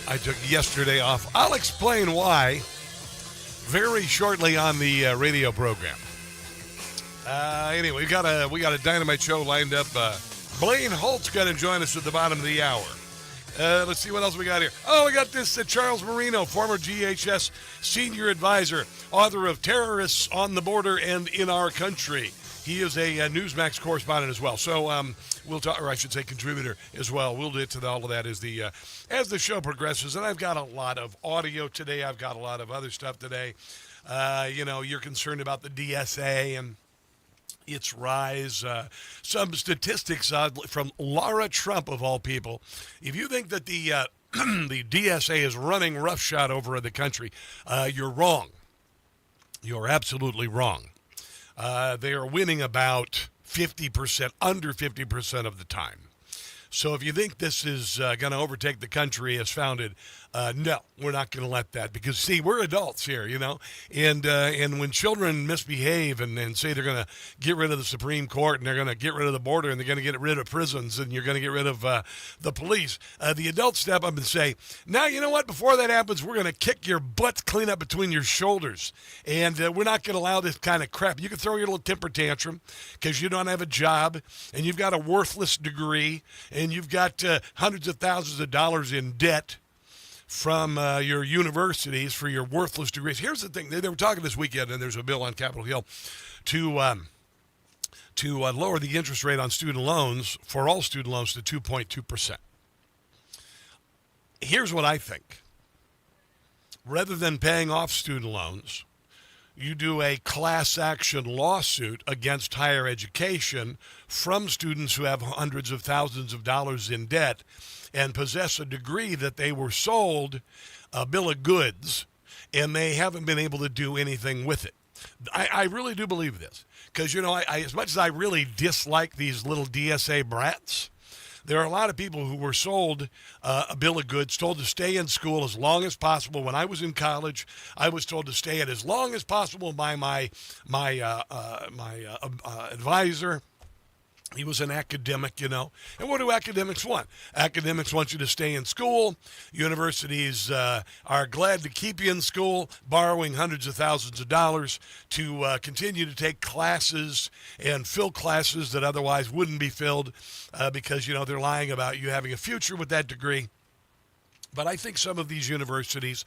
I took yesterday off. I'll explain why very shortly on the radio program. Anyway, we got a dynamite show lined up. Blaine Holt's going to join us at the bottom of the hour. Let's see what else we got here. Oh, we got this Charles Marino, former GHS senior advisor, author of Terrorists on the Border and in Our Country. He is a Newsmax correspondent as well. So we'll talk, or I should say contributor as well. We'll get to all of that as the show progresses. And I've got a lot of audio today. I've got a lot of other stuff today. You're concerned about the DSA and its rise. Some statistics from Laura Trump, of all people. If you think that the the DSA is running roughshod over the country, you're wrong. You're absolutely wrong. They are winning about 50%, under 50% of the time. So if you think this is going to overtake the country as founded, no, we're not going to let that, because, see, we're adults here, and when children misbehave and say they're going to get rid of the Supreme Court and they're going to get rid of the border and they're going to get rid of prisons and you're going to get rid of the police, the adults step up and say, now, you know what, before that happens, we're going to kick your butt clean up between your shoulders, and we're not going to allow this kind of crap. You can throw your little temper tantrum because you don't have a job and you've got a worthless degree and you've got hundreds of thousands of dollars in debt from your universities for your worthless degrees. Here's the thing. They were talking this weekend, and there's a bill on Capitol Hill to lower the interest rate on student loans, for all student loans, to 2.2%. Here's what I think. Rather than paying off student loans, you do a class action lawsuit against higher education from students who have hundreds of thousands of dollars in debt and possess a degree that they were sold a bill of goods, and they haven't been able to do anything with it. I really do believe this, because, I as much as I really dislike these little DSA brats, there are a lot of people who were sold a bill of goods, told to stay in school as long as possible. When I was in college, I was told to stay at as long as possible by my advisor. He was an academic, And what do academics want? Academics want you to stay in school. Universities are glad to keep you in school, borrowing hundreds of thousands of dollars to continue to take classes and fill classes that otherwise wouldn't be filled because, they're lying about you having a future with that degree. But I think some of these universities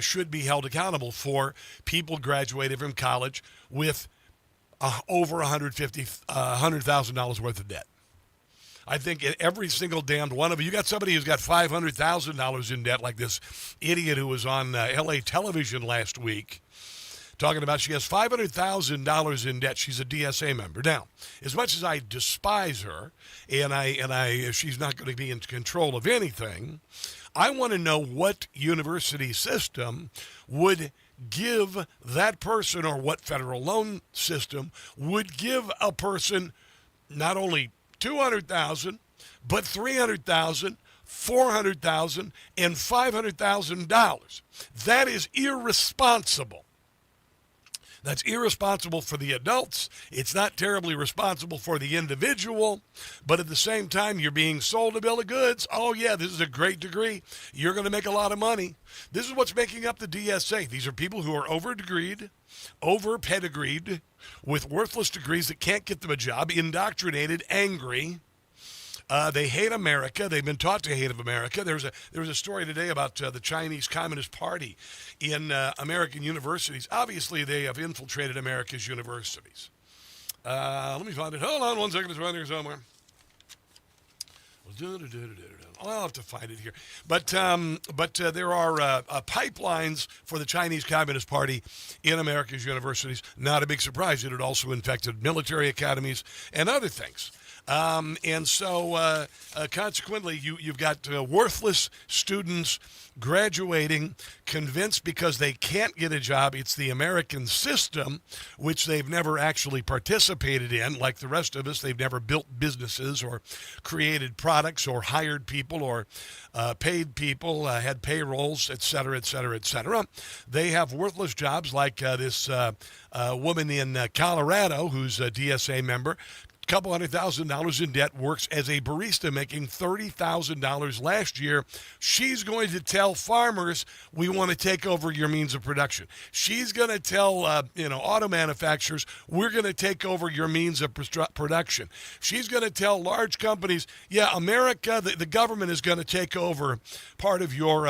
should be held accountable for people graduating from college with over $100,000 worth of debt. I think every single damned one of you got somebody who's got $500,000 in debt, like this idiot who was on L.A. television last week talking about she has $500,000 in debt. She's a DSA member. Now, as much as I despise her and she's not going to be in control of anything, I want to know what university system would give that person, or what federal loan system would give a person not only $200,000, but $300,000, $400,000, and $500,000. That is irresponsible. That's irresponsible for the adults. It's not terribly responsible for the individual, but at the same time, you're being sold a bill of goods. Oh, yeah, this is a great degree. You're going to make a lot of money. This is what's making up the DSA. These are people who are over-degreed, over-pedigreed, with worthless degrees that can't get them a job, indoctrinated, angry. They hate America. They've been taught to hate of America. There was a story today about the Chinese Communist Party in American universities. Obviously, they have infiltrated America's universities. Let me find it. Hold on one second. It's around here somewhere. I'll have to find it here. But there are pipelines for the Chinese Communist Party in America's universities. Not a big surprise. It had also infected military academies and other things. Consequently, you've got worthless students graduating, convinced because they can't get a job. It's the American system, which they've never actually participated in. Like the rest of us, they've never built businesses or created products or hired people or paid people, had payrolls, et cetera, et cetera, et cetera. They have worthless jobs like this woman in Colorado who's a DSA member, couple $100,000 in debt, works as a barista making $30,000 last year. She's going to tell farmers, we want to take over your means of production. She's going to tell, auto manufacturers, we're going to take over your means of production. She's going to tell large companies, yeah, America, the government is going to take over part of your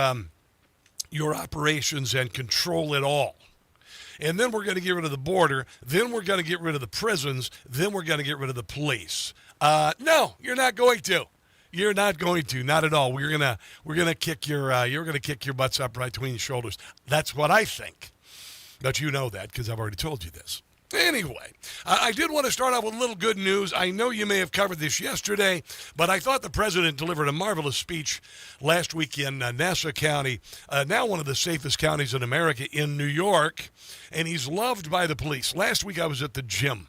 operations and control it all. And then we're going to get rid of the border. Then we're going to get rid of the prisons. Then we're going to get rid of the police. No, you're not going to. You're not going to. Not at all. We're gonna kick your butts up right between your shoulders. That's what I think. But you know that because I've already told you this. Anyway, I did want to start out with a little good news. I know you may have covered this yesterday, but I thought the president delivered a marvelous speech last week in Nassau County, now one of the safest counties in America, in New York, and he's loved by the police. Last week I was at the gym,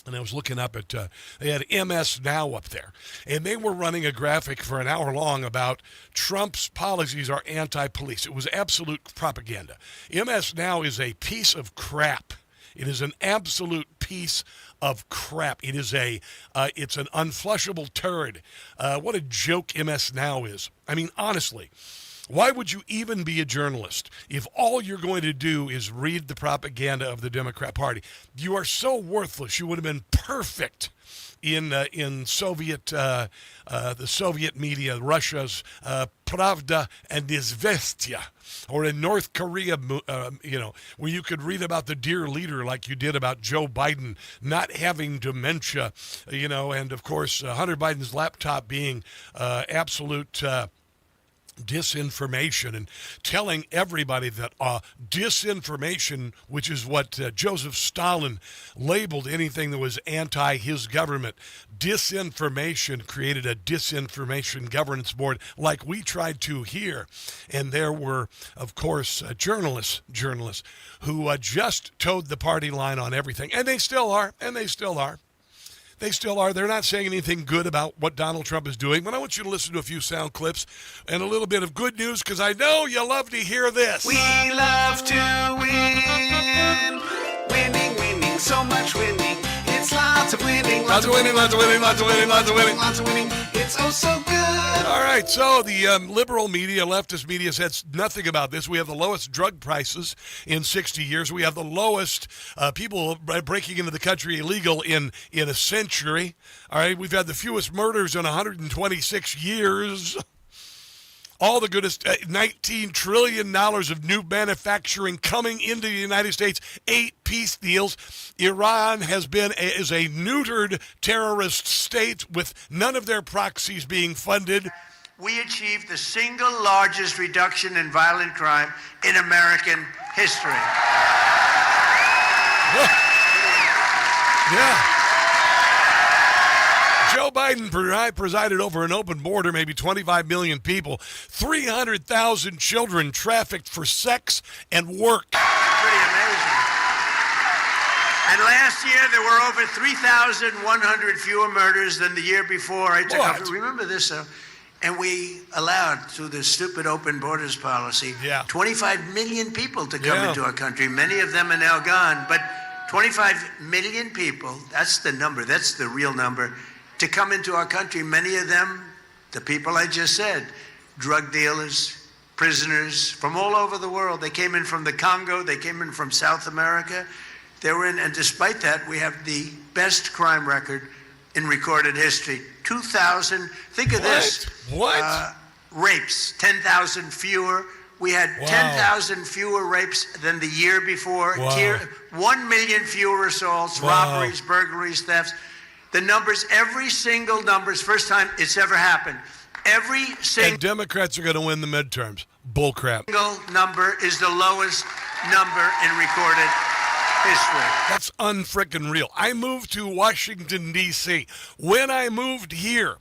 and I was looking up at, they had MS Now up there, and they were running a graphic for an hour long about Trump's policies are anti-police. It was absolute propaganda. MS Now is a piece of crap. It is an absolute piece of crap. It is it's an unflushable turd. What a joke MS Now is. I mean, honestly, why would you even be a journalist if all you're going to do is read the propaganda of the Democrat Party? You are so worthless. You would have been perfect in Soviet, the Soviet media, Russia's Pravda and Izvestia, or in North Korea, where you could read about the dear leader like you did about Joe Biden not having dementia, and of course Hunter Biden's laptop being absolute disinformation, and telling everybody that disinformation, which is what Joseph Stalin labeled anything that was anti his government, disinformation created a disinformation governance board like we tried to here. And there were, of course, journalists who just towed the party line on everything, and they still are. They still are. They're not saying anything good about what Donald Trump is doing. But I want you to listen to a few sound clips and a little bit of good news, because I know you love to hear this. We love to win. Winning, so much winning. It's lots of winning. Lots of winning. It's oh so good. All right, so the liberal media, leftist media says nothing about this. We have the lowest drug prices in 60 years. We have the lowest people breaking into the country illegal in a century. All right, we've had the fewest murders in 126 years. All the goodest, $19 trillion of new manufacturing coming into the United States, 8 peace deals. Iran is a neutered terrorist state with none of their proxies being funded. We achieved the single largest reduction in violent crime in American history. Yeah. Joe Biden presided over an open border, maybe 25 million people, 300,000 children trafficked for sex and work. Pretty amazing. And last year there were over 3,100 fewer murders than the year before. Remember this, though? And we allowed, through this stupid open borders policy, 25 million people to come into our country. Many of them are now gone, but 25 million people, that's the number, that's the real number, to come into our country. Many of them, the people I just said, drug dealers, prisoners from all over the world. They came in from the Congo, they came in from South America. They were in, and despite that, we have the best crime record in recorded history. 2,000, think of this. What? Rapes, 10,000 fewer. We had 10,000 fewer rapes than the year before. 1 million fewer assaults, robberies, burglaries, thefts. The numbers, every single number's first time it's ever happened. Every single... And Democrats are going to win the midterms. Bullcrap. Single number is the lowest number in recorded history. That's unfrickin' real. I moved to Washington, D.C. When I moved here,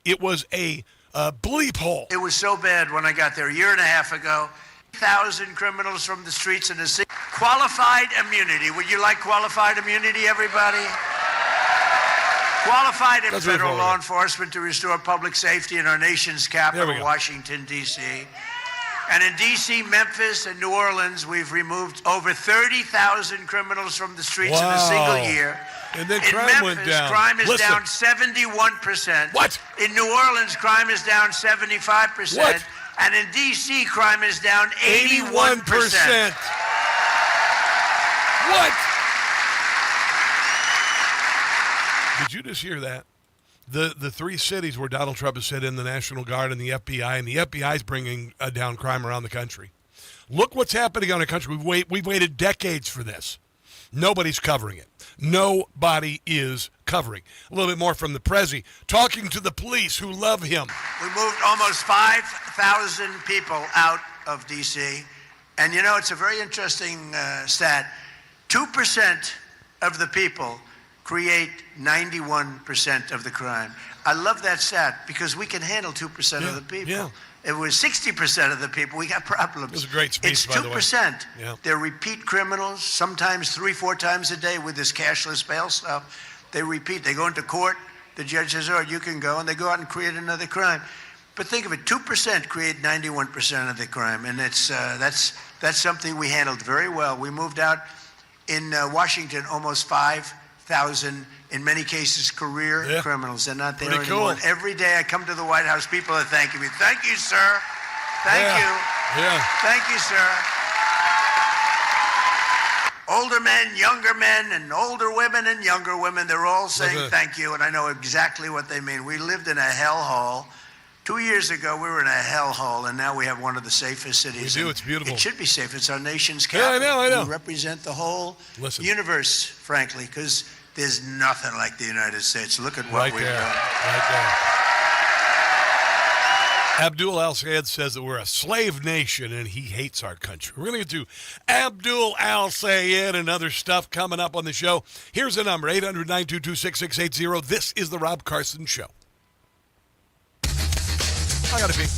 it was a bleep hole. It was so bad when I got there a year and a half ago. 1,000 criminals from the streets in the city. Qualified immunity. Would you like qualified immunity, everybody? Qualified in federal law enforcement to restore public safety in our nation's capital, Washington, D.C. And in D.C., Memphis, and New Orleans, we've removed over 30,000 criminals from the streets in a single year. And then in crime Memphis, went down. crime is Listen. down 71%. What? In New Orleans, crime is down 75%. What? And in D.C., crime is down 81%. 81%. What? Did you just hear that? The three cities where Donald Trump has set in the National Guard and the FBI is bringing down crime around the country. Look what's happening on the country. We've waited decades for this. Nobody's covering it. Nobody is covering. A little bit more from the Prezi, talking to the police who love him. We moved almost 5,000 people out of D.C. And, you know, it's a very interesting stat. 2% of the people create 91% of the crime. I love that stat because we can handle 2% of the people. Yeah. It was 60% of the people, we got problems. It was a great speech, it's by the way. 2%. Yeah. They're repeat criminals, sometimes 3-4 times a day with this cashless bail stuff. They repeat. They go into court. The judge says, "Oh, you can go," and they go out and create another crime. But think of it: 2% create 91% of the crime, and that's something we handled very well. We moved out in Washington almost 5,000. In many cases, career criminals. They're not there anymore. Cool. Every day I come to the White House, people are thanking me. Thank you, sir. Thank you. Yeah. Thank you, sir. Older men, younger men, and older women and younger women, they're all saying thank you, and I know exactly what they mean. We lived in a hellhole. 2 years ago, we were in a hellhole, and now we have one of the safest cities. We do. It's beautiful. It should be safe. It's our nation's capital. Yeah, I know. We represent the whole universe, frankly, because there's nothing like the United States. Look at what we've done. Right there. Abdul Al-Sayed says that we're a slave nation and he hates our country. We're going to get to Abdul Al-Sayed and other stuff coming up on the show. Here's the number, 800-922-6680. This is the Rob Carson Show. I got to pee.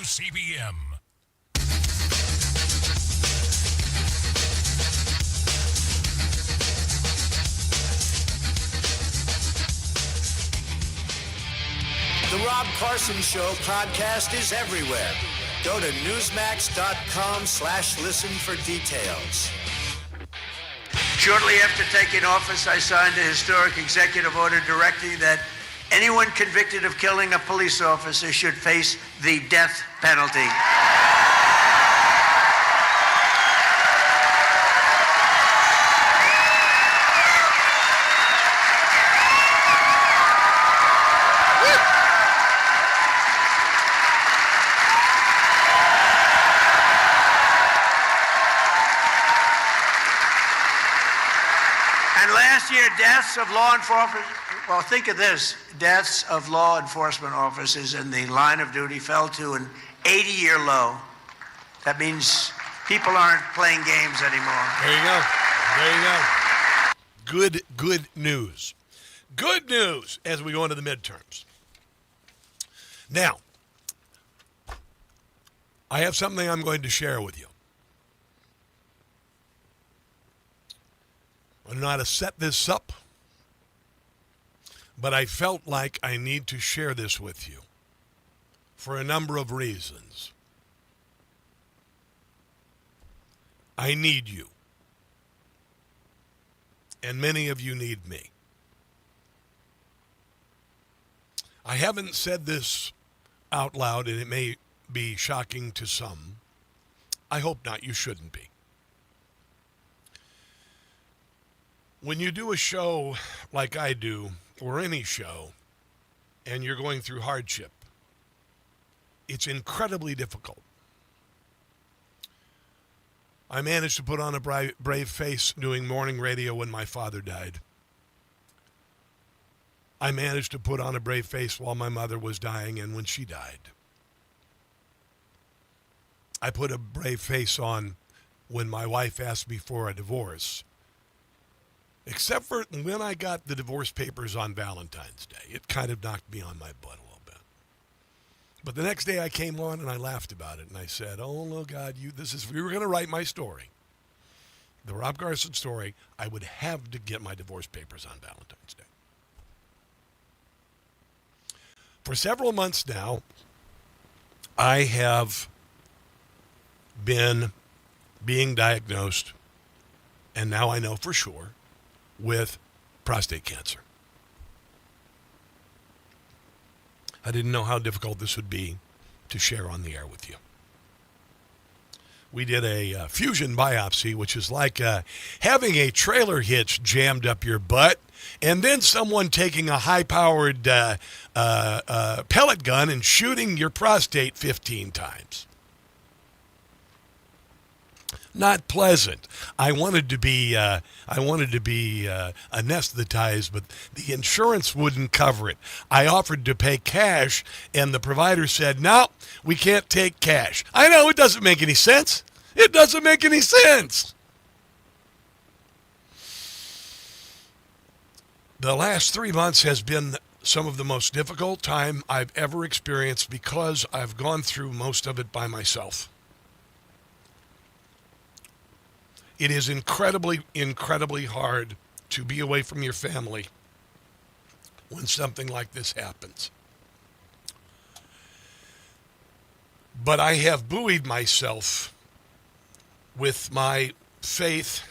WCBM. The Rob Carson Show podcast is everywhere. Go to newsmax.com/listen for details. Shortly after taking office, I signed a historic executive order directing that anyone convicted of killing a police officer should face the death penalty. And last year, deaths of law enforcement, well, think of this, deaths of law enforcement officers in the line of duty fell to an 80-year low. That means people aren't playing games anymore. There you go. There you go. Good news. Good news as we go into the midterms. Now, I have something I'm going to share with you. I don't know how to set this up, but I felt like I need to share this with you for a number of reasons. I need you, and many of you need me. I haven't said this out loud, and it may be shocking to some. I hope not. You shouldn't be. When you do a show like I do, or any show, and you're going through hardship, it's incredibly difficult. I managed to put on a brave face doing morning radio when my father died. I managed to put on a brave face while my mother was dying and when she died. I put a brave face on when my wife asked me for a divorce. Except for when I got the divorce papers on Valentine's Day. It kind of knocked me on my butt a little bit. But the next day I came on and I laughed about it. And I said, oh, no, God, you were going to write my story. The Rob Carson story, I would have to get my divorce papers on Valentine's Day. For several months now, I have been being diagnosed, and now I know for sure, with prostate cancer. I didn't know how difficult this would be to share on the air with you. We did a fusion biopsy, which is like having a trailer hitch jammed up your butt and then someone taking a high-powered pellet gun and shooting your prostate 15 times. Not pleasant. I wanted to be anesthetized, but the insurance wouldn't cover it. I offered to pay cash, and the provider said, "No, we can't take cash." I know it doesn't make any sense. It doesn't make any sense. The last 3 months has been some of the most difficult time I've ever experienced because I've gone through most of it by myself. It is incredibly, incredibly hard to be away from your family when something like this happens. But I have buoyed myself with my faith.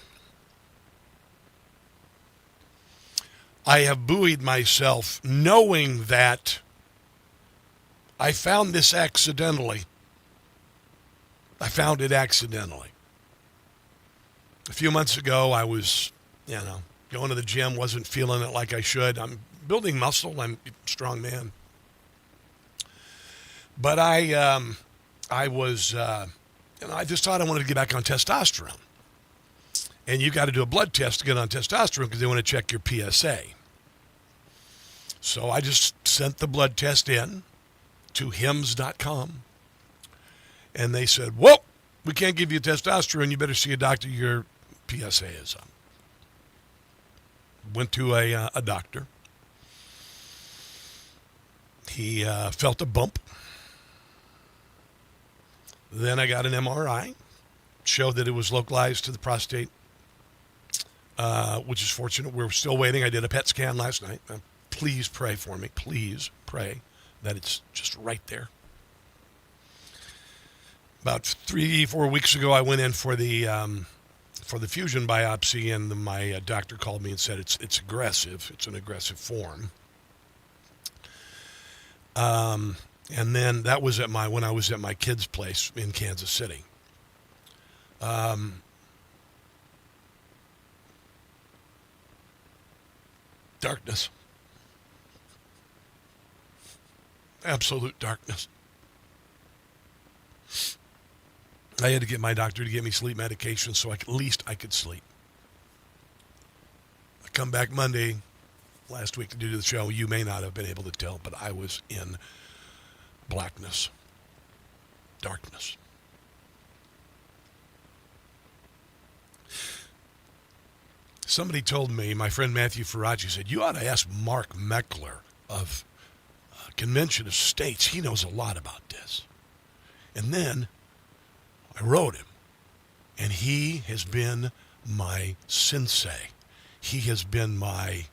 I have buoyed myself knowing that I found this accidentally. I found it accidentally. A few months ago, I was, going to the gym, wasn't feeling it like I should. I'm building muscle. I'm a strong man. But I was, I just thought I wanted to get back on testosterone. And you got to do a blood test to get on testosterone because they want to check your PSA. So I just sent the blood test in to hims.com. And they said, "Whoa, we can't give you testosterone. You better see a doctor. Your PSA is up." Went to a doctor. He felt a bump. Then I got an MRI, showed that it was localized to the prostate, which is fortunate. We're still waiting. I did a PET scan last night. Please pray for me. Please pray that it's just right there. About 3-4 weeks ago, I went in for the fusion biopsy, and my doctor called me and said it's aggressive. It's an aggressive form. And then that was when I was at my kid's place in Kansas City. Darkness. Absolute darkness. I had to get my doctor to give me sleep medication so at least I could sleep. I come back Monday last week to do the show. You may not have been able to tell, but I was in blackness, darkness. Somebody told me, my friend Matthew Fauci said, you ought to ask Mark Meckler of Convention of States. He knows a lot about this. And then I wrote him, and he has been my sensei. He has been my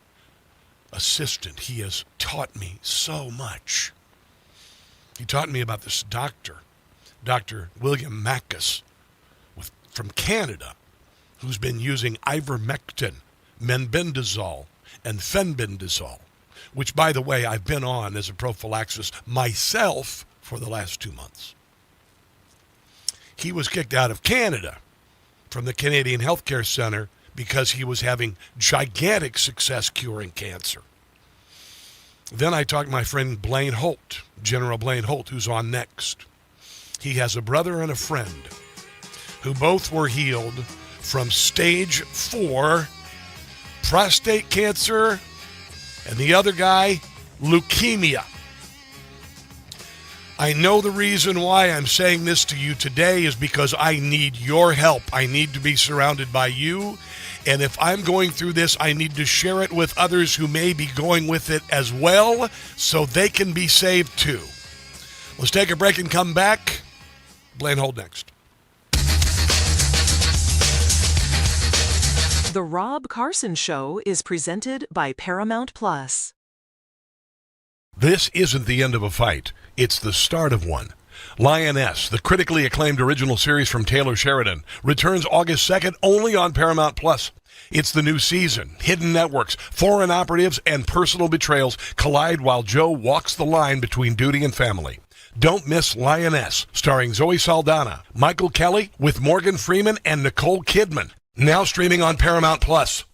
assistant. He has taught me so much. He taught me about this doctor, Dr. William Mackus from Canada, who's been using ivermectin, menbendazole, and fenbendazole, which, by the way, I've been on as a prophylaxis myself for the last 2 months. He was kicked out of Canada from the Canadian Healthcare Center because he was having gigantic success curing cancer. Then I talked to my friend Blaine Holt, General Blaine Holt, who's on next. He has a brother and a friend who both were healed from stage 4 prostate cancer, and the other guy, leukemia. I know the reason why I'm saying this to you today is because I need your help. I need to be surrounded by you. And if I'm going through this, I need to share it with others who may be going with it as well so they can be saved too. Let's take a break and come back. Blaine Holt next. The Rob Carson Show is presented by Paramount Plus. This isn't the end of a fight. It's the start of one. Lioness, the critically acclaimed original series from Taylor Sheridan, returns August 2nd only on Paramount Plus. It's the new season. Hidden networks, foreign operatives, and personal betrayals collide while Joe walks the line between duty and family. Don't miss Lioness, starring Zoe Saldana, Michael Kelly, with Morgan Freeman and Nicole Kidman. Now streaming on Paramount Plus.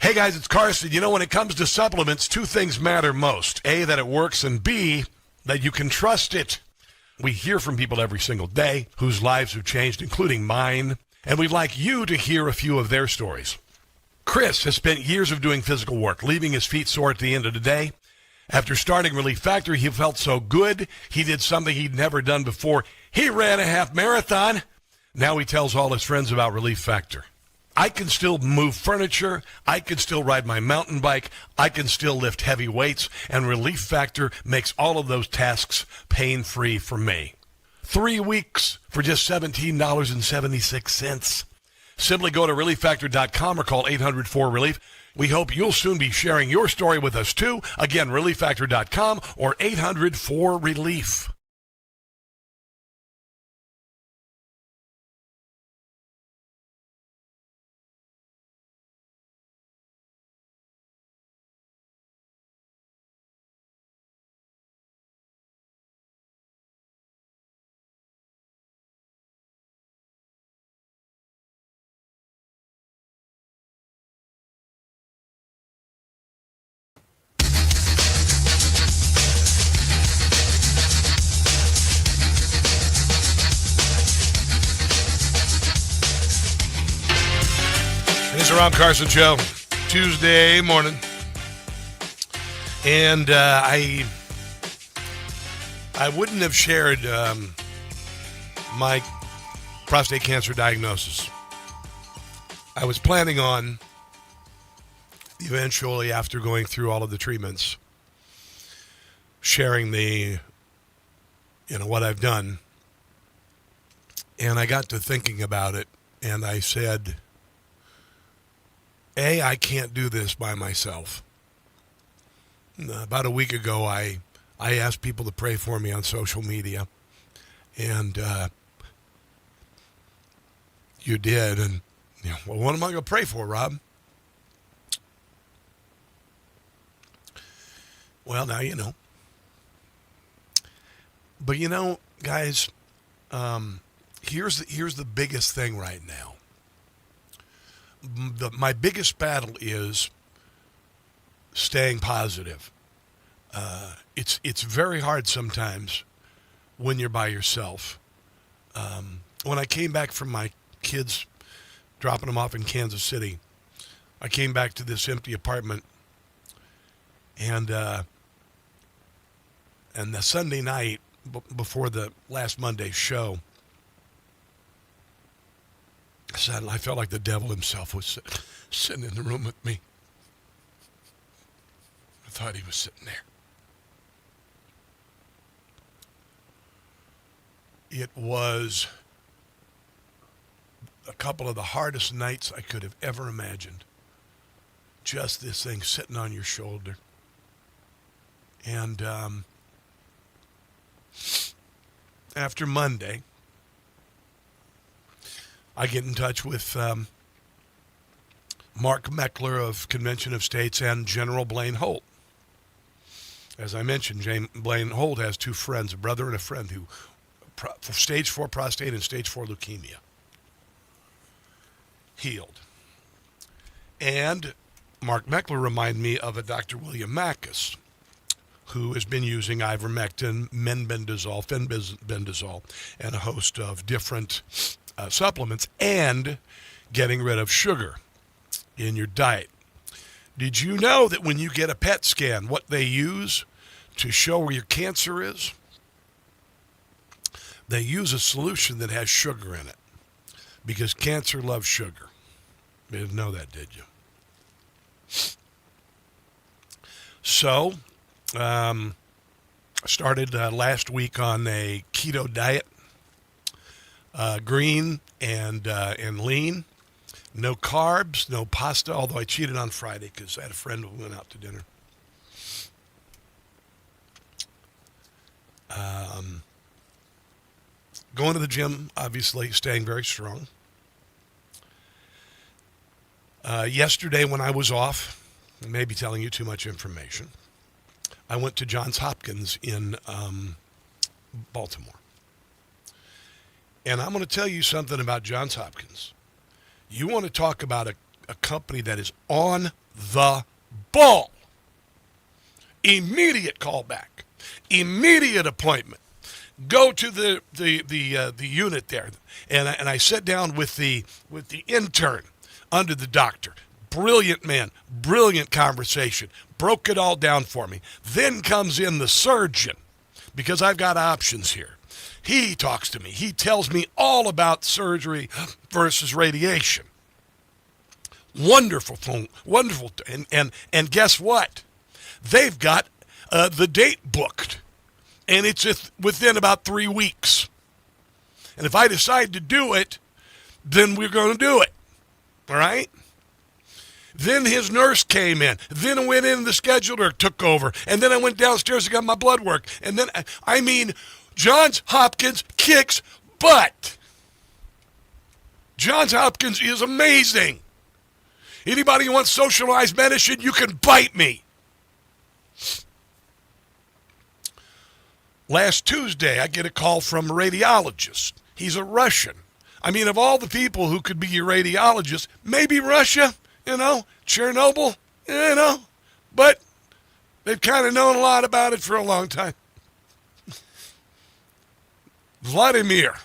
Hey guys, it's Carson. You know, when it comes to supplements, two things matter most. A, that it works, and B, that you can trust it. We hear from people every single day whose lives have changed, including mine, and we'd like you to hear a few of their stories. Chris has spent years of doing physical work, leaving his feet sore at the end of the day. After starting Relief Factor, he felt so good, he did something he'd never done before. He ran a half marathon. Now he tells all his friends about Relief Factor. I can still move furniture, I can still ride my mountain bike, I can still lift heavy weights, and Relief Factor makes all of those tasks pain-free for me. 3 weeks for just $17.76. Simply go to relieffactor.com or call 800-4RELIEF. We hope you'll soon be sharing your story with us too. Again, relieffactor.com or 800-4RELIEF. It's the Rob Carson Show, Tuesday morning. And I wouldn't have shared my prostate cancer diagnosis. I was planning on eventually, after going through all of the treatments, sharing what I've done. And I got to thinking about it, and I said, I can't do this by myself. About a week ago, I asked people to pray for me on social media, and you did. And well, what am I going to pray for, Rob? Well, now you know. But guys, here's the biggest thing right now. My biggest battle is staying positive. It's very hard sometimes when you're by yourself. When I came back from my kids dropping them off in Kansas City, I came back to this empty apartment, and the Sunday night before the last Monday's show, I felt like the devil himself was sitting in the room with me. I thought he was sitting there. It was a couple of the hardest nights I could have ever imagined. Just this thing sitting on your shoulder. And after Monday, I get in touch with Mark Meckler of Convention of States and General Blaine Holt. As I mentioned, Blaine Holt has two friends, a brother and a friend, who stage 4 prostate and stage 4 leukemia. Healed. And Mark Meckler reminded me of a Dr. William Mackus, who has been using ivermectin, menbendazole, fenbendazole, and a host of different supplements, and getting rid of sugar in your diet. Did you know that when you get a PET scan, what they use to show where your cancer is? They use a solution that has sugar in it, because cancer loves sugar. You didn't know that, did you? So, I started last week on a keto diet. Green and lean, no carbs, no pasta, although I cheated on Friday because I had a friend who went out to dinner. Going to the gym, obviously, staying very strong. Yesterday when I was off, I may be telling you too much information, I went to Johns Hopkins in Baltimore. And I'm going to tell you something about Johns Hopkins. You want to talk about a a company that is on the ball. Immediate callback, immediate appointment. Go to the unit there, and I sat down with the intern under the doctor. Brilliant man, brilliant conversation. Broke it all down for me. Then comes in the surgeon, because I've got options here. He talks to me. He tells me all about surgery versus radiation. Wonderful phone, wonderful, and guess what? They've got the date booked, and it's within about 3 weeks. And if I decide to do it, then we're going to do it. All right? Then his nurse came in. Then I went in, the scheduler took over. And then I went downstairs and got my blood work. And then, Johns Hopkins kicks butt. Johns Hopkins is amazing. Anybody who wants socialized medicine, you can bite me. Last Tuesday, I get a call from a radiologist. He's a Russian. Of all the people who could be your radiologist, maybe Russia, Chernobyl, but they've kind of known a lot about it for a long time. Vladimir.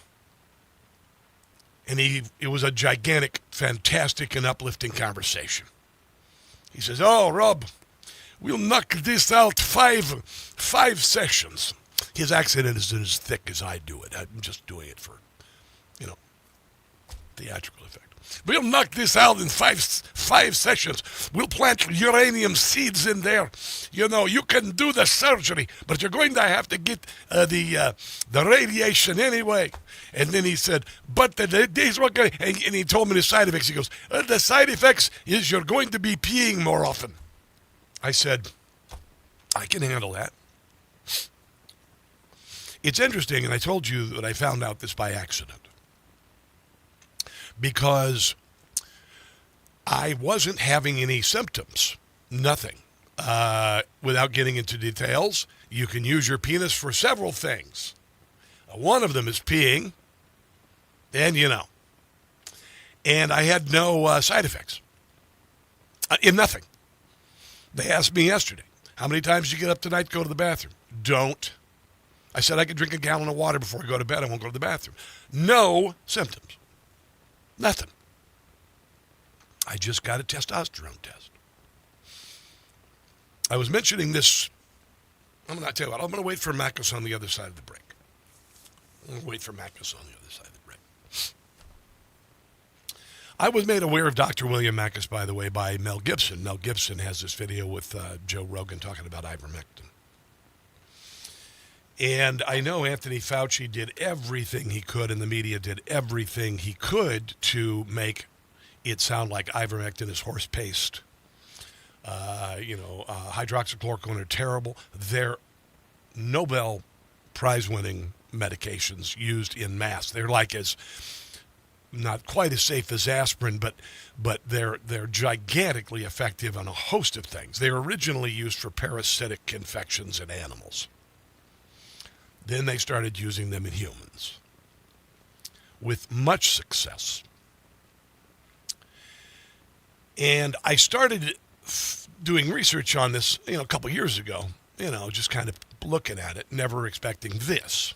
And it was a gigantic, fantastic, and uplifting conversation. He says, "Oh, Rob, we'll knock this out five sessions." His accent isn't as thick as I do it. I'm just doing it for, theatrical effect. "We'll knock this out in five sessions. We'll plant uranium seeds in there. You can do the surgery, but you're going to have to get the radiation anyway." And then he said, "But these were going," and he told me the side effects. He goes, "The side effects is you're going to be peeing more often." I said, "I can handle that." It's interesting, and I told you that I found out this by accident, because I wasn't having any symptoms, nothing. Without getting into details, you can use your penis for several things. One of them is peeing, and And I had no side effects. Nothing. They asked me yesterday, "How many times do you get up tonight to go to the bathroom?" Don't. I said I could drink a gallon of water before I go to bed. I won't go to the bathroom. No symptoms. Nothing. I just got a testosterone test. I was mentioning this. I'm going to tell you what. I'm going to wait for Macus on the other side of the break. I'm going to wait for Macus on the other side of the break. I was made aware of Dr. William Macus, by the way, by Mel Gibson. Mel Gibson has this video with Joe Rogan talking about ivermectin. And I know Anthony Fauci did everything he could, and the media did everything he could to make it sound like ivermectin is horse paste. Hydroxychloroquine are terrible. They're Nobel Prize-winning medications used in mass. They're like not quite as safe as aspirin, but they're gigantically effective on a host of things. They were originally used for parasitic infections in animals. Then they started using them in humans with much success. And I started doing research on this, a couple years ago, just kind of looking at it, never expecting this.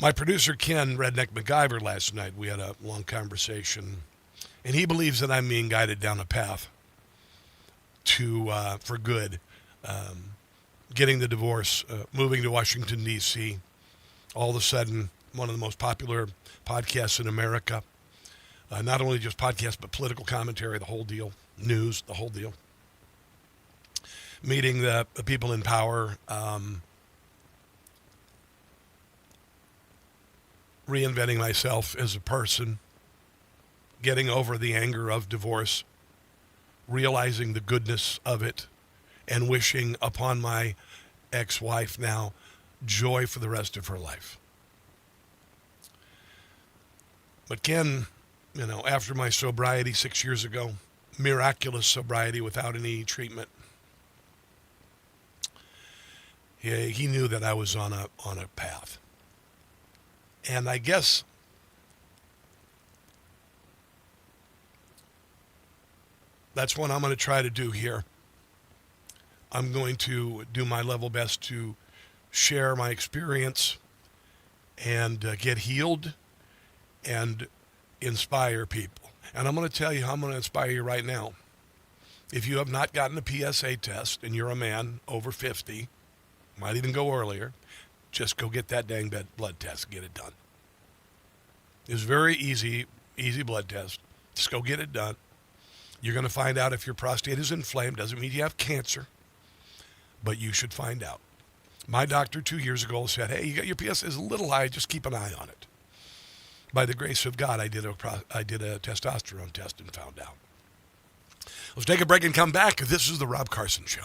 My producer, Ken Redneck MacGyver, last night, we had a long conversation, and he believes that I'm being guided down a path for good. Getting the divorce, moving to Washington, D.C., all of a sudden, one of the most popular podcasts in America. Not only just podcasts, but political commentary, the whole deal, news, the whole deal. Meeting the people in power, reinventing myself as a person, getting over the anger of divorce, realizing the goodness of it, and wishing upon my ex-wife now joy for the rest of her life. But Ken, after my sobriety 6 years ago, miraculous sobriety without any treatment, he knew that I was on a path. And I guess that's what I'm going to try to do here. I'm going to do my level best to share my experience and get healed and inspire people. And I'm going to tell you how I'm going to inspire you right now. If you have not gotten a PSA test and you're a man over 50, might even go earlier, just go get that dang blood test. Get it done. It's very easy blood test. Just go get it done. You're going to find out if your prostate is inflamed. Doesn't mean you have cancer, but you should find out. My doctor 2 years ago said, hey, you got your PSA is a little high. Just keep an eye on it. By the grace of God, I did a testosterone test and found out. Let's take a break and come back. This is the Rob Carson Show.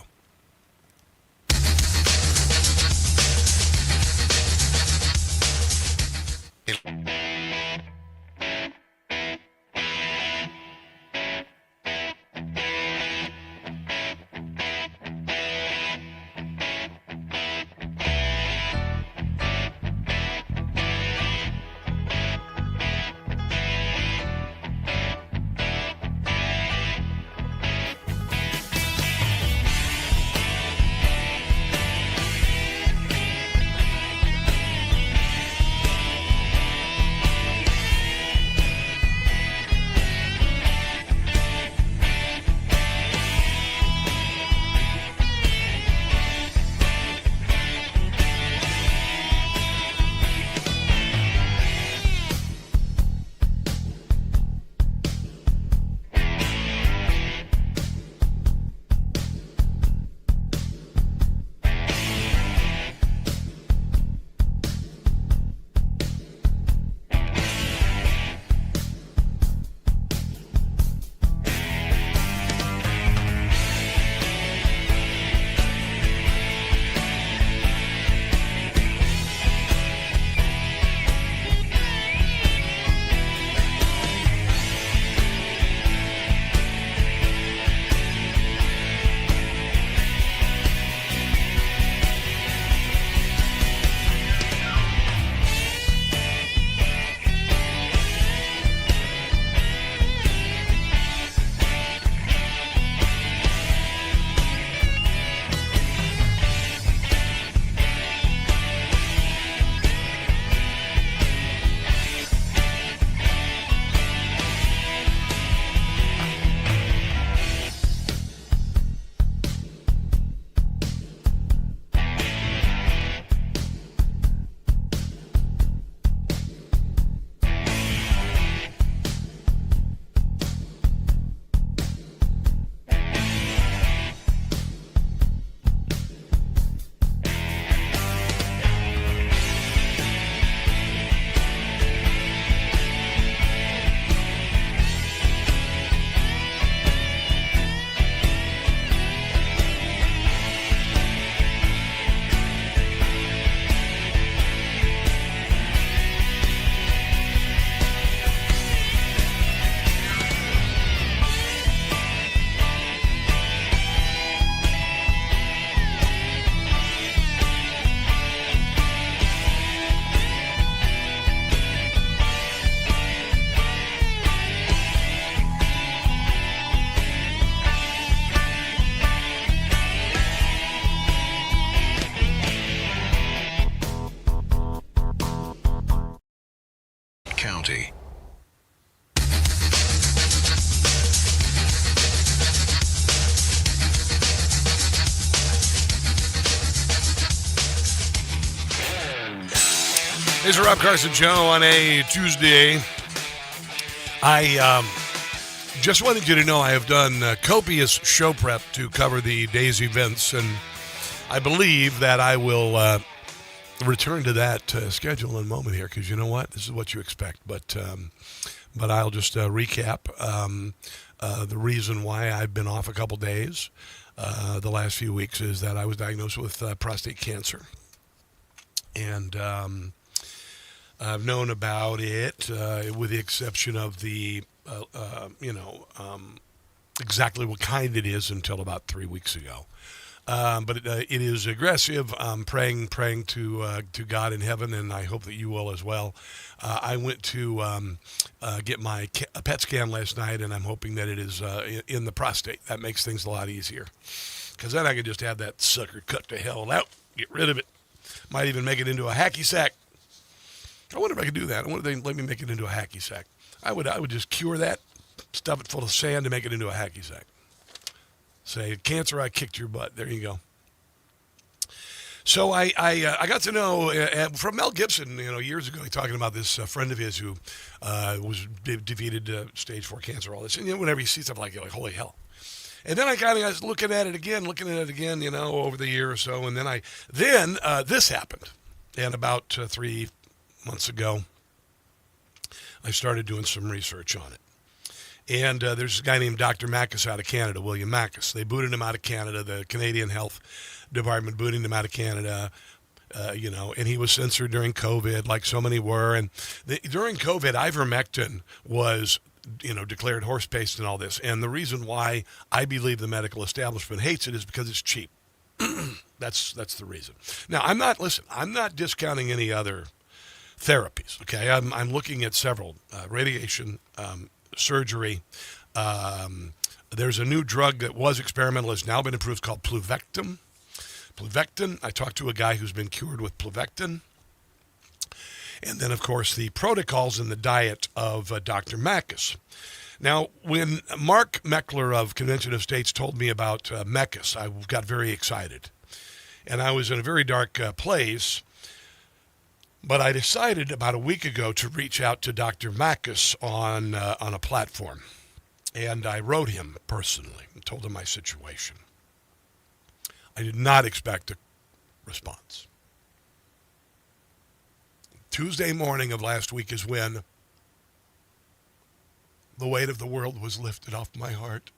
County. It's the Rob Carson Show on a Tuesday. I just wanted you to know I have done copious show prep to cover the day's events, and I believe that I will return to that schedule in a moment here, because you know what? This is what you expect. But I'll just recap the reason why I've been off a couple days the last few weeks is that I was diagnosed with prostate cancer. And I've known about it with the exception of the, exactly what kind it is until about 3 weeks ago. but it is aggressive. I'm praying to God in heaven, and I hope that you will as well. I went to get my PET scan last night, and I'm hoping that it is in the prostate. That makes things a lot easier, because then I could just have that sucker cut to hell out, get rid of it. Might even make it into a hacky sack. I wonder if I could do that. I wonder if they'd let me make it into a hacky sack. I would just cure that, stuff it full of sand, and make it into a hacky sack. Say, cancer, I kicked your butt. There you go. So I got to know from Mel Gibson, years ago, talking about this friend of his who was defeated stage 4 cancer, all this. And whenever you see stuff like that, like, holy hell. And then I kind of was looking at it again, over the year or so. And then this happened. And about 3 months ago, I started doing some research on it. And there's a guy named Dr. Mackes out of Canada, William Mackes. They booted him out of Canada. The Canadian Health Department booting him out of Canada, and he was censored during COVID, like so many were. And during COVID, ivermectin was, declared horse paste and all this. And the reason why I believe the medical establishment hates it is because it's cheap. That's the reason. Now, I'm not discounting any other therapies, okay? I'm looking at several, radiation, surgery. There's a new drug that was experimental, has now been approved, called Pluvectin. I talked to a guy who's been cured with Pluvectin. And then, of course, the protocols in the diet of Dr. Mackes. Now, when Mark Meckler of Convention of States told me about Mackes, I got very excited. And I was in a very dark place. But I decided about a week ago to reach out to Dr. Mackes on a platform. And I wrote him personally and told him my situation. I did not expect a response. Tuesday morning of last week is when the weight of the world was lifted off my heart.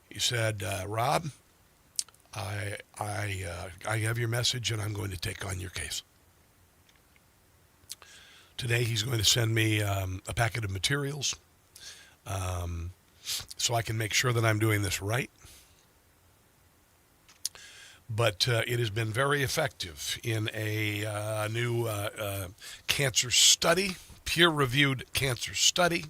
He said, Rob, I have your message, and I'm going to take on your case. Today, he's going to send me a packet of materials so I can make sure that I'm doing this right. But it has been very effective in a new cancer study, peer-reviewed cancer study.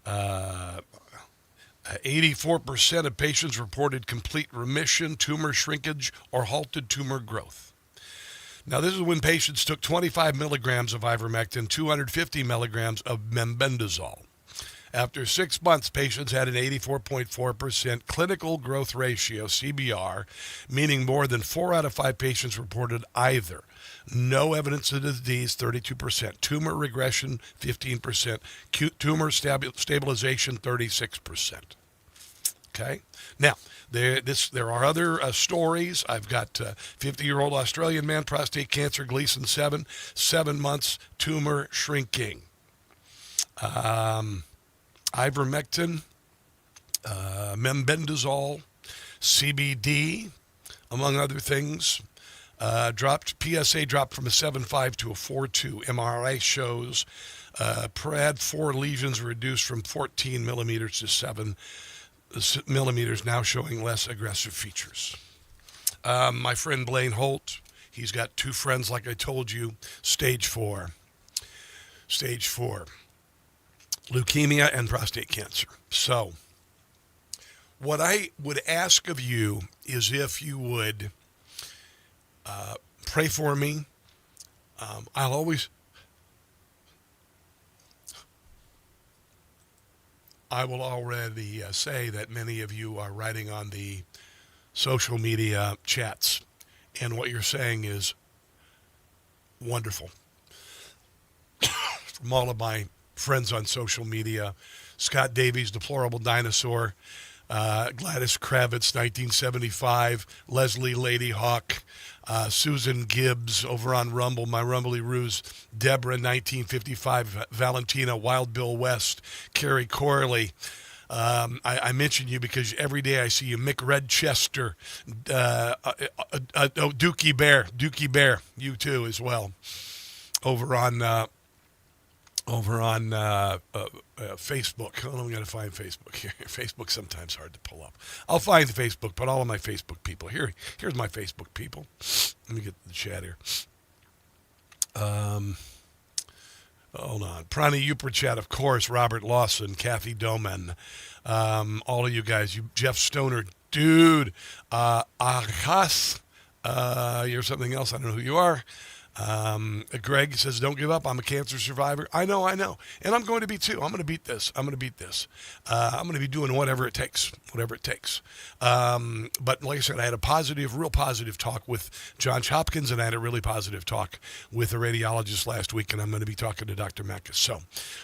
84% of patients reported complete remission, tumor shrinkage, or halted tumor growth. Now, this is when patients took 25 milligrams of ivermectin, 250 milligrams of mebendazole. After 6 months, patients had an 84.4% clinical growth ratio, CBR, meaning more than 4 out of 5 patients reported either no evidence of disease, 32%, tumor regression, 15%, tumor stabilization, 36%. Okay? Now, there are other stories. I've got 50-year-old Australian man, prostate cancer, Gleason 7 months, tumor shrinking. Ivermectin, mebendazole, CBD, among other things, PSA dropped from a 7.5 to a 4.2. MRI shows PRAD 4 lesions reduced from 14 millimeters to 7 millimeters, now showing less aggressive features. My friend Blaine Holt, he's got 2 friends, like I told you, stage 4. Leukemia and prostate cancer. So, what I would ask of you is if you would pray for me. I will already say that many of you are writing on the social media chats, and what you're saying is wonderful. From all of my friends on social media, Scott Davies, Deplorable Dinosaur, Gladys Kravitz, 1975, Leslie Lady Hawk, Susan Gibbs over on Rumble, my Rumbly Ruse, Deborah, 1955, Valentina, Wild Bill West, Carrie Corley. I mention you because every day I see you, Mick Redchester, Dookie Bear, you too as well, over on over on Facebook. Hold on, I'm going to find Facebook here. Facebook's sometimes hard to pull up. I'll find Facebook, but all of my Facebook people. Here's my Facebook people. Let me get the chat here. Hold on. Prani Uper chat, of course. Robert Lawson, Kathy Doman, all of you guys. Jeff Stoner, dude. Akas, you're something else. I don't know who you are. Greg says, don't give up. I'm a cancer survivor. I know. And I'm going to be too. I'm going to beat this. I'm going to be doing whatever it takes. But like I said, I had a real positive talk with Johns Hopkins, and I had a really positive talk with a radiologist last week, and I'm going to be talking to Dr. Mackes. So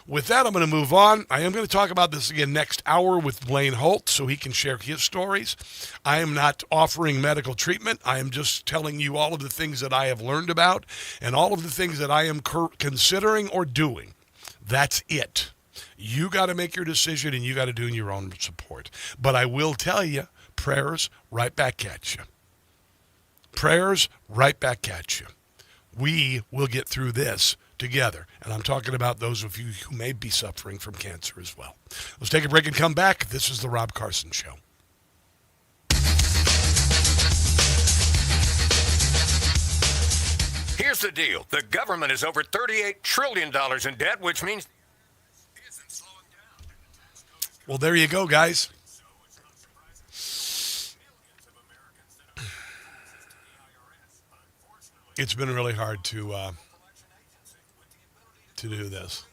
with that, I'm going to move on. I am going to talk about this again next hour with Blaine Holt so he can share his stories. I am not offering medical treatment. I am just telling you all of the things that I have learned about and all of the things that I am considering or doing. That's it. You got to make your decision, and you got to do your own support. But I will tell you, prayers right back at you. Prayers right back at you. We will get through this together. And I'm talking about those of you who may be suffering from cancer as well. Let's take a break and come back. This is The Rob Carson Show. Here's the deal. The government is over $38 trillion in debt, which means it isn't slowing down. Well, there you go, guys. It's been really hard to do this.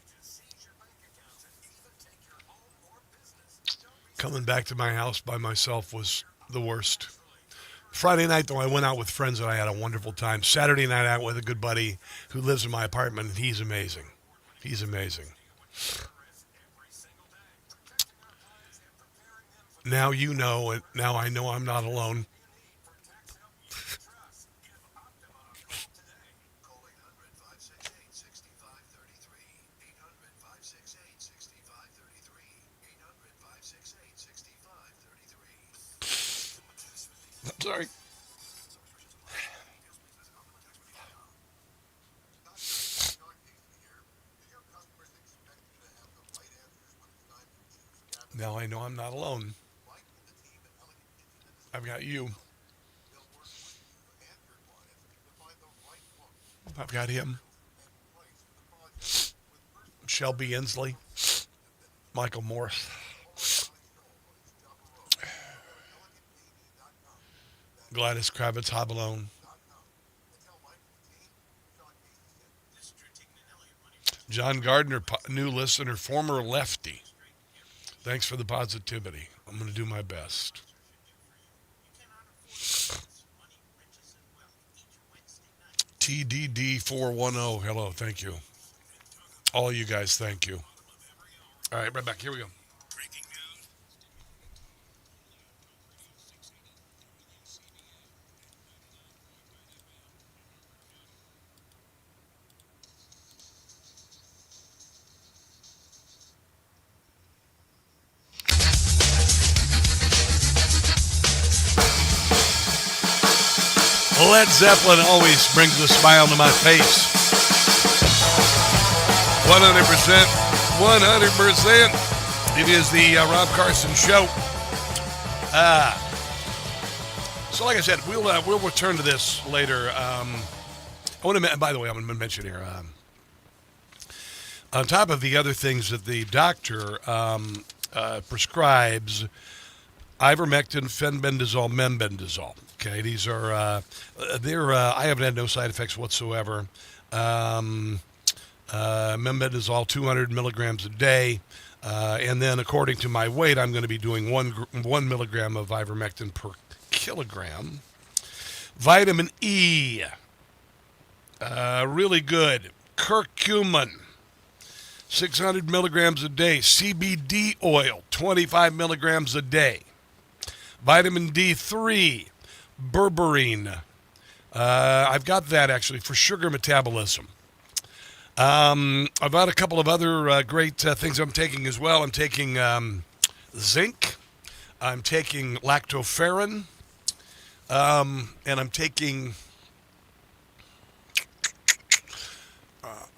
Coming back to my house by myself was the worst. Friday night, though, I went out with friends and I had a wonderful time. Saturday night, out with a good buddy who lives in my apartment, and he's amazing. Now you know, and now I know I'm not alone. I'm sorry. Now I know I'm not alone. I've got you. I've got him. Shelby Inslee. Michael Morris. Gladys Kravitz-Habalone. John Gardner, new listener, former lefty. Thanks for the positivity. I'm going to do my best. TDD410, hello, thank you. All you guys, thank you. All right, right back. Here we go. Led Zeppelin always brings a smile to my face. 100%. 100%. It is the Rob Carson Show. So like I said, we'll return to this later. I want to, by the way, I'm going to mention here, on top of the other things that the doctor prescribes, ivermectin, fenbendazole, membendazole. Okay, these are, I haven't had no side effects whatsoever. Membendazole, 200 milligrams a day. And then according to my weight, I'm going to be doing 1 milligram of ivermectin per kilogram. Vitamin E, really good. Curcumin, 600 milligrams a day. CBD oil, 25 milligrams a day. Vitamin D3, berberine. I've got that actually for sugar metabolism. I've got a couple of other great things I'm taking as well. I'm taking zinc. I'm taking lactoferrin. And I'm taking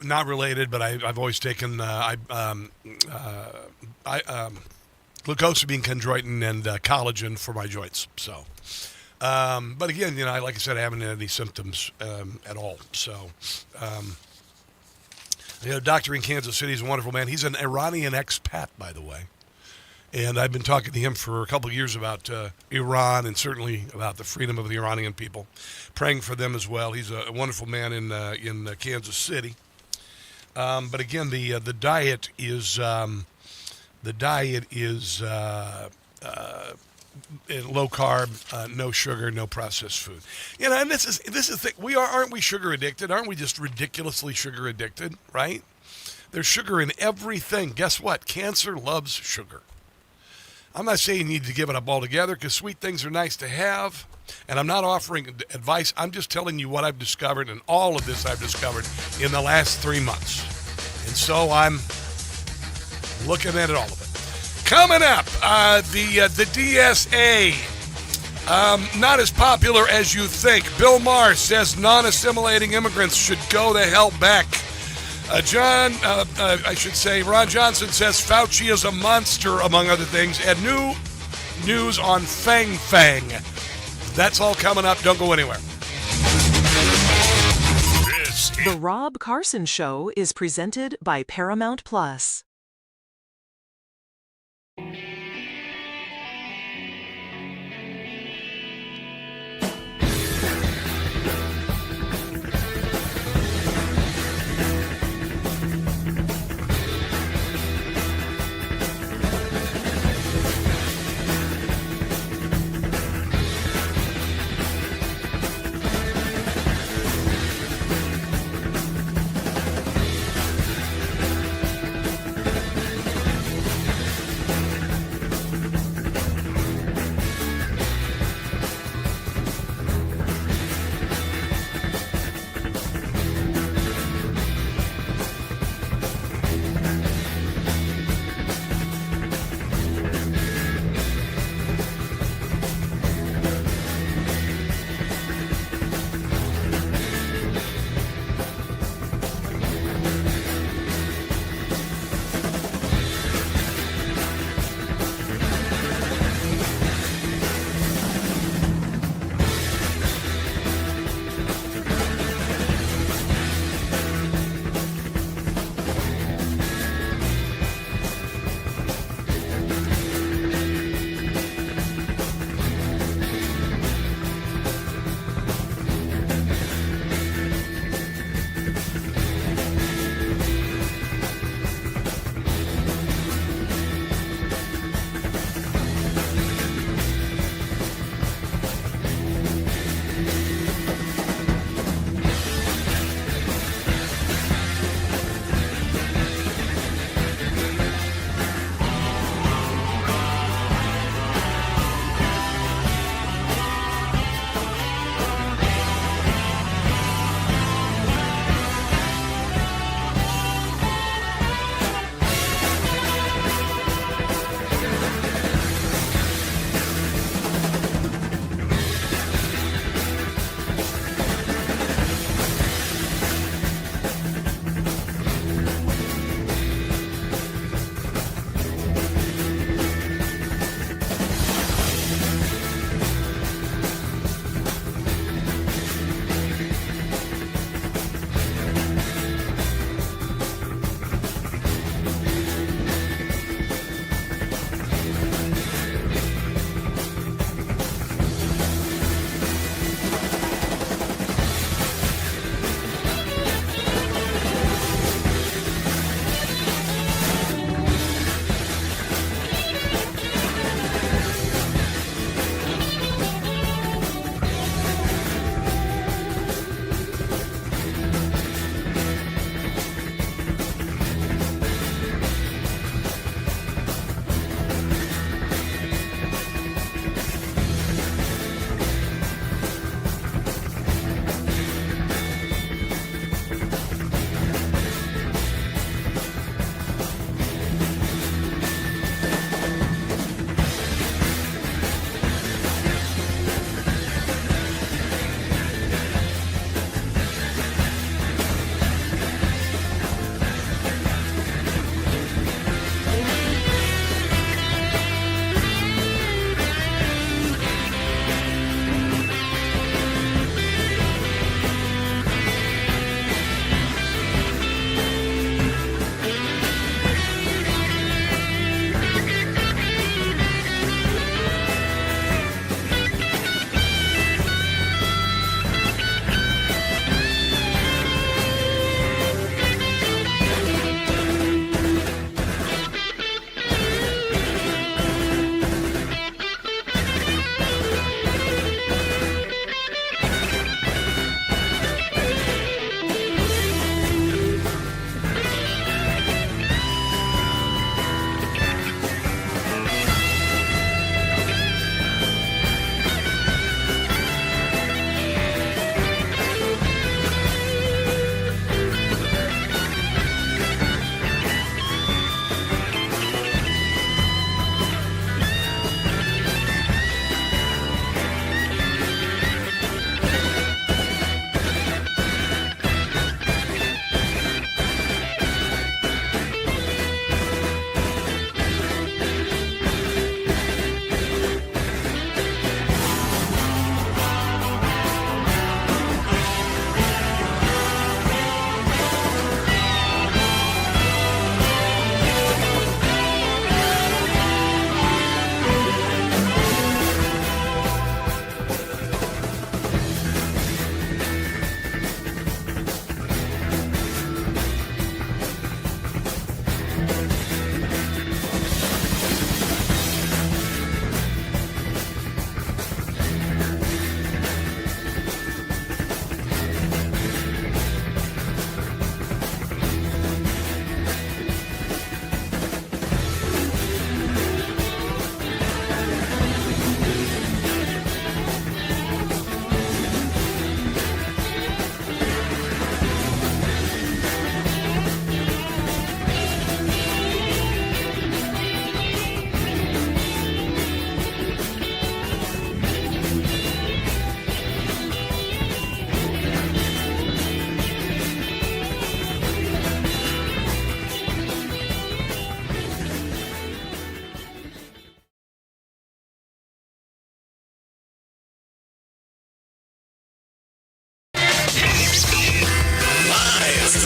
not related, but I've always taken glucosamine, chondroitin, and collagen for my joints. So, but again, like I said, I haven't had any symptoms at all. So, a doctor in Kansas City is a wonderful man. He's an Iranian expat, by the way. And I've been talking to him for a couple of years about Iran and certainly about the freedom of the Iranian people, praying for them as well. He's a wonderful man in Kansas City. But again, the diet is low carb, no sugar, no processed food. And this is the thing. Aren't we sugar addicted? Aren't we just ridiculously sugar addicted? Right? There's sugar in everything. Guess what? Cancer loves sugar. I'm not saying you need to give it up altogether because sweet things are nice to have, and I'm not offering advice. I'm just telling you what I've discovered, and all of this I've discovered in the last 3 months. And so I'm looking at all of it. Coming up, the DSA, not as popular as you think. Bill Maher says non-assimilating immigrants should go the hell back. Ron Johnson says Fauci is a monster, among other things, and new news on Fang. That's all coming up. Don't go anywhere. The Rob Carson Show is presented by Paramount Plus.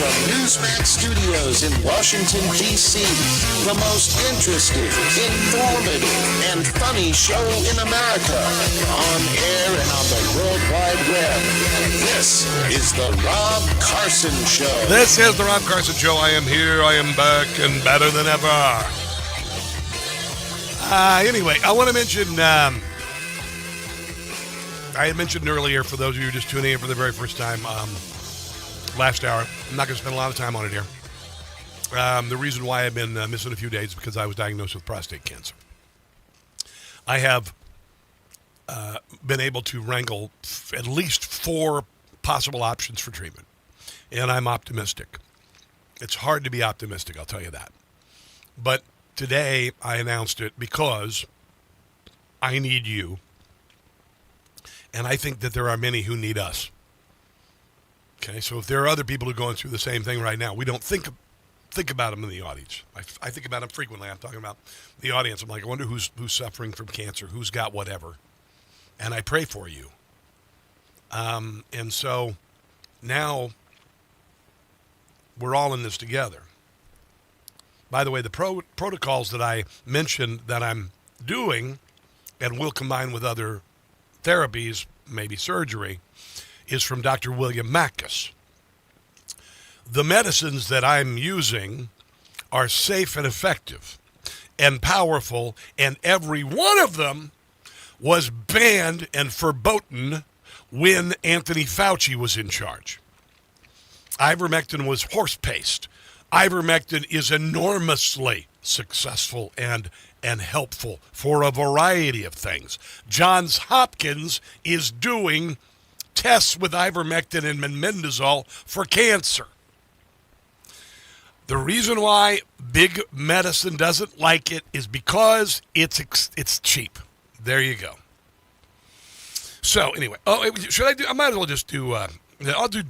from Newsmax Studios in Washington, D.C., the most interesting, informative, and funny show in America, on air and on the World Wide Web. This is the Rob Carson Show. This is the Rob Carson Show. I am here. I am back and better than ever. Anyway, I want to mention, I had mentioned earlier, for those of you just tuning in for the very first time, last hour, I'm not going to spend a lot of time on it here. The reason why I've been missing a few days is because I was diagnosed with prostate cancer. I have been able to wrangle at least 4 possible options for treatment, and I'm optimistic. It's hard to be optimistic, I'll tell you that. But today I announced it because I need you. And I think that there are many who need us. Okay, so if there are other people who are going through the same thing right now, we don't think about them in the audience. I think about them frequently. I'm talking about the audience. I'm like, I wonder who's suffering from cancer, who's got whatever. And I pray for you. And so now we're all in this together. By the way, the protocols that I mentioned that I'm doing and will combine with other therapies, maybe surgery, is from Dr. William Mackus. The medicines that I'm using are safe and effective and powerful, and every one of them was banned and verboten when Anthony Fauci was in charge. Ivermectin was horse paste. Ivermectin is enormously successful and helpful for a variety of things. Johns Hopkins is doing tests with ivermectin and methimazole for cancer. The reason why big medicine doesn't like it is because it's cheap. There you go. So anyway, I might as well just do. I'll do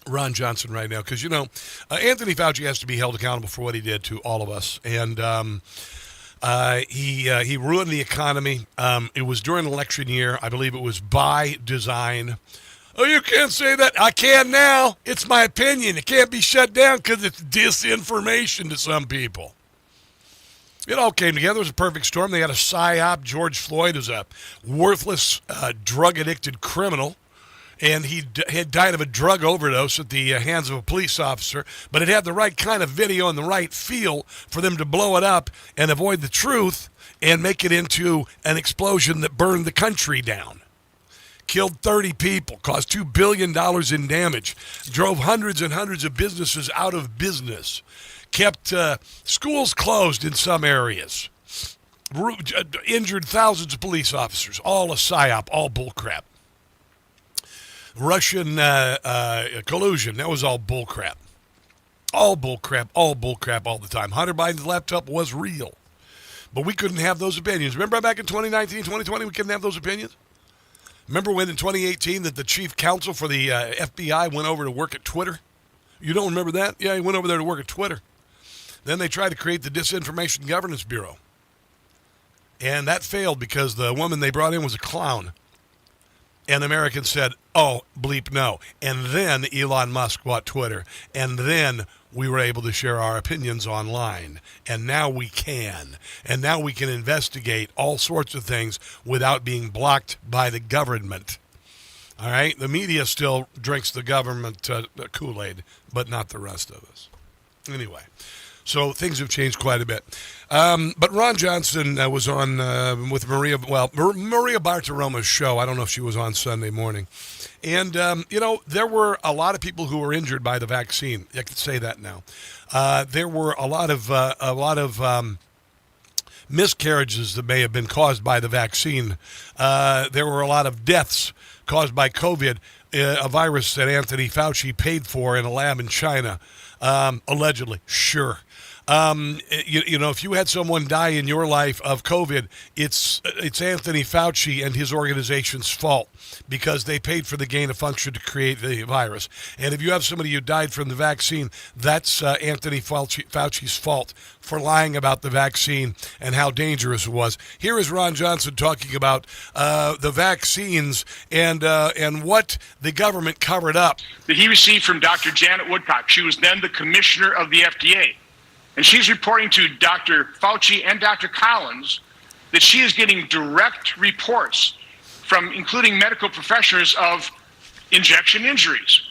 Ron Johnson right now, because, Anthony Fauci has to be held accountable for what he did to all of us. And he ruined the economy. It was during election year. I believe it was by design. Oh, you can't say that. I can now. It's my opinion. It can't be shut down because it's disinformation to some people. It all came together. It was a perfect storm. They had a psyop. George Floyd was a worthless, drug-addicted criminal. And he had died of a drug overdose at the hands of a police officer, but it had the right kind of video and the right feel for them to blow it up and avoid the truth and make it into an explosion that burned the country down. Killed 30 people, caused $2 billion in damage, drove hundreds and hundreds of businesses out of business, kept schools closed in some areas, injured thousands of police officers, all a psyop, all bullcrap. Russian collusion, that was all bullcrap. All bullcrap, all bullcrap all the time. Hunter Biden's laptop was real. But we couldn't have those opinions. Remember back in 2019, 2020, we couldn't have those opinions? Remember when in 2018 that the chief counsel for the FBI went over to work at Twitter? You don't remember that? Yeah, he went over there to work at Twitter. Then they tried to create the Disinformation Governance Bureau. And that failed because the woman they brought in was a clown. And Americans said, oh, bleep no. And then Elon Musk bought Twitter. And then we were able to share our opinions online. And now we can. And now we can investigate all sorts of things without being blocked by the government. All right? The media still drinks the government Kool-Aid, but not the rest of us. Anyway. So things have changed quite a bit. But Ron Johnson was on with Maria Bartiromo's show. I don't know if she was on Sunday morning. And, there were a lot of people who were injured by the vaccine. I can say that now. There were a lot of miscarriages that may have been caused by the vaccine. There were a lot of deaths caused by COVID, a virus that Anthony Fauci paid for in a lab in China, allegedly. Sure. If you had someone die in your life of COVID, it's Anthony Fauci and his organization's fault because they paid for the gain of function to create the virus. And if you have somebody who died from the vaccine, that's Anthony Fauci's fault for lying about the vaccine and how dangerous it was. Here is Ron Johnson talking about the vaccines and what the government covered up. That he received from Dr. Janet Woodcock. She was then the commissioner of the FDA. And she's reporting to Dr. Fauci and Dr. Collins that she is getting direct reports from including medical professionals of injection injuries.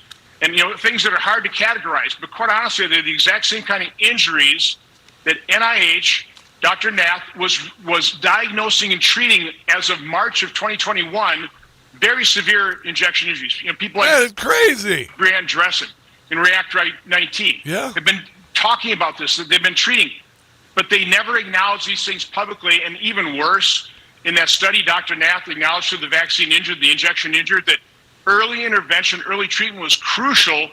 And, things that are hard to categorize. But quite honestly, they're the exact same kind of injuries that NIH, Dr. Nath, was diagnosing and treating as of March of 2021, very severe injection injuries. People like That's crazy. Brian Dressen and React 19 have been talking about this, that they've been treating, but they never acknowledge these things publicly. And even worse, in that study, Dr. Nath acknowledged to the vaccine injured, the injection injured, that early intervention, early treatment was crucial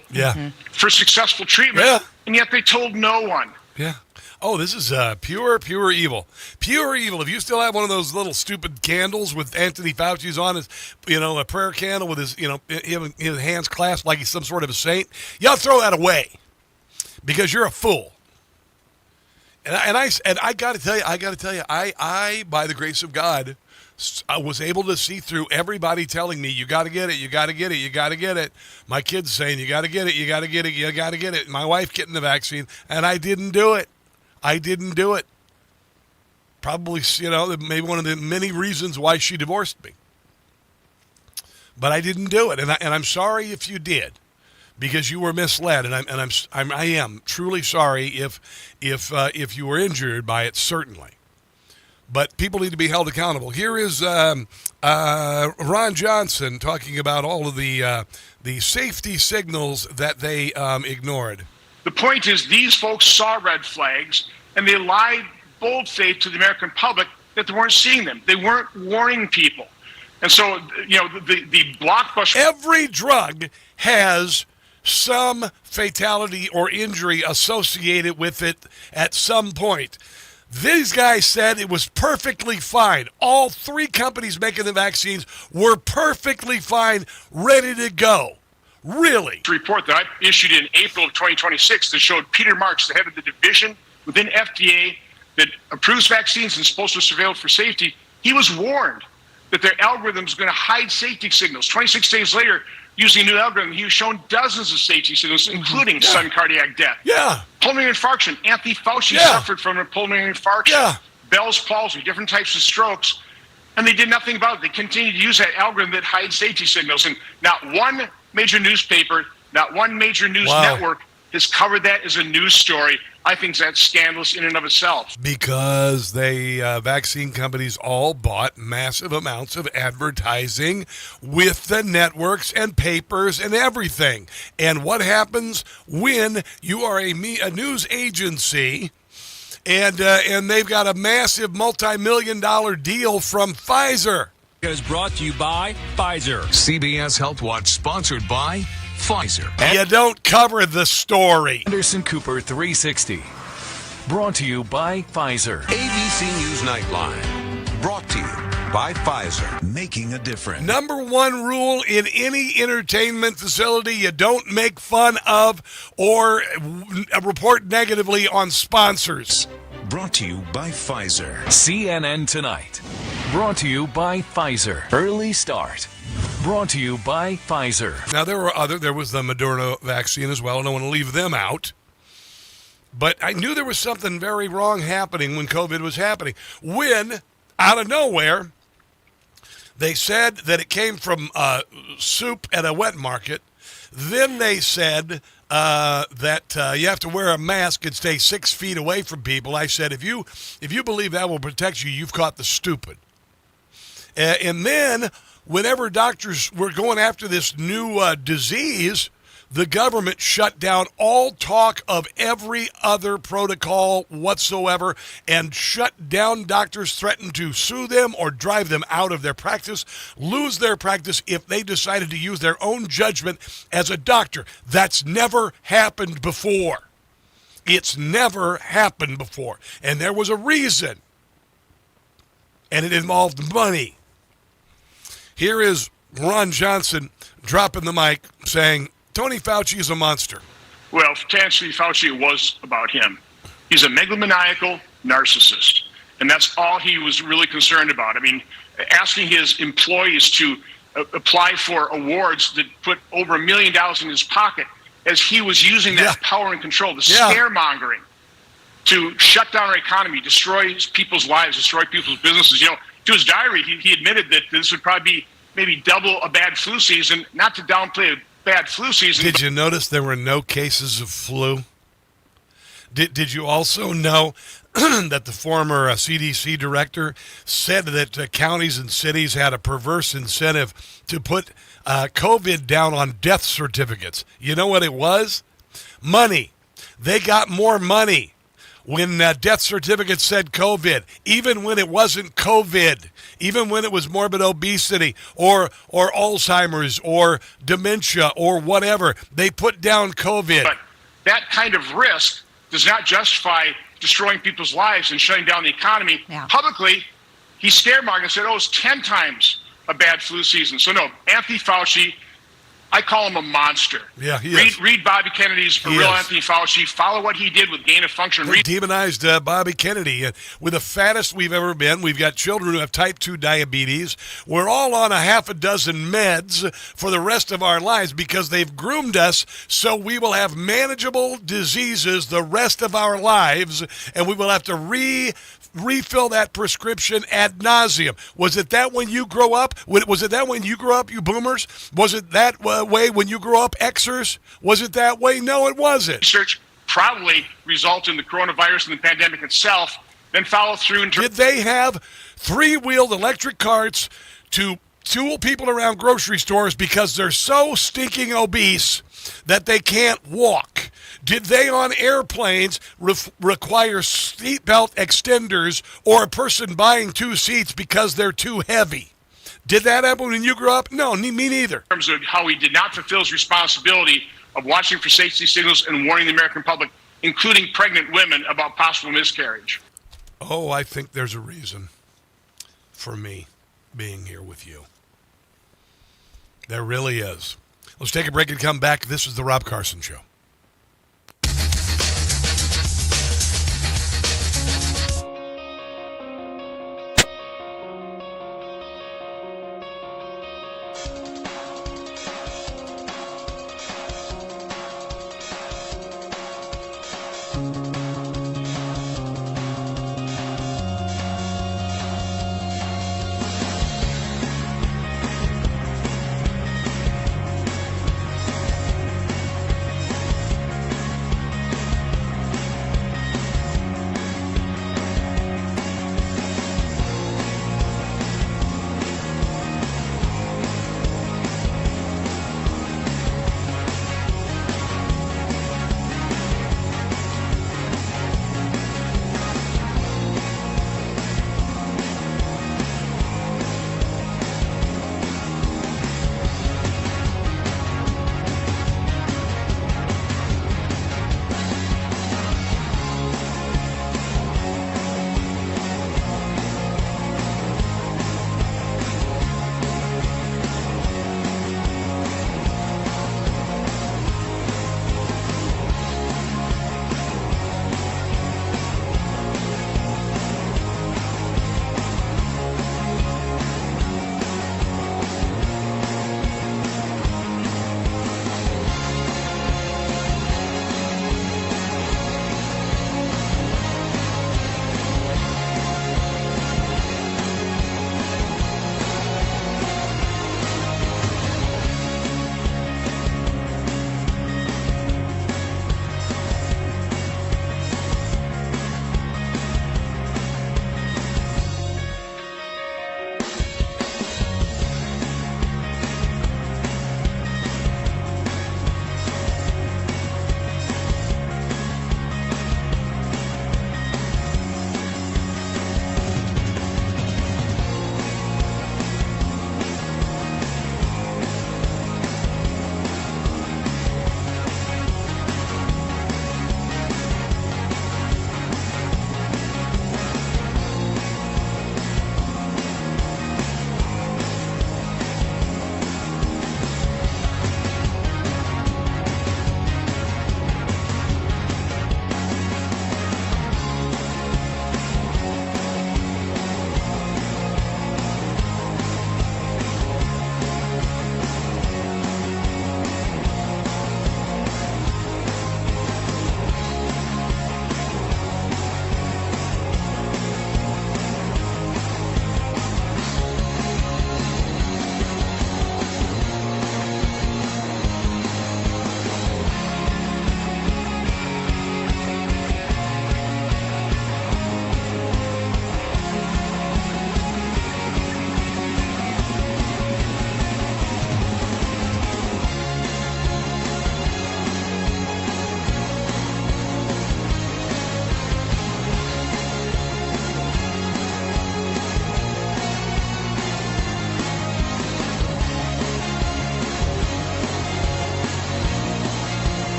for successful treatment. Yeah. And yet they told no one. Yeah. Oh, this is pure evil. Pure evil. If you still have one of those little stupid candles with Anthony Fauci's on his, a prayer candle with his, his hands clasped like he's some sort of a saint, y'all throw that away because you're a fool. And I got to tell you, I by the grace of God, I was able to see through everybody telling me, you got to get it, you got to get it, you got to get it. My kids saying, you got to get it, you got to get it, you got to get it. My wife getting the vaccine, and I didn't do it. Probably, maybe one of the many reasons why she divorced me. But I didn't do it, and I'm sorry if you did, because you were misled, and I am truly sorry if you were injured by it, certainly. But people need to be held accountable. Here is Ron Johnson talking about all of the safety signals that they ignored. The point is, these folks saw red flags, and they lied bold-faced to the American public that they weren't seeing them. They weren't warning people. And so, the blockbuster... Every drug has some fatality or injury associated with it at some point. These guys said it was perfectly fine. All three companies making the vaccines were perfectly fine, ready to go. Really? Report that I issued in April of 2026 that showed Peter Marks, the head of the division within FDA that approves vaccines and is supposed to surveil for safety, he was warned that their algorithm is going to hide safety signals. 26 days later, using a new algorithm, he was shown dozens of safety signals, including sudden cardiac death. Yeah. Pulmonary infarction. Anthony Fauci suffered from a pulmonary infarction. Yeah. Bell's palsy, different types of strokes. And they did nothing about it. They continued to use that algorithm that hides safety signals. And not one major newspaper, not one major news network has covered that as a news story. I think that's scandalous in and of itself. Because vaccine companies all bought massive amounts of advertising with the networks and papers and everything. And what happens when you are a news agency and they've got a massive multi-million-dollar deal from Pfizer? Is brought to you by Pfizer. CBS Health Watch, sponsored by Pfizer. You don't cover the story. Anderson Cooper 360. Brought to you by Pfizer. ABC News Nightline, brought to you by Pfizer. Making a difference. Number one rule in any entertainment facility, you don't make fun of or report negatively on sponsors. Brought to you by Pfizer. CNN Tonight. Brought to you by Pfizer. Early Start. Brought to you by Pfizer. Now, there was the Moderna vaccine as well. I don't want to leave them out. But I knew there was something very wrong happening when COVID was happening. When, out of nowhere, they said that it came from soup at a wet market. Then they said that you have to wear a mask and stay 6 feet away from people. I said, if you believe that will protect you, you've caught the stupid. And then, whenever doctors were going after this new disease, the government shut down all talk of every other protocol whatsoever and shut down doctors, threatened to sue them or drive them out of their practice, lose their practice if they decided to use their own judgment as a doctor. That's never happened before. It's never happened before. And there was a reason. And it involved money. Here is Ron Johnson dropping the mic saying, Tony Fauci is a monster. Well, to Anthony Fauci, it was about him. He's a megalomaniacal narcissist, and that's all he was really concerned about. I mean, asking his employees to apply for awards that put over $1 million in his pocket as he was using that power and control, the scaremongering, to shut down our economy, destroy people's lives, destroy people's businesses. You know, to his diary, he admitted that this would probably be maybe double a bad flu season, not to downplay a bad flu season. Did you notice there were no cases of flu? Did you also know that the former CDC director said that counties and cities had a perverse incentive to put COVID down on death certificates? You know what it was? Money. They got more money when death certificates said COVID, even when it wasn't COVID, even when it was morbid obesity or Alzheimer's or dementia or whatever. They put down COVID. But that kind of risk does not justify destroying people's lives and shutting down the economy. Yeah. Publicly, he scaremongered and said, it's 10 times a bad flu season. So no, Anthony Fauci, I call him a monster. Yeah, he is. Read Bobby Kennedy's Real Anthony Fauci. Follow what he did with gain of function. He demonized Bobby Kennedy. We're the fattest we've ever been. We've got children who have type 2 diabetes. We're all on a half a dozen meds for the rest of our lives because they've groomed us so we will have manageable diseases the rest of our lives, and we will have to refill that prescription ad nauseum. Was it that when you grow up? Was it that when you grew up, you boomers? Was it that way when you grew up, Xers? Was it that way? No, it wasn't. Research probably resulted in the coronavirus and the pandemic itself, then follow through. Did they have 3-wheeled electric carts to tool people around grocery stores because they're so stinking obese that they can't walk? Did they on airplanes require seatbelt extenders or a person buying 2 seats because they're too heavy? Did that happen when you grew up? No, me neither. In terms of how he did not fulfill his responsibility of watching for safety signals and warning the American public, including pregnant women, about possible miscarriage. Oh, I think there's a reason for me being here with you. There really is. Let's take a break and come back. This is the Rob Carson Show.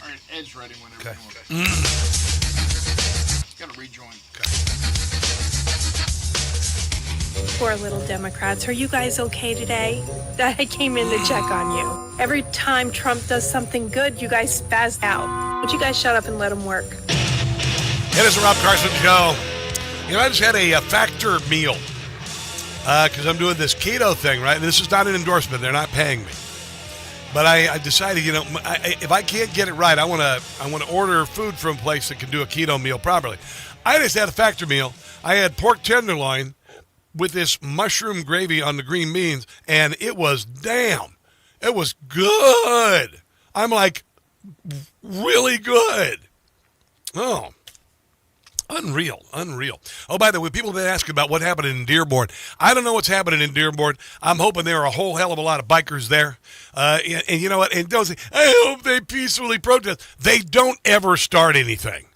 All right, Ed's ready whenever you want. Got to rejoin. Poor little Democrats. Are you guys okay today? I came in to check on you. Every time Trump does something good, you guys spaz out. Would you guys shut up and let him work? It is the Rob Carson Show. You know, I just had a factor meal because I'm doing this keto thing, right? And this is not an endorsement. They're not paying me. But I decided, you know, if I can't get it right, I want to order food from a place that can do a keto meal properly. I just had a factor meal. I had pork tenderloin with this mushroom gravy on the green beans, and it was it was good. I'm like, really good. Oh, unreal. Oh, by the way, people have been asking about what happened in Dearborn. I don't know what's happening in Dearborn. I'm hoping there are a whole hell of a lot of bikers there. And you know what? And don't say, I hope they peacefully protest. They don't ever start anything.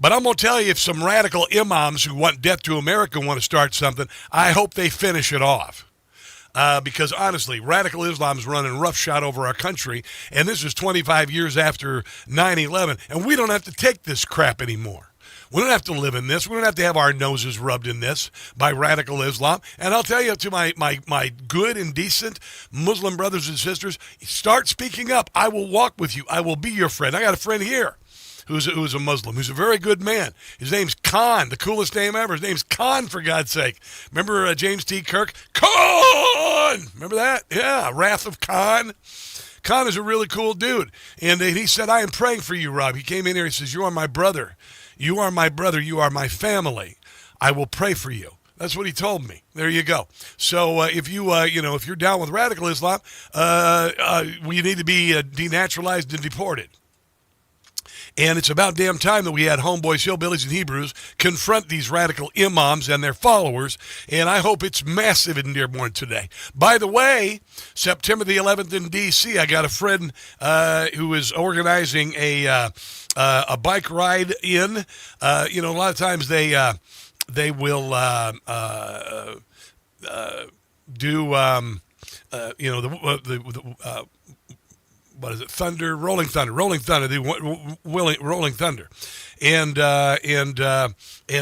But I'm going to tell you, if some radical imams who want death to America want to start something, I hope they finish it off. Because honestly, radical Islam is running roughshod over our country, and this is 25 years after 9/11, and we don't have to take this crap anymore. We don't have to live in this. We don't have to have our noses rubbed in this by radical Islam. And I'll tell you, to my good and decent Muslim brothers and sisters, start speaking up. I will walk with you. I will be your friend. I got a friend here who's a Muslim, who's a very good man. His name's Khan, the coolest name ever. His name's Khan, for God's sake. Remember James T. Kirk? Khan! Remember that? Yeah, Wrath of Khan. Khan is a really cool dude. And he said, I am praying for you, Rob. He came in here, he says, you are my brother. You are my brother. You are my family. I will pray for you. That's what he told me. There you go. So if if you're down with radical Islam, we need to be denaturalized and deported. And it's about damn time that we had homeboys, hillbillies, and Hebrews confront these radical imams and their followers. And I hope it's massive in Dearborn today. By the way, September the 11th in D.C., I got a friend who is organizing a bike ride in. A lot of times they will do what is it? Rolling Thunder, Rolling Thunder, and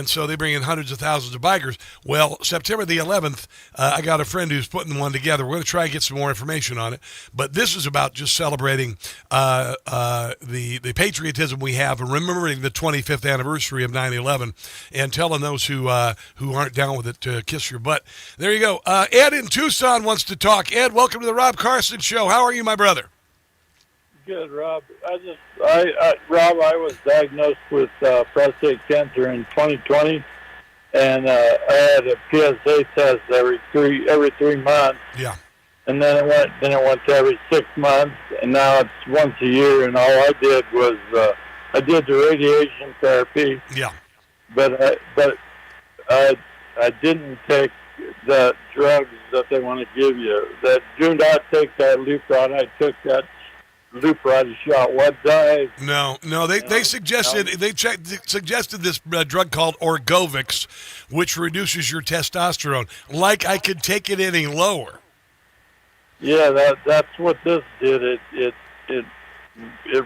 so they bring in hundreds of thousands of bikers. Well, September the 11th, I got a friend who's putting one together. We're going to try and get some more information on it, but this is about just celebrating the patriotism we have and remembering the 25th anniversary of 9/11 and telling those who aren't down with it to kiss your butt. There you go. Ed in Tucson wants to talk. Ed, welcome to the Rob Carson Show. How are you, my brother? Good, Rob. Rob, I was diagnosed with prostate cancer in 2020, and I had a PSA test every three months. Yeah. And then it went to every 6 months, and now it's once a year. And all I did was I did the radiation therapy. Yeah. But I didn't take the drugs that they want to give you. That do not take that Lupron. I took that Lupron shot one time. No, they suggested suggested this drug called Orgovix, which reduces your testosterone. Like I could take it any lower. Yeah, that's what this did. It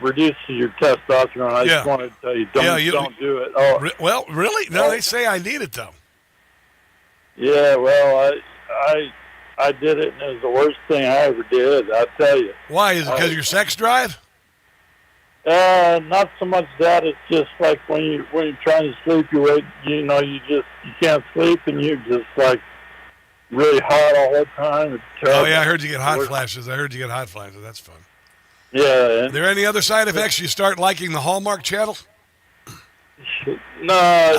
reduces your testosterone. I just wanted to tell you, don't do it. Oh, well, really? No, they say I need it though. Yeah, well, I did it, and it was the worst thing I ever did, I'll tell you. Why? Is it because of your sex drive? Not so much that. It's just like when you're trying to sleep, you can't sleep, and you're just like really hot all the time. It's terrible. Oh, yeah, I heard you get hot flashes. That's fun. Yeah. Are there any other side effects? You start liking the Hallmark Channel? No.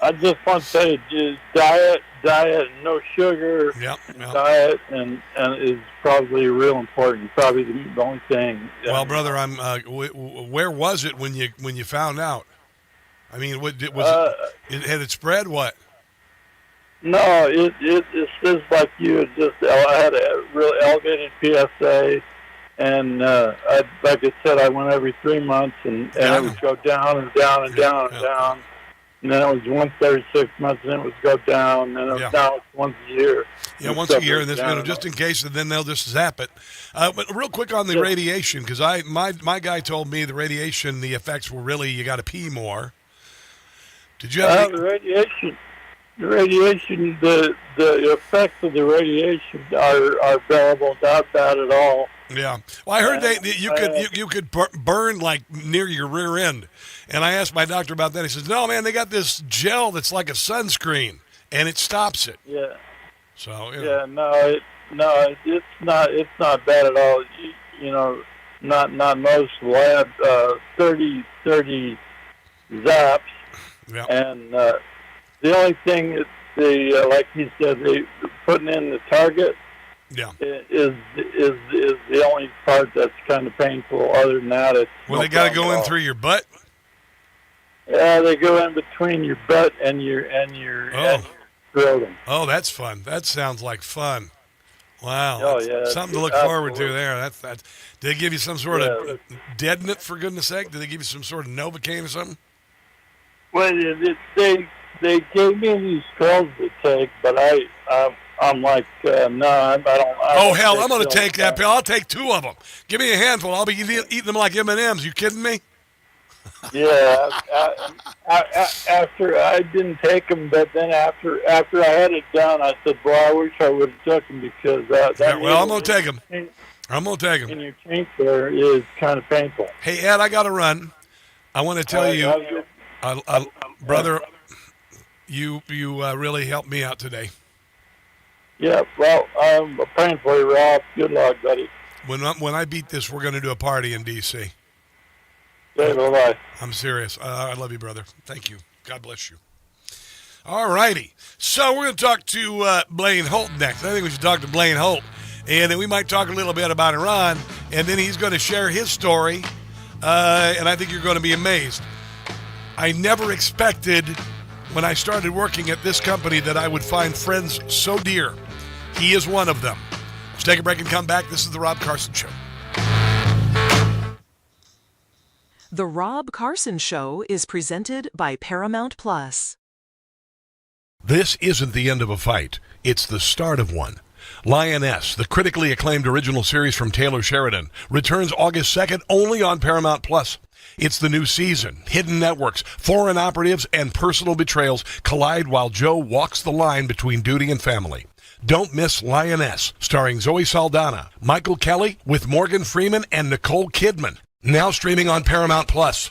I just want to say, just diet, no sugar. Yep. Diet and is probably real important. Probably the only thing. Well, brother, I'm. Where was it when you found out? I mean, had it spread? What? No, it's just like you. It just I had a real elevated PSA, and like I said, I went every 3 months, and it would go down and down and down and down. And then it was once every 6 months, and then it would go down, and now it's once a year. Yeah, once a year, and this, just in case, and then they'll just zap it. But real quick on the radiation, because my guy told me the radiation, the effects were really you got to pee more. Did you have the radiation? The radiation, the effects of the radiation are bearable, not bad at all. Yeah. Well, I heard you could burn like near your rear end, and I asked my doctor about that. He says, "No, man, they got this gel that's like a sunscreen, and it stops it." Yeah. So yeah, it's not bad at all. Not most lab 30 zaps. Yeah. And the only thing that like he said, they putting in the target. Yeah. Is the only part that's kind of painful. Other than that, it's they got to go in through your butt. Yeah, they go in between your butt and your scrotum. Oh, that's fun. That sounds like fun. Wow. Oh, yeah. Something to look forward to there. That's. Did they give you some sort of deadenant, for goodness sake? Did they give you some sort of Novocaine or something? Well, they gave me these pills to take, but I'm like, no, I don't. Hell, I'm going to take that pill. I'll take 2 of them. Give me a handful. I'll be eating them like M&Ms. You kidding me? Yeah. After I didn't take them, but then after I had it done, I said, "Boy, I wish I would have took them because that." Well, I'm going to take them. I'm going to take them. And your taint there is kind of painful. Hey, Ed, I got to run. I want to tell you, brother, you really helped me out today. Yeah, well, I'm praying for you, Rob. Good luck, buddy. When I beat this, we're going to do a party in D.C. Okay, bye-bye. I'm serious. I love you, brother. Thank you. God bless you. All righty. So we're going to talk to Blaine Holt next. I think we should talk to Blaine Holt. And then we might talk a little bit about Iran. And then he's going to share his story. And I think you're going to be amazed. I never expected when I started working at this company that I would find friends so dear. He is one of them. Let's take a break and come back. This is The Rob Carson Show. The Rob Carson Show is presented by Paramount Plus. This isn't the end of a fight. It's the start of one. Lioness, the critically acclaimed original series from Taylor Sheridan, returns August 2nd only on Paramount Plus. It's the new season. Hidden networks, foreign operatives, and personal betrayals collide while Joe walks the line between duty and family. Don't miss Lioness, starring Zoe Saldana, Michael Kelly, with Morgan Freeman and Nicole Kidman. Now streaming on Paramount Plus.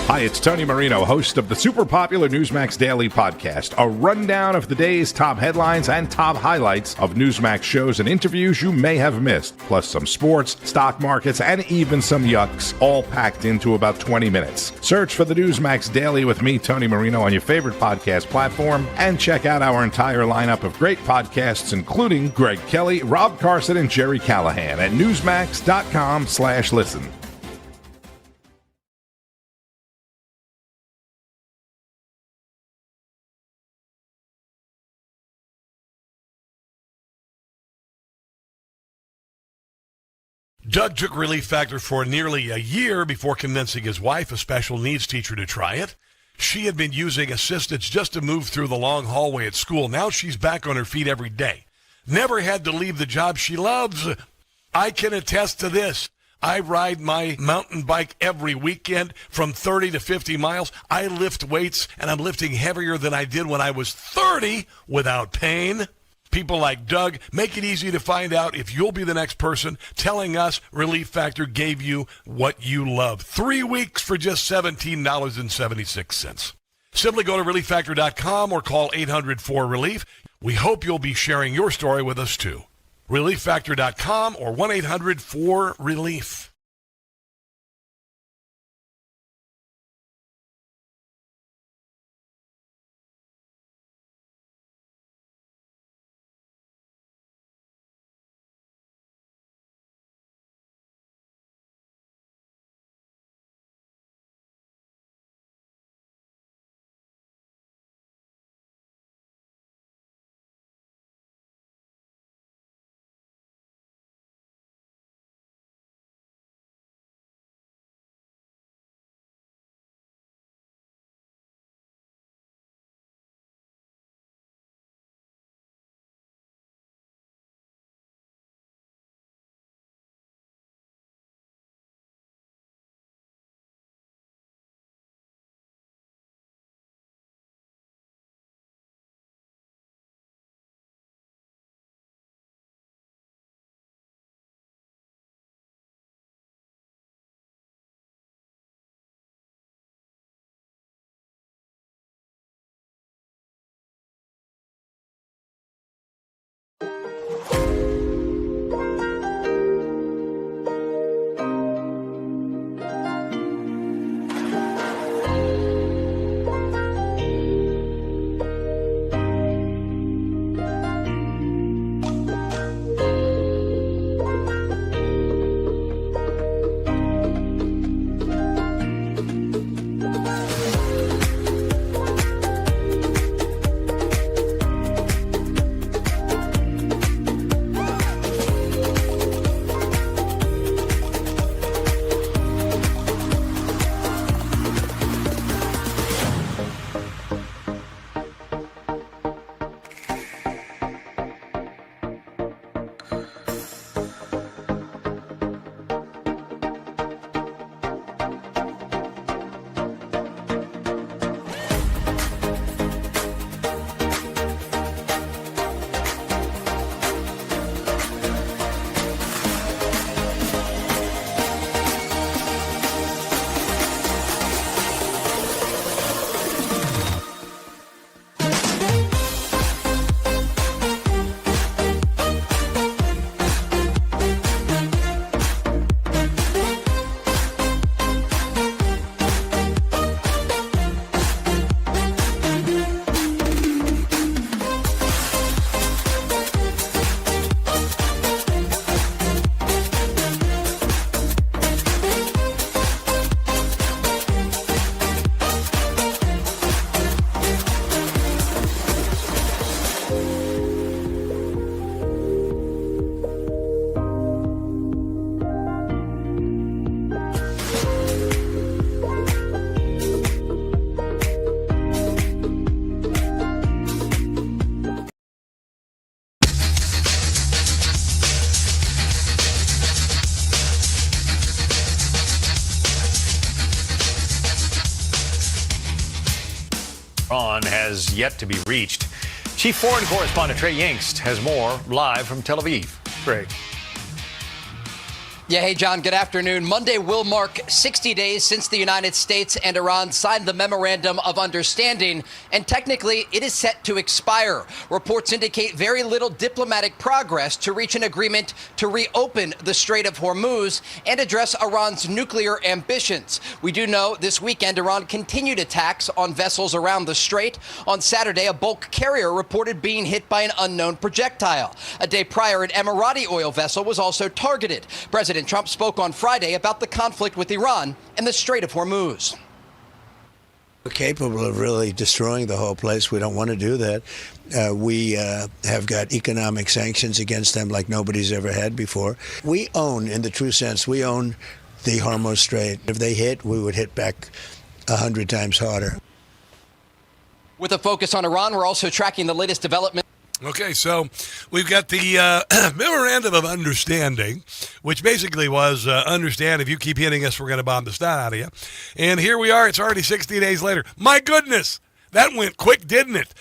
Hi, it's Tony Marino, host of the super popular Newsmax Daily Podcast, a rundown of the day's top headlines and top highlights of Newsmax shows and interviews you may have missed, plus some sports, stock markets, and even some yucks, all packed into about 20 minutes. Search for the Newsmax Daily with me, Tony Marino, on your favorite podcast platform, and check out our entire lineup of great podcasts, including Greg Kelly, Rob Carson, and Jerry Callahan at newsmax.com/listen. Doug took Relief Factor for nearly a year before convincing his wife, a special needs teacher, to try it. She had been using assistance just to move through the long hallway at school. Now she's back on her feet every day. Never had to leave the job she loves. I can attest to this. I ride my mountain bike every weekend from 30 to 50 miles. I lift weights, and I'm lifting heavier than I did when I was 30 without pain. People like Doug make it easy to find out if you'll be the next person telling us Relief Factor gave you what you love. 3 weeks for just $17.76. Simply go to relieffactor.com or call 800-4RELIEF. We hope you'll be sharing your story with us too. relieffactor.com or 1-800-4RELIEF. Iran has yet to be reached. Chief Foreign Correspondent Trey Yingst has more live from Tel Aviv. Trey. Yeah, hey, John, good afternoon. Monday will mark 60 days since the United States and Iran signed the Memorandum of Understanding, and technically it is set to expire. Reports indicate very little diplomatic progress to reach an agreement to reopen the Strait of Hormuz and address Iran's nuclear ambitions. We do know this weekend Iran continued attacks on vessels around the strait. On Saturday, a bulk carrier reported being hit by an unknown projectile. A day prior, an Emirati oil vessel was also targeted. President Trump spoke on Friday about the conflict with Iran and the Strait of Hormuz. We're capable of really destroying the whole place. We don't want to do that. We have got economic sanctions against them like nobody's ever had before. We own, in the true sense, we own the Hormuz Strait. If they hit, we would hit back 100 times harder. With a focus on Iran, we're also tracking the latest development. Okay, so we've got the Memorandum of Understanding, which basically was understand if you keep hitting us, we're going to bomb the snot out of you. And here we are. It's already 60 days later. My goodness, that went quick, didn't it?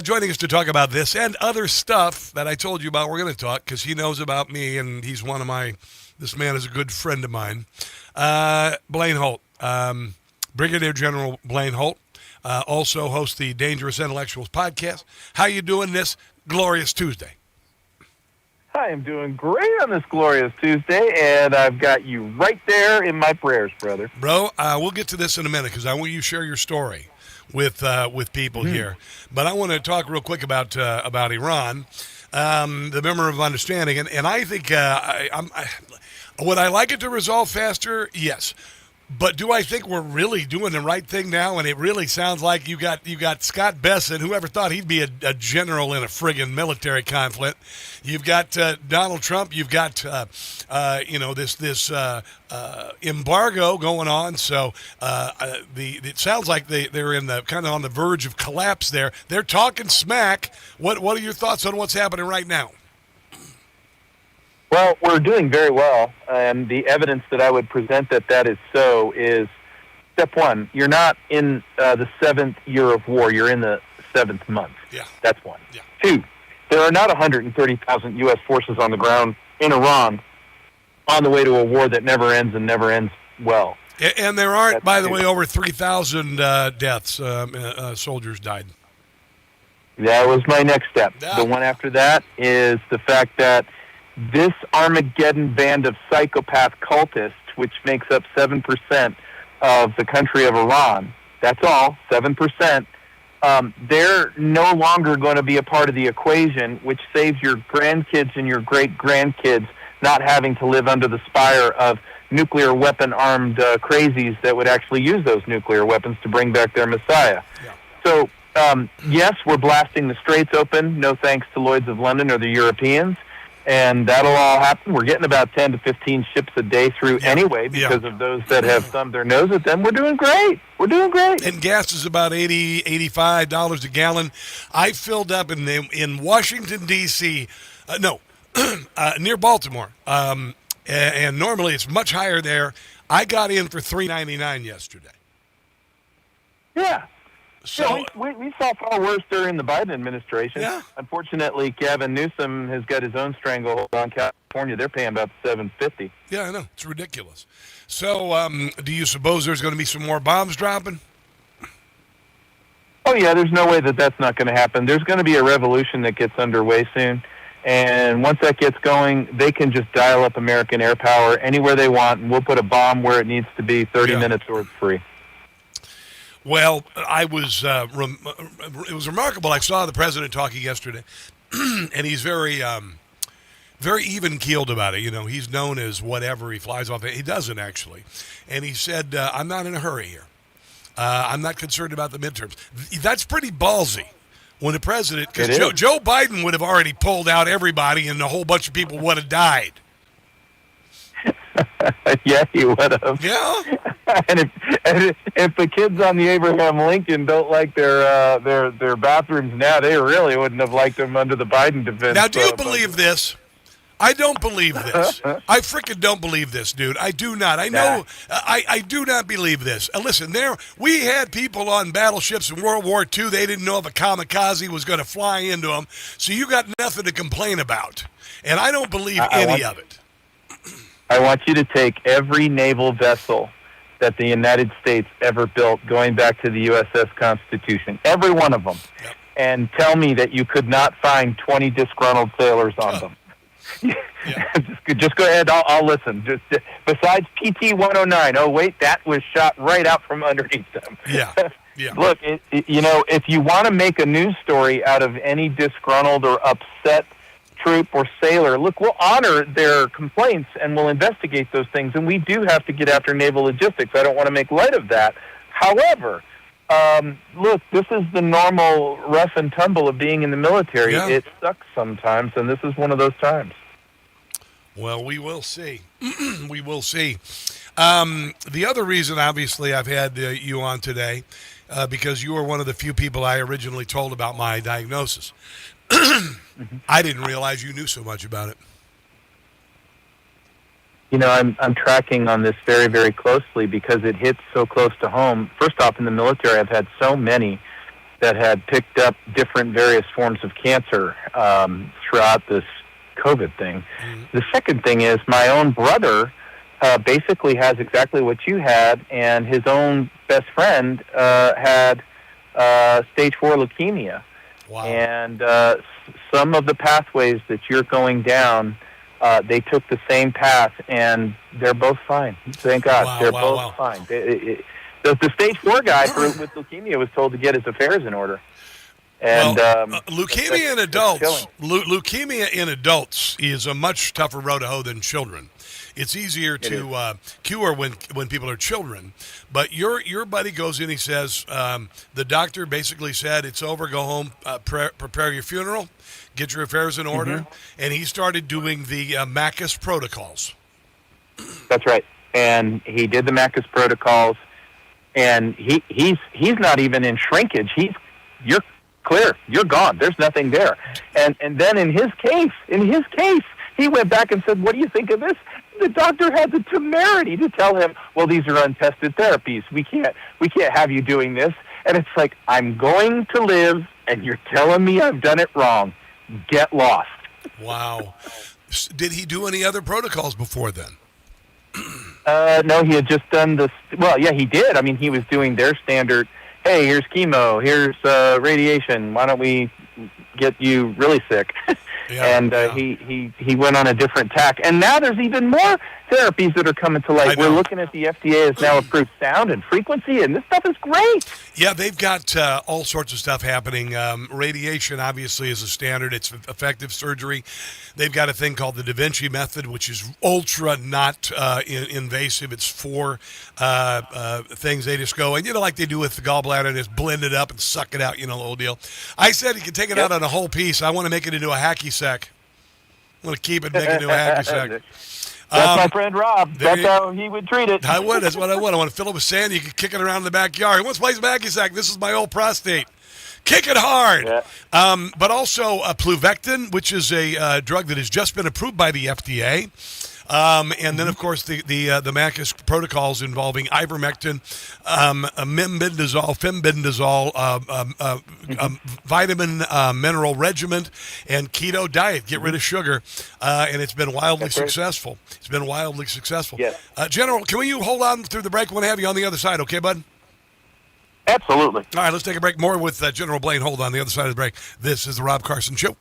Joining us to talk about this and other stuff that I told you about, we're going to talk because he knows about me and he's one of my, this man is a good friend of mine. Blaine Holt, Brigadier General Blaine Holt. Also hosts the Dangerous Intellectuals podcast. How you doing this glorious Tuesday? I am doing great on this glorious Tuesday, and I've got you right there in my prayers, brother. Bro, we'll get to this in a minute because I want you to share your story with people here. But I want to talk real quick about Iran, the Memorandum of Understanding, and I think would I like it to resolve faster? Yes. But do I think we're really doing the right thing now? And it really sounds like you got Scott Bessent, whoever thought he'd be a general in a friggin' military conflict. You've got Donald Trump. You've got this embargo going on. So it sounds like they're in the kind of on the verge of collapse there. They're talking smack. What are your thoughts on what's happening right now? Well, we're doing very well, and the evidence that I would present that is so is, step one, you're not in the 7th year of war, you're in the 7th month. Yeah. That's one. Yeah. Two, there are not 130,000 U.S. forces on the ground in Iran on the way to a war that never ends and never ends well. And there aren't, by the way, over 3,000 deaths, soldiers died. That was my next step. The one after that is the fact that this Armageddon band of psychopath cultists, which makes up 7% of the country of Iran, that's all, 7%, they're no longer going to be a part of the equation, which saves your grandkids and your great-grandkids not having to live under the spire of nuclear weapon-armed crazies that would actually use those nuclear weapons to bring back their messiah. Yeah. So, yes, we're blasting the straits open, no thanks to Lloyd's of London or the Europeans. And that'll all happen. We're getting about 10 to 15 ships a day through anyway because of those that have thumbed their nose at them. We're doing great. We're doing great. And gas is about $80, $85 a gallon. I filled up in Washington, D.C., near Baltimore. And normally it's much higher there. I got in for $3.99 yesterday. Yeah. So we saw far worse during the Biden administration. Yeah. Unfortunately, Gavin Newsom has got his own stranglehold on California. They're paying about $7.50. Yeah, I know. It's ridiculous. So do you suppose there's going to be some more bombs dropping? Oh, yeah, there's no way that's not going to happen. There's going to be a revolution that gets underway soon. And once that gets going, they can just dial up American air power anywhere they want, and we'll put a bomb where it needs to be 30 minutes or it's free. Well, I was. It was remarkable. I saw the president talking yesterday, and he's very even-keeled about it. You know, he's known as whatever. He flies off. He doesn't actually, and he said, "I'm not in a hurry here. I'm not concerned about the midterms." That's pretty ballsy when the president, because Joe Biden would have already pulled out everybody, and a whole bunch of people would have died. Yeah, he would have. Yeah. And if the kids on the Abraham Lincoln don't like their bathrooms now, they really wouldn't have liked them under the Biden defense. Now, do you believe this? I don't believe this. I freaking don't believe this, dude. I do not. I know. I do not believe this. Listen, we had people on battleships in World War II. They didn't know if a kamikaze was going to fly into them. So you got nothing to complain about. And I don't believe any of it. I want you to take every naval vessel that the United States ever built, going back to the USS Constitution, every one of them, and tell me that you could not find 20 disgruntled sailors on them. Just go ahead. I'll listen. Just besides PT 109. Oh wait, that was shot right out from underneath them. Yeah. Look, if you want to make a news story out of any disgruntled or upset troop or sailor, look, we'll honor their complaints and we'll investigate those things. And we do have to get after naval logistics. I don't want to make light of that. However, look, this is the normal rough and tumble of being in the military. Yeah. It sucks sometimes, and this is one of those times. Well, we will see. We will see. The other reason, obviously, I've had you on today, because you were one of the few people I originally told about my diagnosis. I didn't realize you knew so much about it. I'm tracking on this very, very closely because it hits so close to home. First off, in the military, I've had so many that had picked up different various forms of cancer throughout this COVID thing. The second thing is my own brother basically has exactly what you had, and his own best friend had stage 4 leukemia. Wow. And some of the pathways that you're going down, they took the same path, and they're both fine. Thank God. They're both fine. The stage 4 guy with leukemia was told to get his affairs in order. And leukemia in adults. Leukemia in adults is a much tougher road to hoe than children. It's easier to cure when people are children. But your buddy goes in, he says, the doctor basically said, it's over, go home, prepare your funeral, get your affairs in order. And he started doing the MACUS protocols. That's right. And he did the MACUS protocols, and he's not even in shrinkage. You're clear. You're gone. There's nothing there. And then in his case, he went back and said, what do you think of this? The doctor had the temerity to tell him, well, these are untested therapies. We can't have you doing this. And it's like, I'm going to live, and you're telling me I've done it wrong. Get lost. Wow. Did he do any other protocols before then? No, he had just done this. Well, yeah, he did. I mean, he was doing their standard, hey, here's chemo, here's radiation. Why don't we get you really sick? He went on a different tack. And now there's even more therapies that are coming to light. We're looking at the FDA has now approved sound and frequency, and this stuff is great. Yeah, they've got all sorts of stuff happening. Radiation, obviously, is a standard. It's effective surgery. They've got a thing called the Da Vinci method, which is ultra not invasive. It's 4 things they just go, and like they do with the gallbladder, just blend it up and suck it out, the whole deal. I said you can take it out on a whole piece. I want to make it into a hacky sack. I want to keep it, make it into a hacky sack. That's my friend Rob. That's how he would treat it. I would. That's what I would. I want to fill it with sand. You can kick it around in the backyard. What's place hacky sack? This is my old prostate. Kick it hard. Yeah. But also Pluvectin, which is a drug that has just been approved by the FDA. And then, of course, the MACUS protocols involving ivermectin, membendazole, fembendazole, vitamin mineral regimen, and keto diet. Get rid of sugar. And it's been wildly successful. It's been wildly successful. Yes. General, can you hold on through the break? I want to have you on the other side. Okay, bud? Absolutely. All right, let's take a break. More with General Blaine Holt on the other side of the break. This is the Rob Carson Show.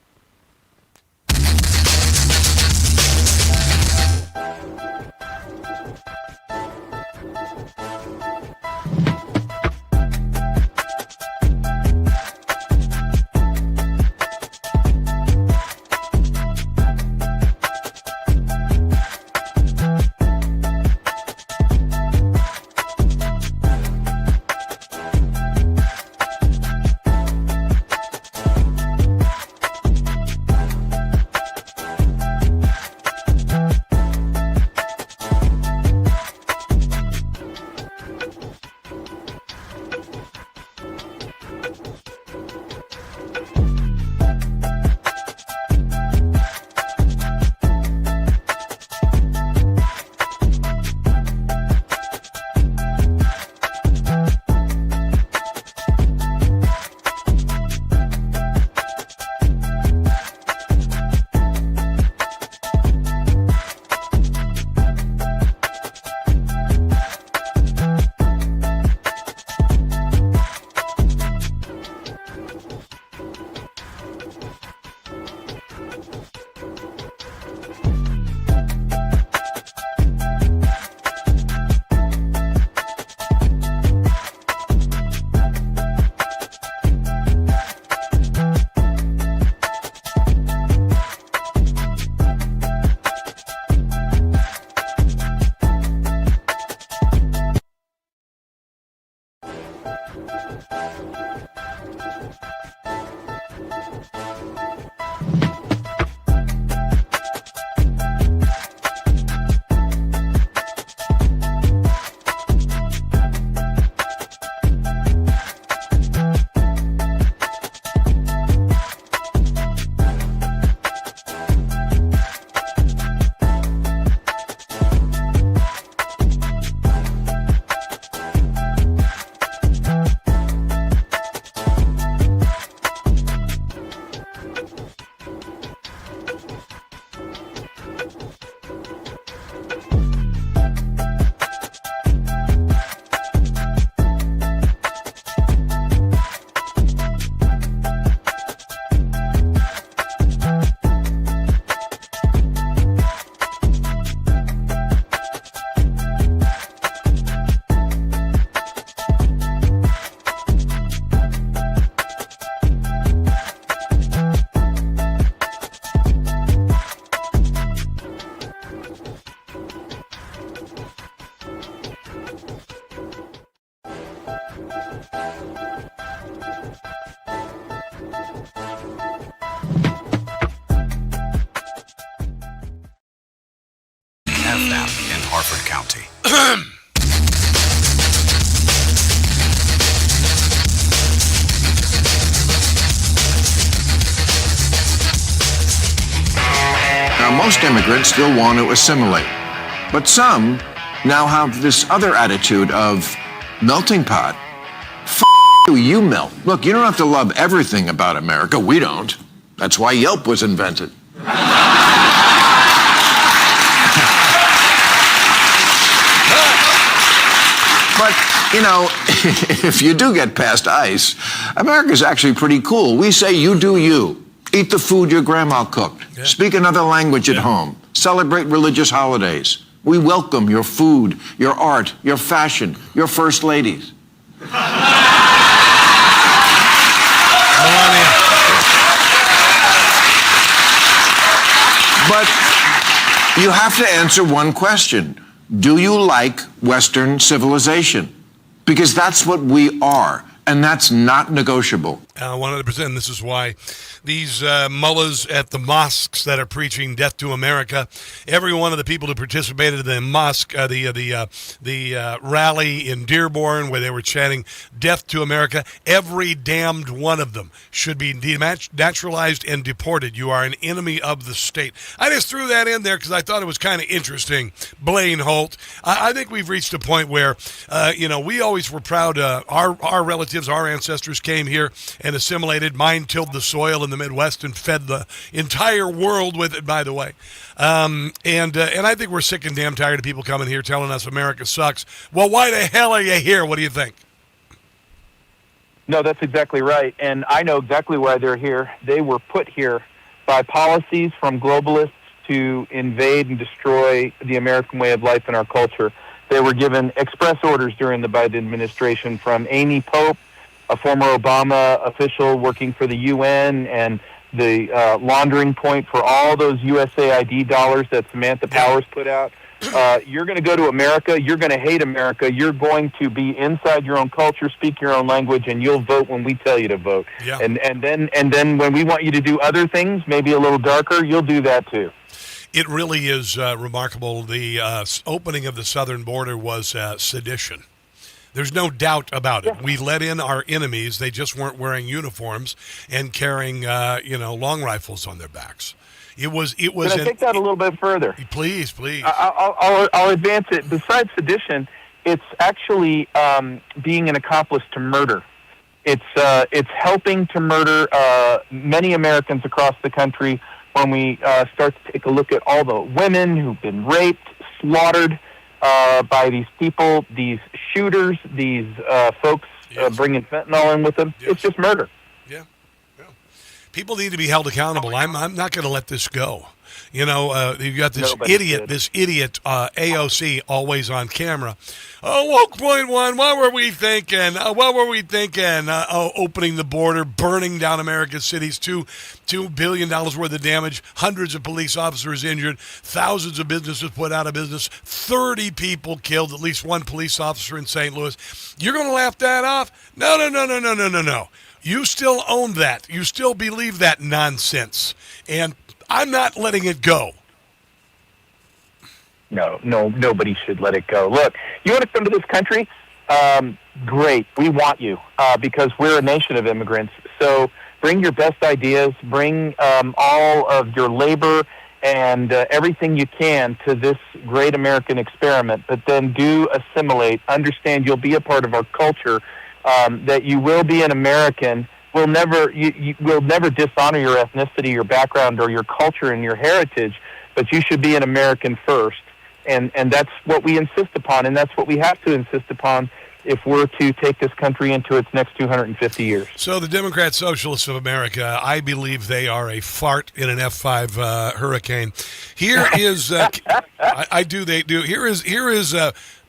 in Harford County. Now, most immigrants still want to assimilate, but some now have this other attitude of melting pot. You melt. Look, you don't have to love everything about America. We don't. That's why Yelp was invented. But, you know, if you do get past ice, America's actually pretty cool. We say you do you. Eat the food your grandma cooked. Yeah. Speak another language at home. Celebrate religious holidays. We welcome your food, your art, your fashion, your first ladies. But you have to answer one question. Do you like Western civilization? Because that's what we are, and that's not negotiable. 100%. This is why these mullahs at the mosques that are preaching death to America, every one of the people who participated in the mosque, the rally in Dearborn where they were chanting death to America, every damned one of them should be denaturalized and deported. You are an enemy of the state. I just threw that in there because I thought it was kind of interesting. Blaine Holt. I think we've reached a point where, we always were proud. Our relatives, our ancestors came here and assimilated. Mine tilled the soil in the Midwest and fed the entire world with it, by the way. And I think we're sick and damn tired of people coming here telling us America sucks. Well, why the hell are you here? What do you think? No, that's exactly right. And I know exactly why they're here. They were put here by policies from globalists to invade and destroy the American way of life and our culture. They were given express orders during the Biden administration from Amy Pope, a former Obama official working for the UN, and the laundering point for all those USAID dollars that Samantha Powers put out. You're going to go to America. You're going to hate America. You're going to be inside your own culture, speak your own language, and you'll vote when we tell you to vote. Yeah. And then when we want you to do other things, maybe a little darker, you'll do that too. It really is remarkable. The opening of the southern border was sedition. There's no doubt about it. Yeah. We let in our enemies. They just weren't wearing uniforms and carrying, long rifles on their backs. It was. Can I take that a little bit further? Please. I'll advance it. Besides sedition, it's actually being an accomplice to murder. It's helping to murder many Americans across the country when we start to take a look at all the women who've been raped, slaughtered by these people, these shooters, these folks bringing fentanyl in with them. Yes. It's just murder. People need to be held accountable. I'm not going to let this go. You know, you've got this idiot AOC always on camera. Oh, woke point one. What were we thinking? Opening the border, burning down America's cities, $2 billion worth of damage, hundreds of police officers injured, thousands of businesses put out of business, 30 people killed, at least one police officer in St. Louis. You're going to laugh that off? No. You still own that. You still believe that nonsense. And I'm not letting it go. No, nobody should let it go. Look, you want to come to this country? Great. We want you because we're a nation of immigrants. So bring your best ideas, bring all of your labor and everything you can to this great American experiment, but then do assimilate, understand you'll be a part of our culture, that you will be an American. Will never dishonor your ethnicity, your background, or your culture and your heritage, but you should be an American first. And that's what we insist upon, and that's what we have to insist upon if we're to take this country into its next 250 years. So the Democratic Socialists of America, I believe they are a fart in an F5 hurricane. Here is, they do. Here is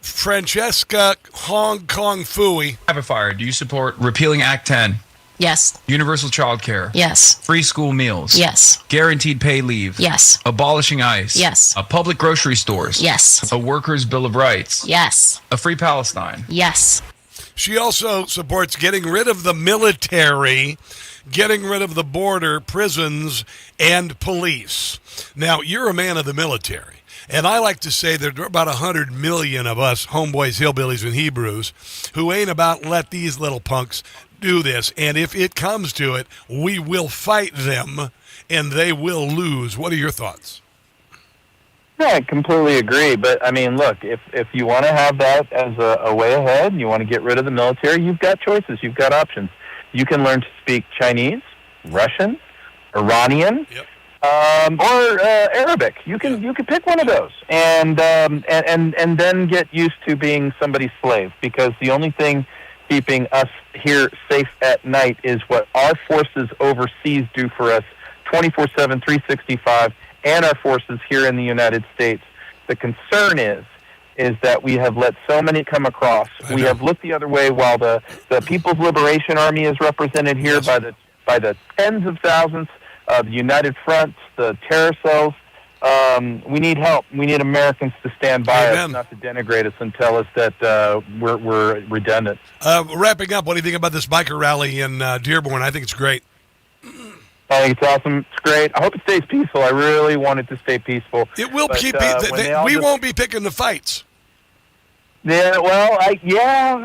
Francesca Hong Kong Fooey. Rapid fire. Do you support repealing Act 10? Yes. Universal child care? Yes. Free school meals? Yes. Guaranteed paid leave? Yes. Abolishing ICE? Yes. Public grocery stores? Yes. A workers' bill of rights? Yes. A free Palestine? Yes. She also supports getting rid of the military, getting rid of the border, prisons, and police. Now, you're a man of the military. And I like to say there are about 100 million of us, homeboys, hillbillies, and Hebrews, who ain't about let these little punks do this. And if it comes to it, we will fight them, and they will lose. What are your thoughts? Yeah, I completely agree. But, I mean, look, if you want to have that as a way ahead and you want to get rid of the military, you've got choices. You've got options. You can learn to speak Chinese, Russian, Iranian, or Arabic. You can pick one of those, and then get used to being somebody's slave. Because the only thing keeping us here safe at night is what our forces overseas do for us 24/7, 365, and our forces here in the United States. The concern is that we have let so many come across. We have looked the other way while the People's Liberation Army is represented here by the tens of thousands. The United Front, the terror cells. We need help. We need Americans to stand by us, not to denigrate us and tell us that we're redundant. Wrapping up, what do you think about this biker rally in Dearborn? I think it's great. I think it's awesome. It's great. I hope it stays peaceful. I really want it to stay peaceful. It will keep. We won't be picking the fights. Yeah, well,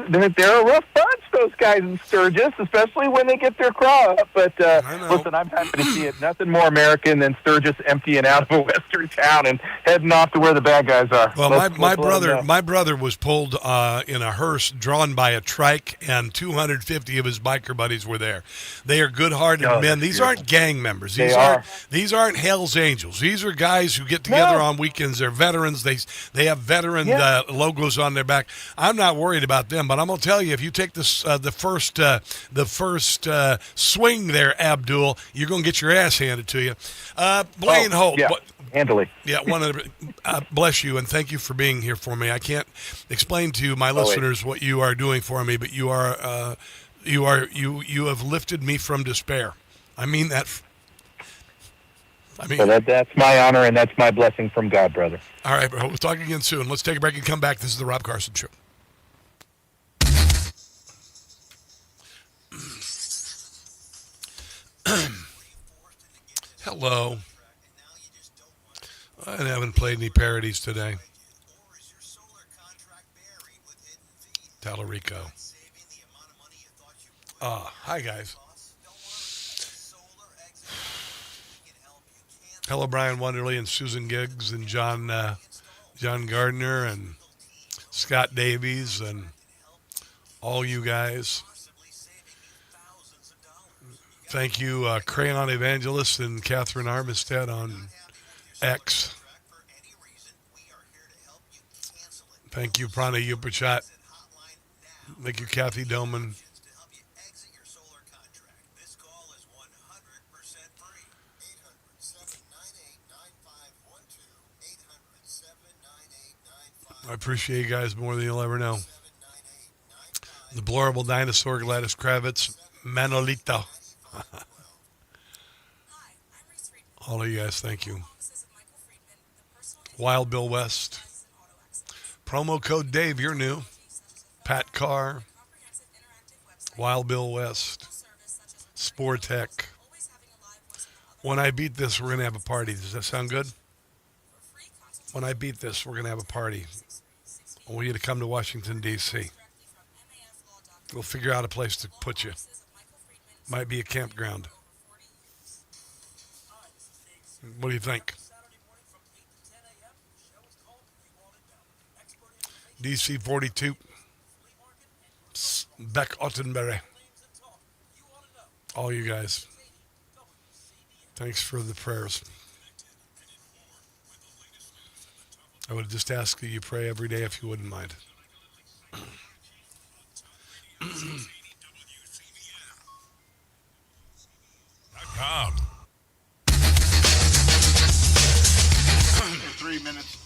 they're a rough bunch, those guys in Sturgis, especially when they get their craw up. But listen, I'm happy to see it. Nothing more American than Sturgis emptying out of a western town and heading off to where the bad guys are. Well, my brother was pulled in a hearse drawn by a trike, and 250 of his biker buddies were there. They are good-hearted men. These aren't gang members. These aren't Hell's Angels. These are guys who get together on weekends. They're veterans. They have veteran logos on their back. I'm not worried about them, but I'm gonna tell you, if you take this the first swing there, Abdul, you're gonna get your ass handed to you. Blaine Holt, handily. Yeah, bless you and thank you for being here for me. I can't explain to my listeners what you are doing for me, but you have lifted me from despair. I mean that. So that's my honor, and that's my blessing from God, brother. All right, bro. We'll talk again soon. Let's take a break and come back. This is the Rob Carson Show. Hello. I haven't played any parodies today. Tallarico. Hi, guys. Hello, Brian Wonderly and Susan Giggs and John Gardner and Scott Davies and all you guys. Thank you, Crayon Evangelist and Catherine Armistead on X. Thank you, Prana Yupachat. Thank you, Kathy Doman. I appreciate you guys more than you'll ever know. The Deplorable Dinosaur, Gladys Kravitz, Manolito. All of you guys, thank you. Wild Bill West. Promo code Dave, you're new. Pat Carr. Wild Bill West. Sportech. When I beat this, we're going to have a party. Does that sound good? When I beat this, we're going to have a party. I want you to come to Washington, D.C. We'll figure out a place to put you. Might be a campground. What do you think? DC 42. Beck Ottenberry. All you guys. Thanks for the prayers. I would just ask that you pray every day if you wouldn't mind. .com. 3 minutes.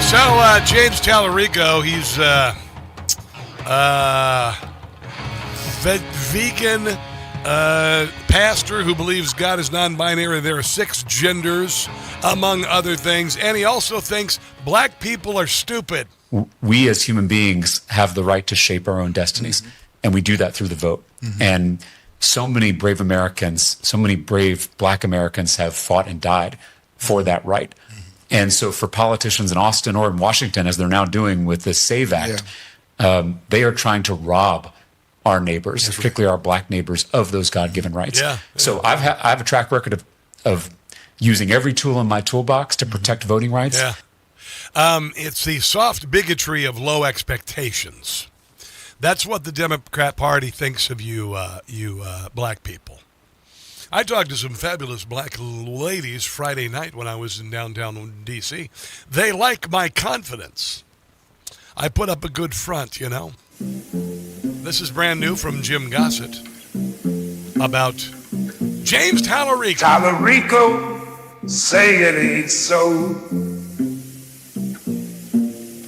So, James Tallarico, he's vegan pastor who believes God is non-binary. There are 6 genders, among other things. And he also thinks black people are stupid. We as human beings have the right to shape our own destinies. And we do that through the vote. And so many brave Americans, so many brave black Americans have fought and died for that right. And so for politicians in Austin or in Washington, as they're now doing with this SAVE Act, they are trying to rob our neighbors, particularly our black neighbors, of those God-given rights. So I have a track record of using every tool in my toolbox to protect voting rights. It's the soft bigotry of low expectations. That's what the Democrat Party thinks of you black people. I talked to some fabulous black ladies Friday night when I was in downtown D.C. They like my confidence. I put up a good front, you know. This is brand new from Jim Gossett about James Tallarico. Tallarico, say it ain't so.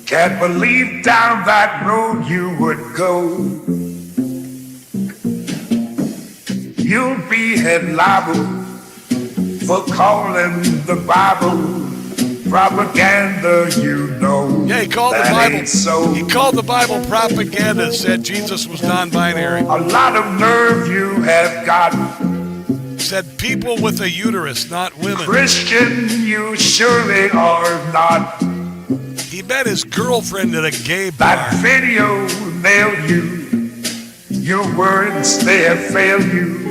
Can't believe down that road you would go. You'll be held liable for calling the Bible propaganda, you know. Yeah, he called the Bible. So. He called the Bible propaganda. Said Jesus was non-binary. A lot of nerve you have got. Said people with a uterus, not women. Christian, you surely are not. He met his girlfriend at a gay bar. That video nailed you. Your words, they have failed you.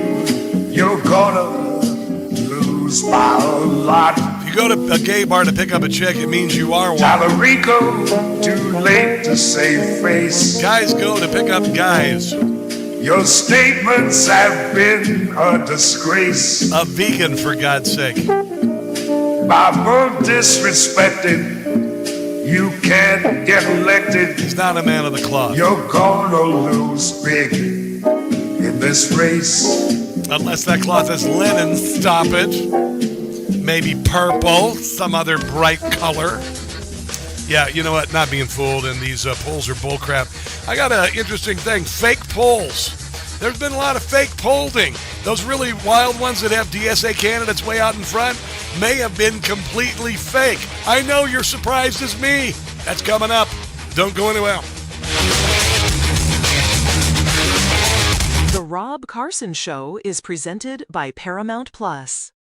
You're gonna lose by a lot. If you go to a gay bar to pick up a chick, it means you are one. Tallarico, too late to save face. Guys go to pick up guys. Your statements have been a disgrace. A vegan, for God's sake. Bible disrespected. You can't get elected. He's not a man of the cloth. You're gonna lose big in this race. Unless that cloth is linen, stop it. Maybe purple, some other bright color. Yeah, you know what? Not being fooled, and these polls are bullcrap. I got an interesting thing. Fake polls. There's been a lot of fake polling. Those really wild ones that have DSA candidates way out in front may have been completely fake. I know you're surprised as me. That's coming up. Don't go anywhere. The Rob Carson Show is presented by Paramount Plus.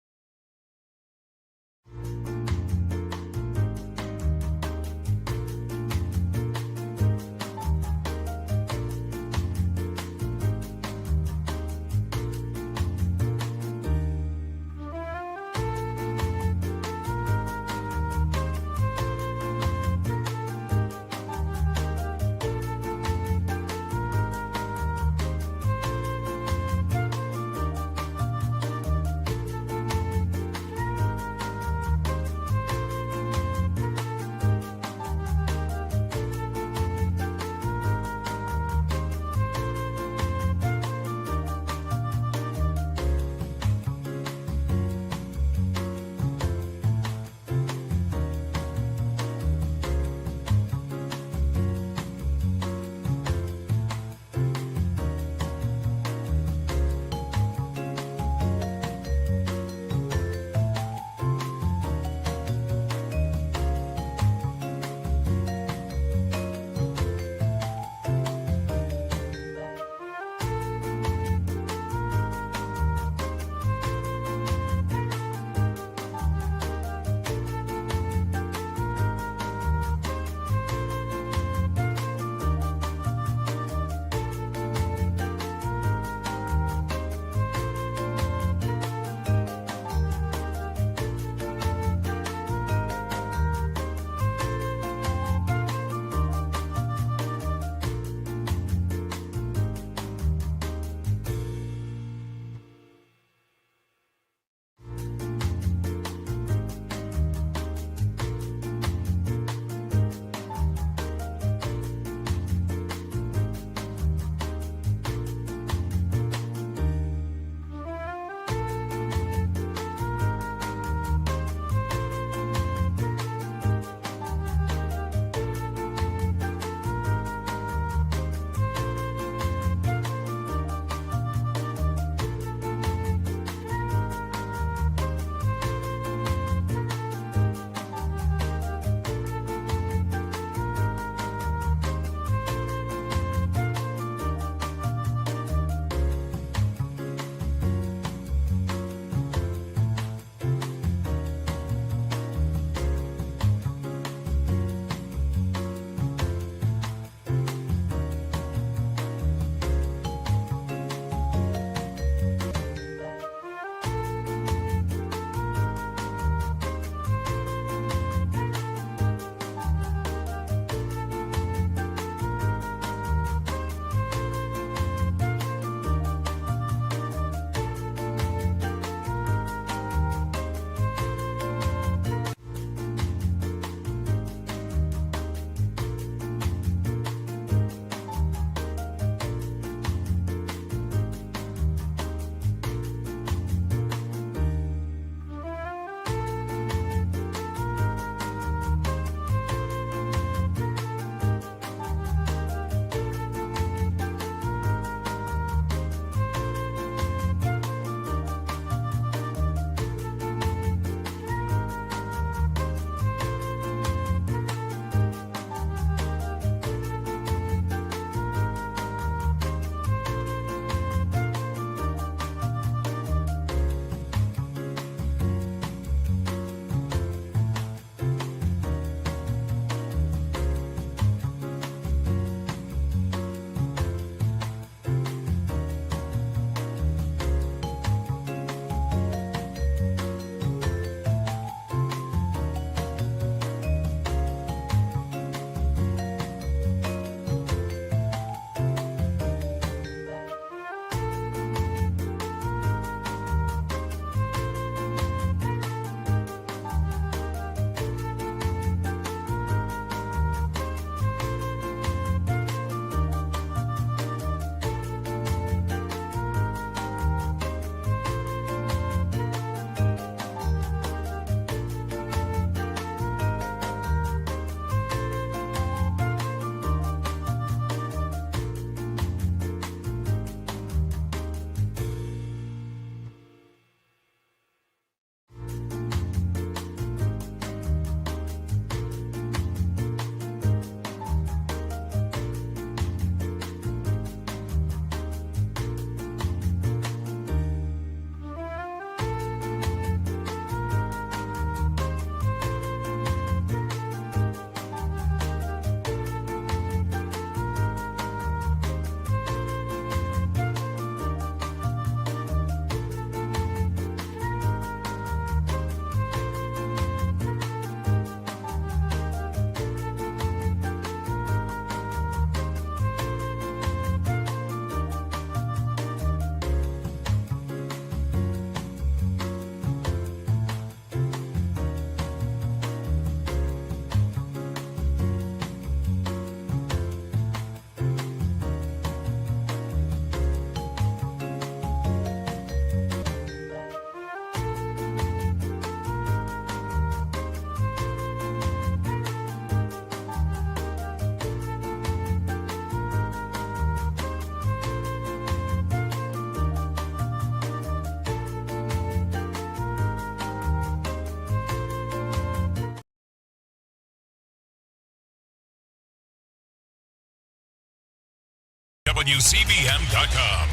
WCBM.com.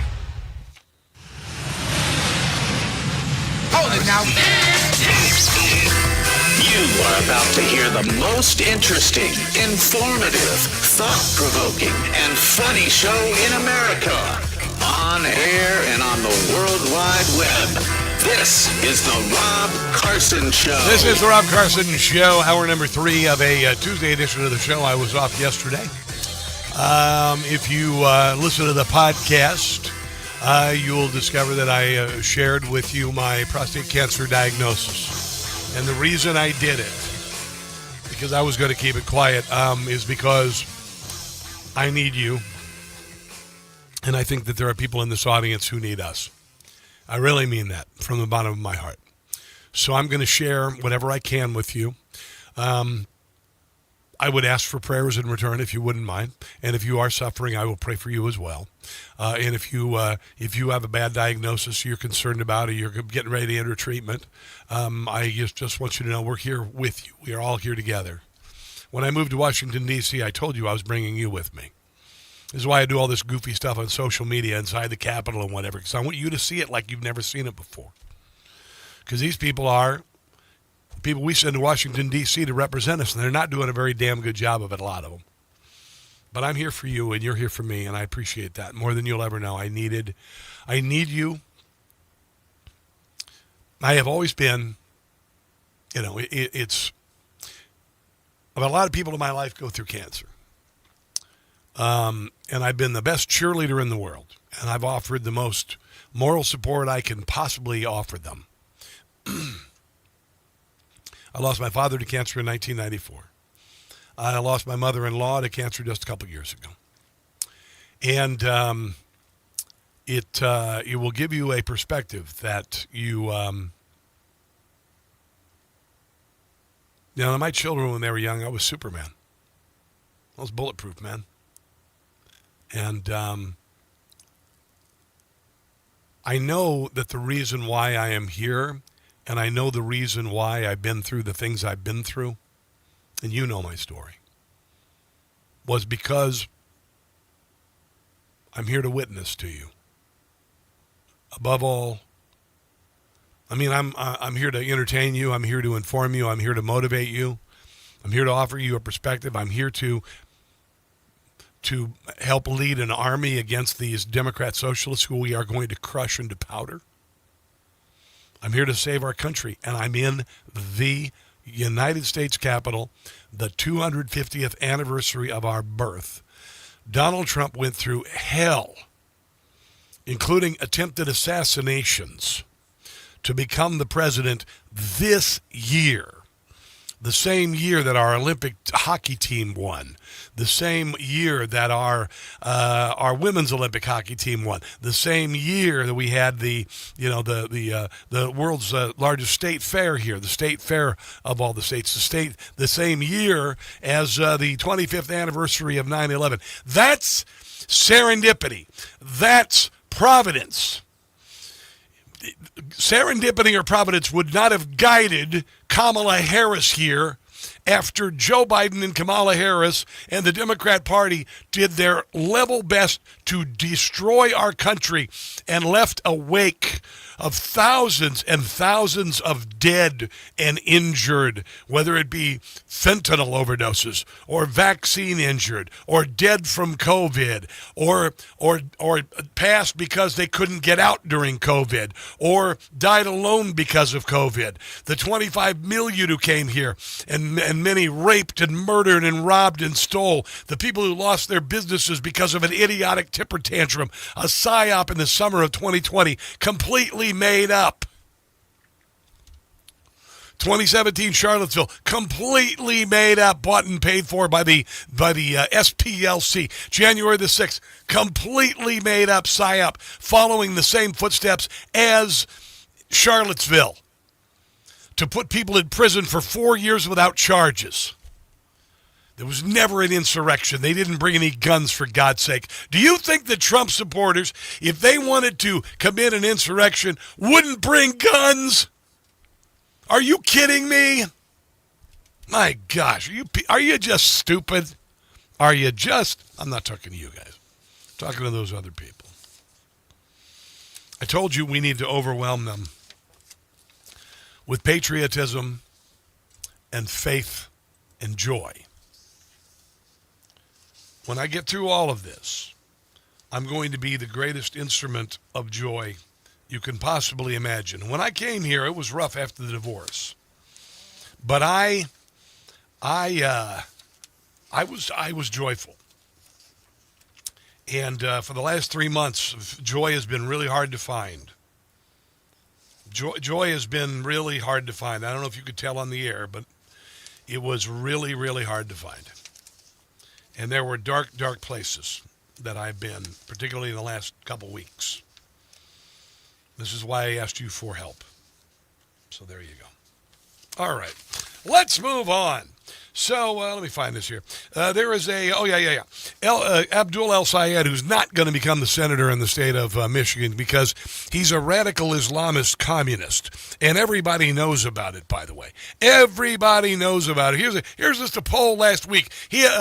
Now, you are about to hear the most interesting, informative, thought-provoking, and funny show in America. On air and on the World Wide Web. This is the Rob Carson Show. This is the Rob Carson Show, hour number 3 of a Tuesday edition of the show. I was off yesterday. If you listen to the podcast, you'll discover that I shared with you my prostate cancer diagnosis. And the reason I did it, because I was going to keep it quiet, is because I need you. And I think that there are people in this audience who need us. I really mean that from the bottom of my heart. So I'm going to share whatever I can with you. I would ask for prayers in return if you wouldn't mind. And if you are suffering, I will pray for you as well. And if you have a bad diagnosis you're concerned about, or you're getting ready to enter treatment, I just want you to know we're here with you. We are all here together. When I moved to Washington, D.C., I told you I was bringing you with me. This is why I do all this goofy stuff on social media inside the Capitol and whatever, because I want you to see it like you've never seen it before. Because these people are people we send to Washington, D.C. to represent us, and they're not doing a very damn good job of it, a lot of them. But I'm here for you, and you're here for me, and I appreciate that more than you'll ever know. I need you. I have always been, it's, I've had a lot of people in my life go through cancer. And I've been the best cheerleader in the world, and I've offered the most moral support I can possibly offer them. I lost my father to cancer in 1994. I lost my mother-in-law to cancer just a couple years ago. And it will give you a perspective that my children, when they were young, I was Superman. I was bulletproof, man. And I know that the reason why I am here, and I know the reason why I've been through the things I've been through, and you know my story, was because I'm here to witness to you. Above all, I'm here to entertain you. I'm here to inform you. I'm here to motivate you. I'm here to offer you a perspective. I'm here to help lead an army against these Democrat Socialists who we are going to crush into powder. I'm here to save our country, and I'm in the United States Capitol, the 250th anniversary of our birth. Donald Trump went through hell, including attempted assassinations, to become the president this year. The same year that our Olympic hockey team won, the same year that our women's Olympic hockey team won, the same year that we had the world's largest state fair here, the state fair of all the states, the same year as the 25th anniversary of 9/11. That's serendipity. That's providence. Serendipity or providence would not have guided Kamala Harris here after Joe Biden and Kamala Harris and the Democrat Party did their level best to destroy our country and left a wake of thousands and thousands of dead and injured, whether it be fentanyl overdoses or vaccine injured or dead from COVID or passed because they couldn't get out during COVID or died alone because of COVID. The 25 million who came here and many raped and murdered and robbed and stole. The people who lost their businesses because of an idiotic temper tantrum, a psyop in the summer of 2020, completely made up. 2017 Charlottesville, completely made up, bought and paid for by the SPLC. January the 6th, completely made up psyop, following the same footsteps as Charlottesville, to put people in prison for 4 years without charges. There was never an insurrection. They didn't bring any guns, for God's sake. Do you think the Trump supporters, if they wanted to commit an insurrection, wouldn't bring guns? Are you kidding me? My gosh, are you just stupid? I'm not talking to you guys. I'm Talking to those other people. I told you we need to overwhelm them with patriotism and faith and joy. When I get through all of this, I'm going to be the greatest instrument of joy you can possibly imagine. When I came here, it was rough after the divorce, but I was joyful. And for the last 3 months, joy has been really hard to find. Joy has been really hard to find. I don't know if you could tell on the air, but it was really, really hard to find. And there were dark, dark places that I've been, particularly in the last couple weeks. This is why I asked you for help. So there you go. All right. Let's move on. So let me find this here. There is Abdul El-Sayed, who's not going to become the senator in the state of Michigan because he's a radical Islamist communist. And everybody knows about it, by the way. Everybody knows about it. Here's just a poll last week.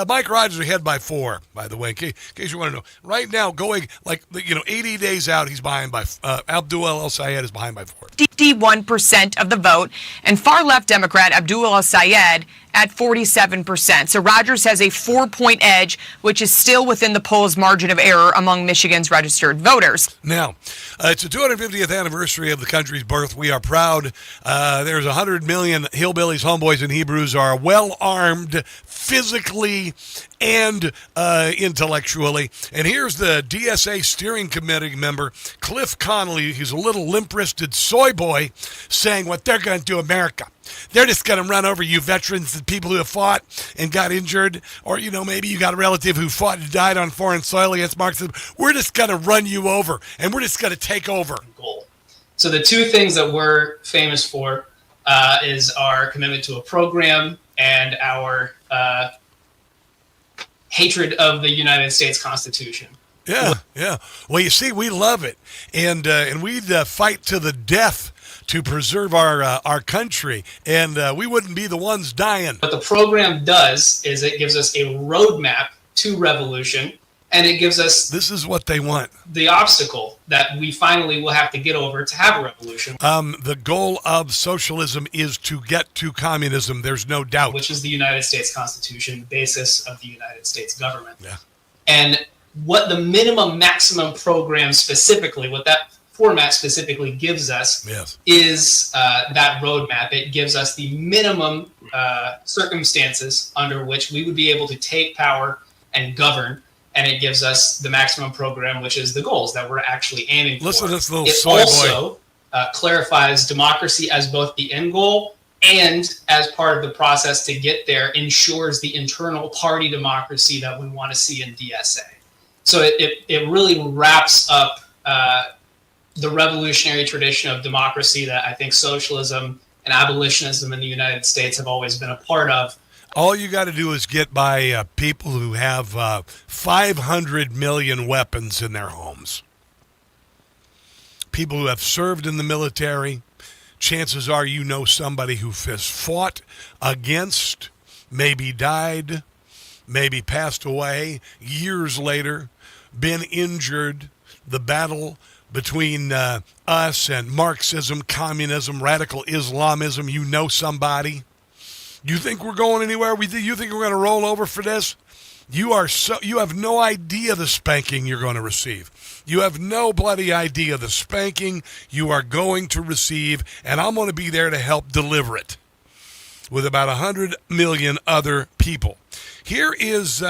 Mike Rogers ahead by 4, by the way, in case you want to know. Right now, going 80 days out, he's behind by Abdul El-Sayed is behind by 4. 51% of the vote, and far-left Democrat Abdul El-Sayed at 47%. So Rogers has a 4-point edge, which is still within the poll's margin of error among Michigan's registered voters. Now, it's the 250th anniversary of the country's birth. We are proud. There's 100 million hillbillies, homeboys, and Hebrews are well-armed physically and intellectually. And here's the DSA steering committee member, Cliff Connolly. He's a little limp-wristed soy boy saying what they're going to do America. They're just going to run over you veterans and people who have fought and got injured. Or, maybe you got a relative who fought and died on foreign soil against Marxism. We're just going to run you over, and we're just going to take over. Goal. So the two things that we're famous for is our commitment to a program and our hatred of the United States Constitution. Yeah. Well, you see, we love it. And we'd fight to the death to preserve our country, and we wouldn't be the ones dying. What the program does is it gives us a roadmap to revolution, and it gives us... This is what they want. ...the obstacle that we finally will have to get over to have a revolution. The goal of socialism is to get to communism, there's no doubt. Which is the United States Constitution, the basis of the United States government. Yeah. And what the minimum maximum program specifically, what that format specifically gives us is that roadmap. It gives us the minimum circumstances under which we would be able to take power and govern, and it gives us the maximum program, which is the goals that we're actually aiming for. Listen to this little it soy also clarifies democracy as both the end goal and as part of the process to get there ensures the internal party democracy that we want to see in DSA. So it really wraps up the revolutionary tradition of democracy that I think socialism and abolitionism in the United States have always been a part of. All you got to do is get by people who have 500 million weapons in their homes. People who have served in the military. Chances are you know somebody who has fought against, maybe died, maybe passed away years later, been injured. The battle between us and Marxism, communism, radical Islamism, you know somebody. You think we're going anywhere? You think we're going to roll over for this? You have no idea the spanking you're going to receive. You have no bloody idea the spanking you are going to receive, and I'm going to be there to help deliver it with about 100 million other people. Here is...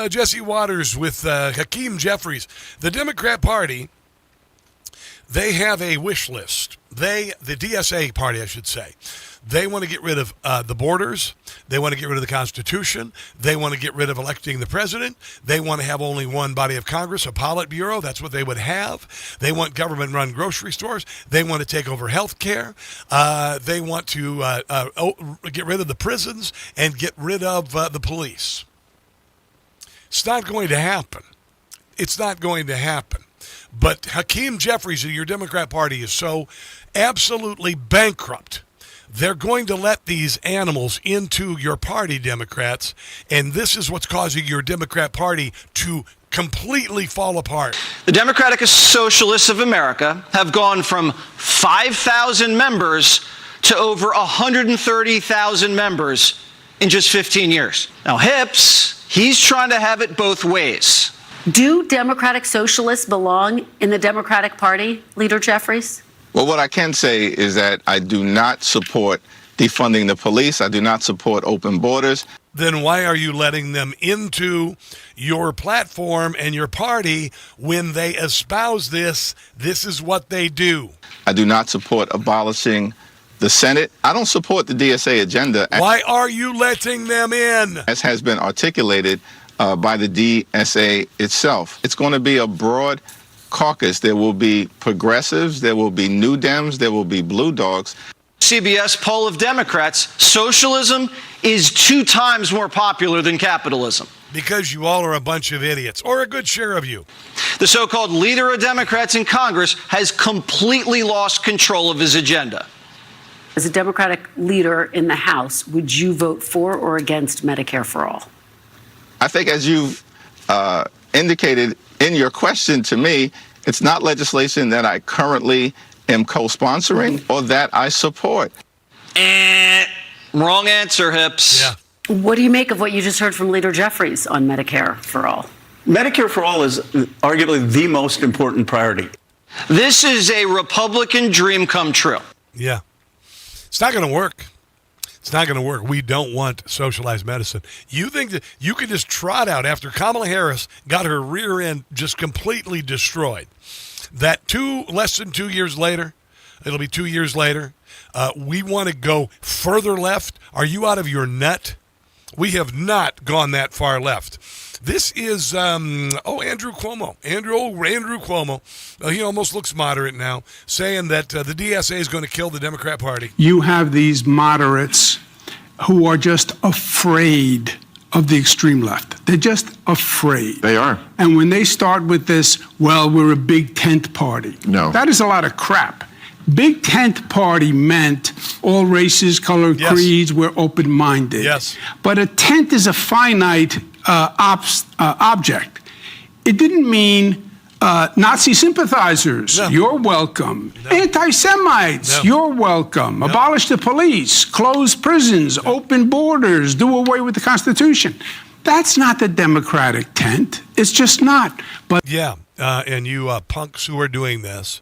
Jesse Waters with Hakeem Jeffries. The Democrat Party, they have a wish list. The DSA party, I should say. They want to get rid of the borders. They want to get rid of the Constitution. They want to get rid of electing the president. They want to have only one body of Congress, a Politburo. That's what they would have. They want government-run grocery stores. They want to take over health care. They want to get rid of the prisons and get rid of the police. It's not going to happen. It's not going to happen. But Hakeem Jeffries of your Democrat Party is so absolutely bankrupt. They're going to let these animals into your party, Democrats, and this is what's causing your Democrat Party to completely fall apart. The Democratic Socialists of America have gone from 5,000 members to over 130,000 members in just 15 years. Now, Hips, he's trying to have it both ways. Do Democratic Socialists belong in the Democratic Party, Leader Jeffries? Well, what I can say is that I do not support defunding the police. I do not support open borders. Then why are you letting them into your platform and your party when they espouse this? This is what they do. I do not support abolishing the Senate. I don't support the DSA agenda. Why are you letting them in? As has been articulated by the DSA itself. It's going to be a broad caucus. There will be progressives, there will be new Dems, there will be blue dogs. CBS poll of Democrats, socialism is 2 times more popular than capitalism. Because you all are a bunch of idiots, or a good share of you. The so-called leader of Democrats in Congress has completely lost control of his agenda. As a Democratic leader in the House, would you vote for or against Medicare for all? I think as you've indicated in your question to me, it's not legislation that I currently am co-sponsoring or that I support. Wrong answer, Hips. Yeah. What do you make of what you just heard from Leader Jeffries on Medicare for all? Medicare for all is arguably the most important priority. This is a Republican dream come true. Yeah. It's not going to work. It's not going to work. We don't want socialized medicine. You think that you could just trot out after Kamala Harris got her rear end just completely destroyed, that less than 2 years later, it'll be 2 years later, we want to go further left? Are you out of your nut? We have not gone that far left. This is, Andrew Cuomo. Andrew Cuomo. He almost looks moderate now, saying that the DSA is going to kill the Democrat Party. You have these moderates who are just afraid of the extreme left. They're just afraid. They are. And when they start with this, well, we're a big tent party. No. That is a lot of crap. Big tent party meant all races, color, Yes. creeds, we're open-minded. Yes. But a tent is a finite object. It didn't mean Nazi sympathizers, No. you're welcome. Anti-Semites, you're welcome. Abolish the police, close prisons, open borders, do away with the Constitution. That's not the Democratic tent. It's just not. But yeah, and you punks who are doing this,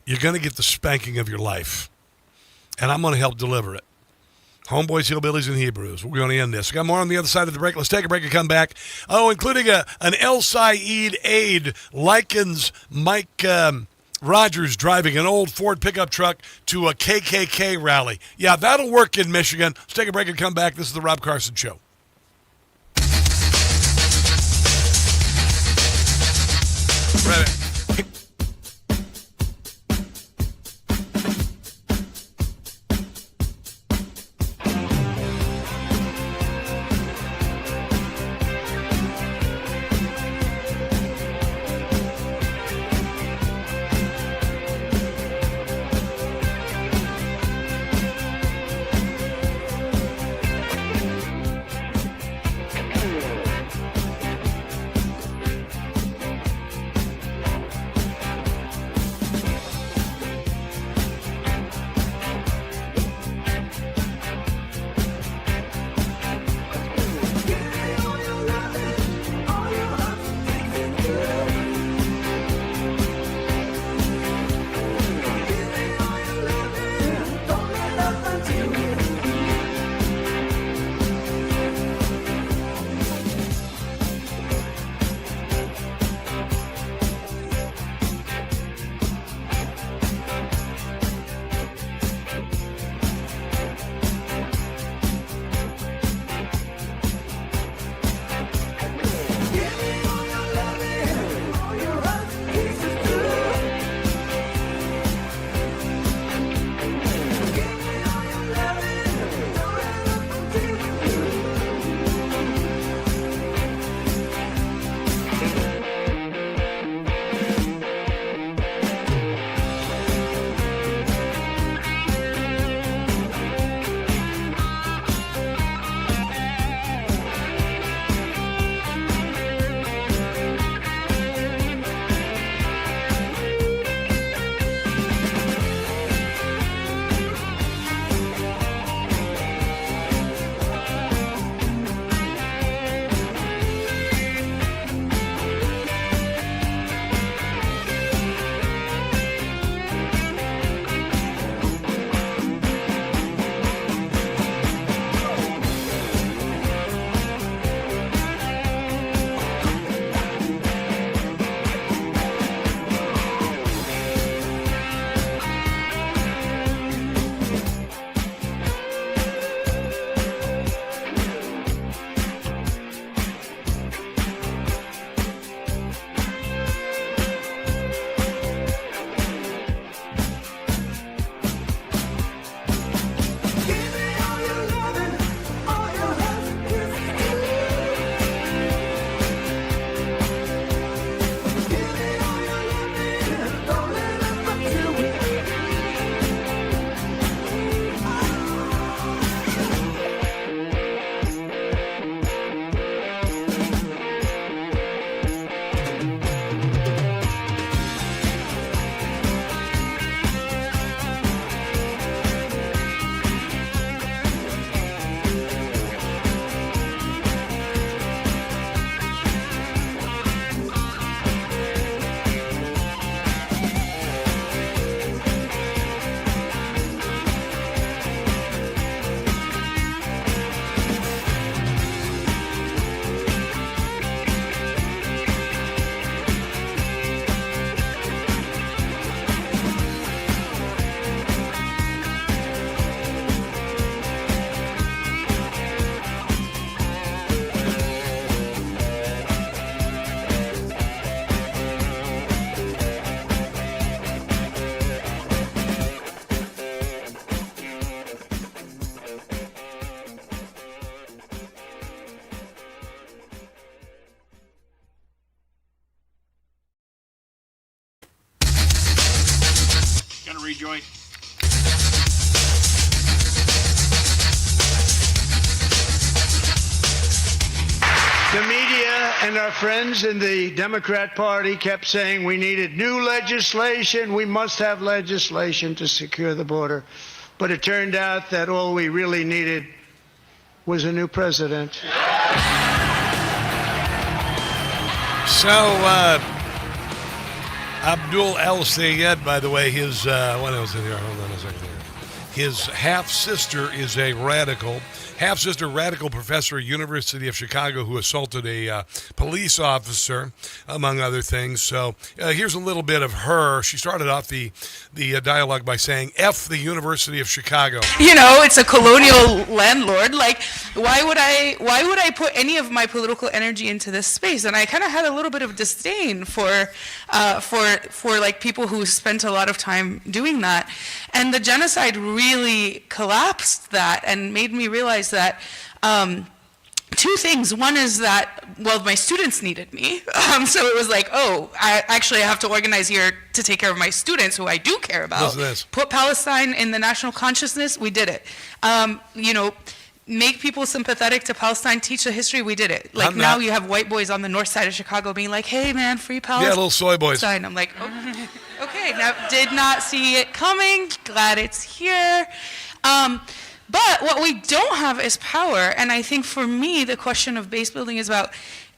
you're going to get the spanking of your life. And I'm going to help deliver it. Homeboys, Hillbillies, and Hebrews. We're going to end this. We got more on the other side of the break. Let's take a break and come back. Oh, including an El Said aide likens Mike Rogers driving an old Ford pickup truck to a KKK rally. Yeah, that'll work in Michigan. Let's take a break and come back. This is the Rob Carson Show. Right. joint. The media and our friends in the Democrat Party kept saying we needed new legislation. We must have legislation to secure the border. But it turned out that all we really needed was a new president. So, Abdul El-Sayed, by the way, his, what else in here? Hold on a second here. His half-sister is a radical professor at University of Chicago who assaulted a police officer, among other things. So here's a little bit of her. She started off the dialogue by saying, F the University of Chicago. You know, it's a colonial landlord. Like, why would I put any of my political energy into this space? And I kind of had a little bit of disdain for like people who spent a lot of time doing that. And the genocide really collapsed that and made me realize that two things. One is that, well, my students needed me. So it was like, oh, I have to organize here to take care of my students who I do care about. Listen to this. Put Palestine in the national consciousness, we did it. You know, make people sympathetic to Palestine, teach the history, we did it. Like now you have white boys on the north side of Chicago being like, hey man, free Palestine. Yeah, little soy boys. I'm like, oh, okay, now did not see it coming, glad it's here. But what we don't have is power, and I think for me, the question of base building is about,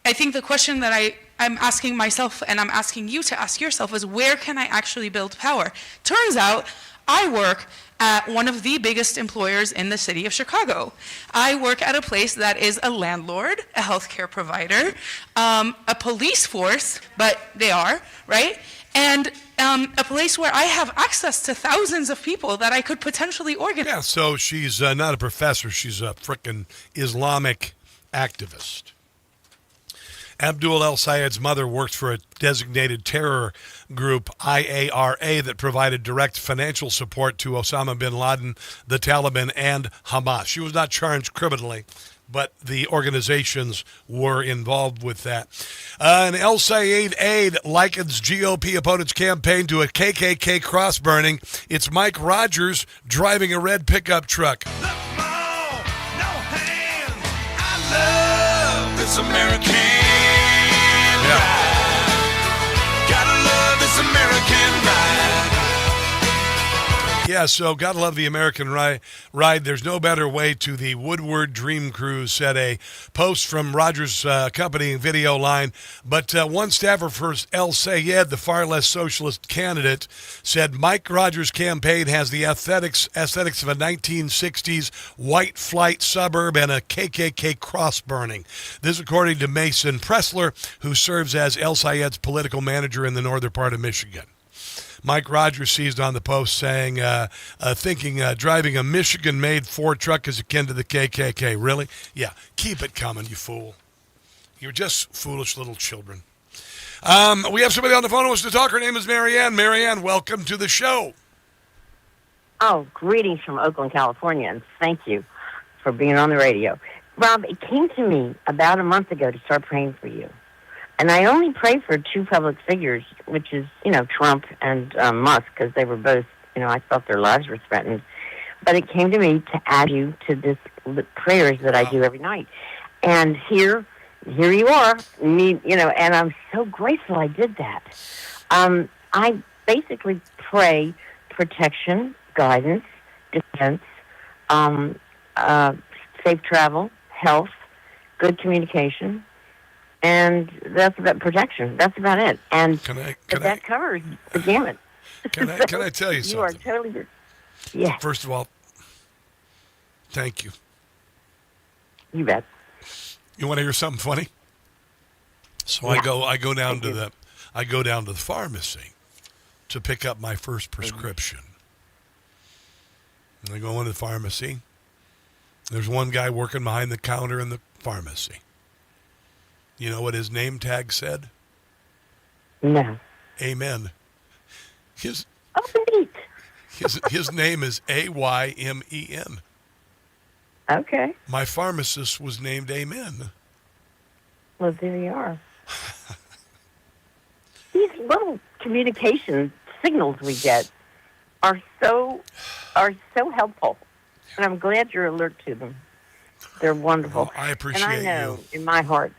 I think the question that I'm asking myself and I'm asking you to ask yourself is, where can I actually build power? Turns out, I work at one of the biggest employers in the city of Chicago. I work at a place that is a landlord, a healthcare provider, a police force, but they are, right? And a place where I have access to thousands of people that I could potentially organize. Yeah, so she's not a professor. She's a frickin' Islamic activist. Abdul El-Sayed's mother worked for a designated terror group, IARA, that provided direct financial support to Osama bin Laden, the Taliban, and Hamas. She was not charged criminally, but the organizations were involved with that. An El-Sayed aide likens GOP opponent's campaign to a KKK cross-burning. It's Mike Rogers driving a red pickup truck. This American ride. Gotta love this American ride. Yeah, so gotta love the American ride. There's no better way to the Woodward Dream Cruise, said a post from Rogers' accompanying video line. But one staffer for El-Sayed, the far less socialist candidate, said Mike Rogers' campaign has the aesthetics of a 1960s white flight suburb and a KKK cross-burning. This according to Mason Pressler, who serves as El-Sayed's political manager in the northern part of Michigan. Mike Rogers seized on the post saying, thinking driving a Michigan-made Ford truck is akin to the KKK. Really? Yeah, keep it coming, you fool. You're just foolish little children. We have somebody on the phone who wants to talk. Her name is Marianne. Marianne, welcome to the show. Oh, greetings from Oakland, California, and thank you for being on the radio. Rob, it came to me about a month ago to start praying for you. And I only pray for two public figures, which is, Trump and Musk, because they were both, I thought their lives were threatened. But it came to me to add you to this prayers that I do every night. And here you are, and I'm so grateful I did that. I basically pray protection, guidance, defense, safe travel, health, good communication. And that's about protection. That's about it. And that covers the gamut. Can I tell you something? You are totally. Yeah. First of all, thank you. You bet. You want to hear something funny? So yeah. I go down to the pharmacy to pick up my first prescription. And I go into the pharmacy. There's one guy working behind the counter in the pharmacy. You know what his name tag said? No. Amen. His name is AYMEN. Okay. My pharmacist was named Amen. Well, there you are. These little communication signals we get are so helpful, and I'm glad you're alert to them. They're wonderful. Well, I appreciate and I know you. in my heart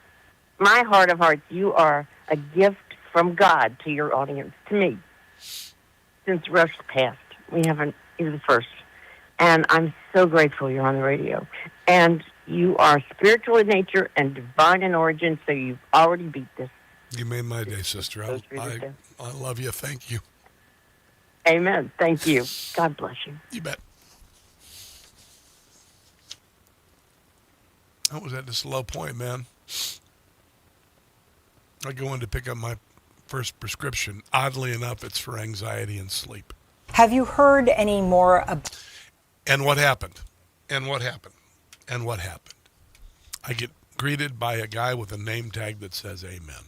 of hearts, you are a gift from God to your audience, to me. Since Rush passed, you're the first. And I'm so grateful you're on the radio. And you are spiritual in nature and divine in origin, so you've already beat this. You made my day, sister. I love you. Thank you. Amen. Thank you. God bless you. You bet. I was at this low point, man. I go in to pick up my first prescription. Oddly enough, it's for anxiety and sleep. Have you heard any more? And what happened? And what happened? And what happened? I get greeted by a guy with a name tag that says Amen.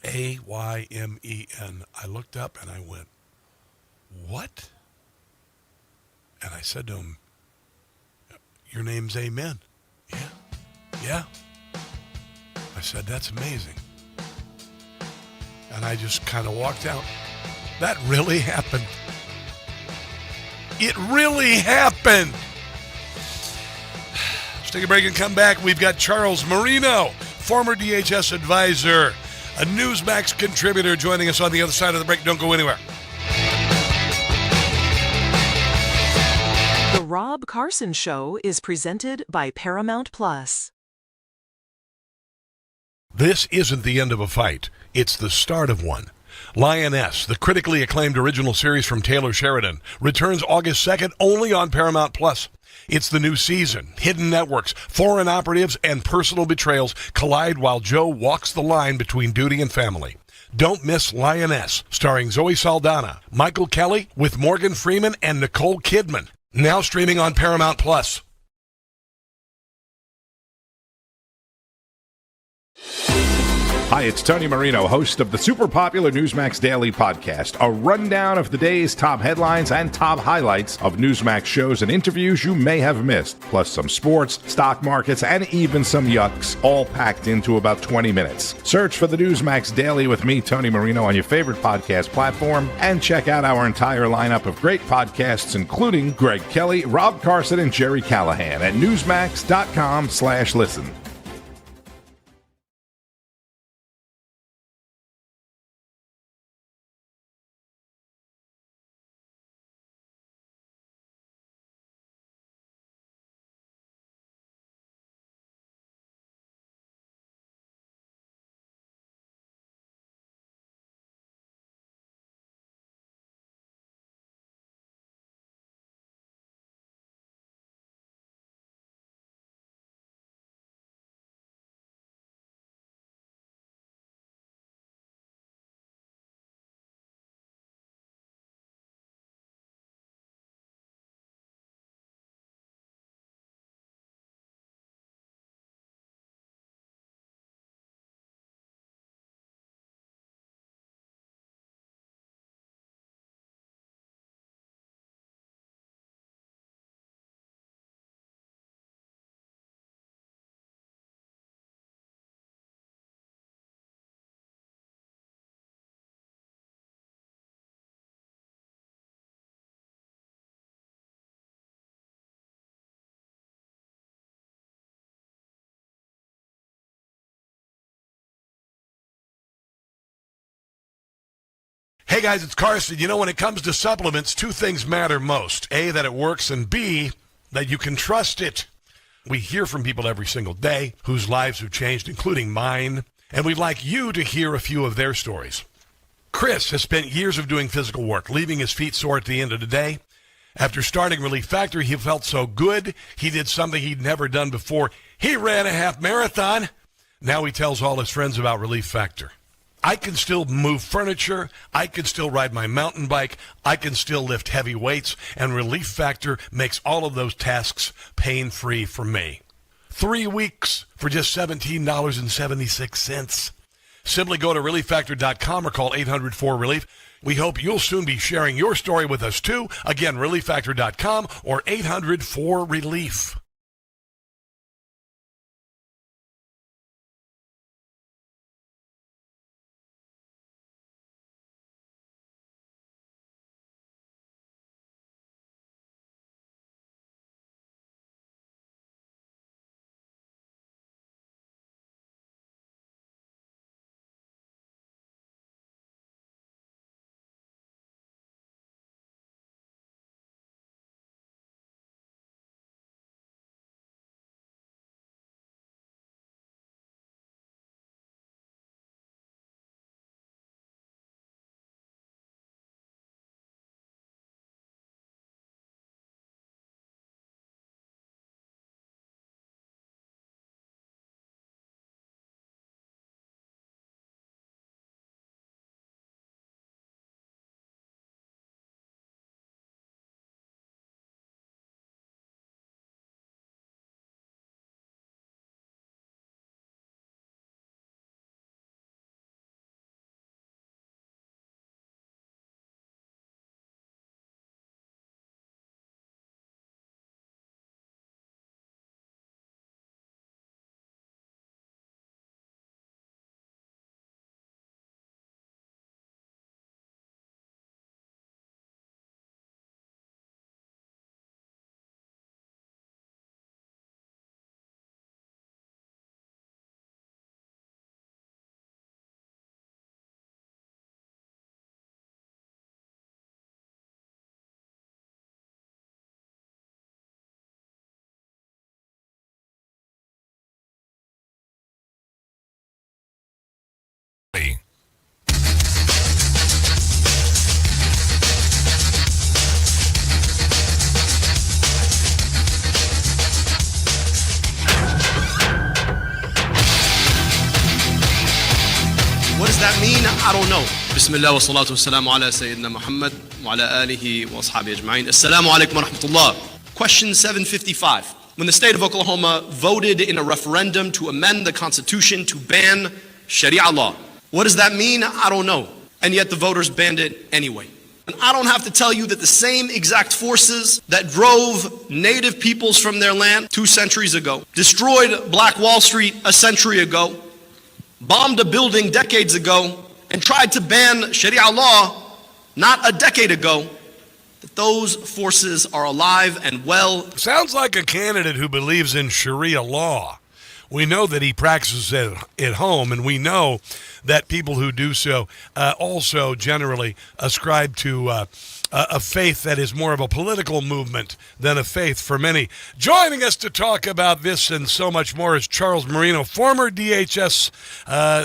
A-Y-M-E-N. I looked up and I went, what? And I said to him, your name's Amen. Yeah. I said, that's amazing. And I just kind of walked out. That really happened. It really happened. Let's take a break and come back. We've got Charles Marino, former DHS advisor, a Newsmax contributor, joining us on the other side of the break. Don't go anywhere. The Rob Carson Show is presented by Paramount Plus. This isn't the end of a fight. It's the start of one. Lioness, the critically acclaimed original series from Taylor Sheridan, returns August 2nd only on Paramount Plus. It's the new season. Hidden networks, foreign operatives, and personal betrayals collide while Joe walks the line between duty and family. Don't miss Lioness, starring Zoe Saldana, Michael Kelly, with Morgan Freeman and Nicole Kidman. Now streaming on Paramount Plus. Hi, it's Tony Marino, host of the super popular Newsmax Daily podcast, a rundown of the day's top headlines and top highlights of Newsmax shows and interviews you may have missed, plus some sports, stock markets, and even some yucks, all packed into about 20 minutes. Search for the Newsmax Daily with me, Tony Marino, on your favorite podcast platform, and check out our entire lineup of great podcasts, including Greg Kelly, Rob Carson, and Jerry Callahan at newsmax.com/listen. Hey guys, it's Carson. You know, when it comes to supplements, two things matter most. A, that it works, and B, that you can trust it. We hear from people every single day whose lives have changed, including mine, and we'd like you to hear a few of their stories. Chris has spent years of doing physical work, leaving his feet sore at the end of the day. After starting Relief Factor, he felt so good, he did something he'd never done before. He ran a half marathon. Now he tells all his friends about Relief Factor. I can still move furniture, I can still ride my mountain bike, I can still lift heavy weights, and Relief Factor makes all of those tasks pain-free for me. 3 weeks for just $17.76. Simply go to ReliefFactor.com or call 800-4RELIEF. We hope you'll soon be sharing your story with us too. Again, ReliefFactor.com or 800-4RELIEF. mean? I don't know. بسم الله والصلاة والسلام على سيدنا محمد وعلى آله وأصحابه أجمعين. السلام عليكم ورحمة الله. Question 755. When the state of Oklahoma voted in a referendum to amend the Constitution to ban Sharia law, what does that mean? I don't know. And yet the voters banned it anyway. And I don't have to tell you that the same exact forces that drove native peoples from their land 2 centuries ago, destroyed Black Wall Street a century ago, bombed a building decades ago, and tried to ban Sharia law not a decade ago, that those forces are alive and well. Sounds like a candidate who believes in Sharia law. We know that he practices it at home, and we know that people who do so also generally ascribe to a faith that is more of a political movement than a faith for many. Joining us to talk about this and so much more is Charles Marino, former DHS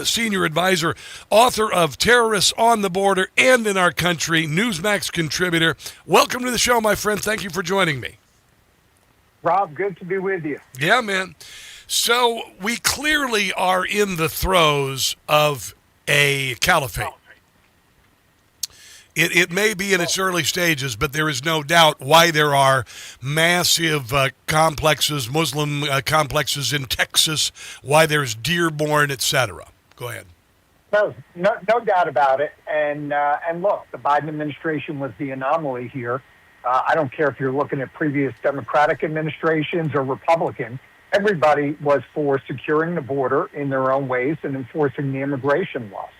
senior advisor, author of Terrorists on the Border and in Our Country, Newsmax contributor. Welcome to the show, my friend. Thank you for joining me. Rob, good to be with you. Yeah, man. So we clearly are in the throes of a caliphate. It may be in its early stages, but there is no doubt why there are massive complexes, Muslim complexes in Texas, why there's Dearborn, etc. Go ahead. No doubt about it. And look, the Biden administration was the anomaly here. I don't care if you're looking at previous Democratic administrations or Republican. Everybody was for securing the border in their own ways and enforcing the immigration laws.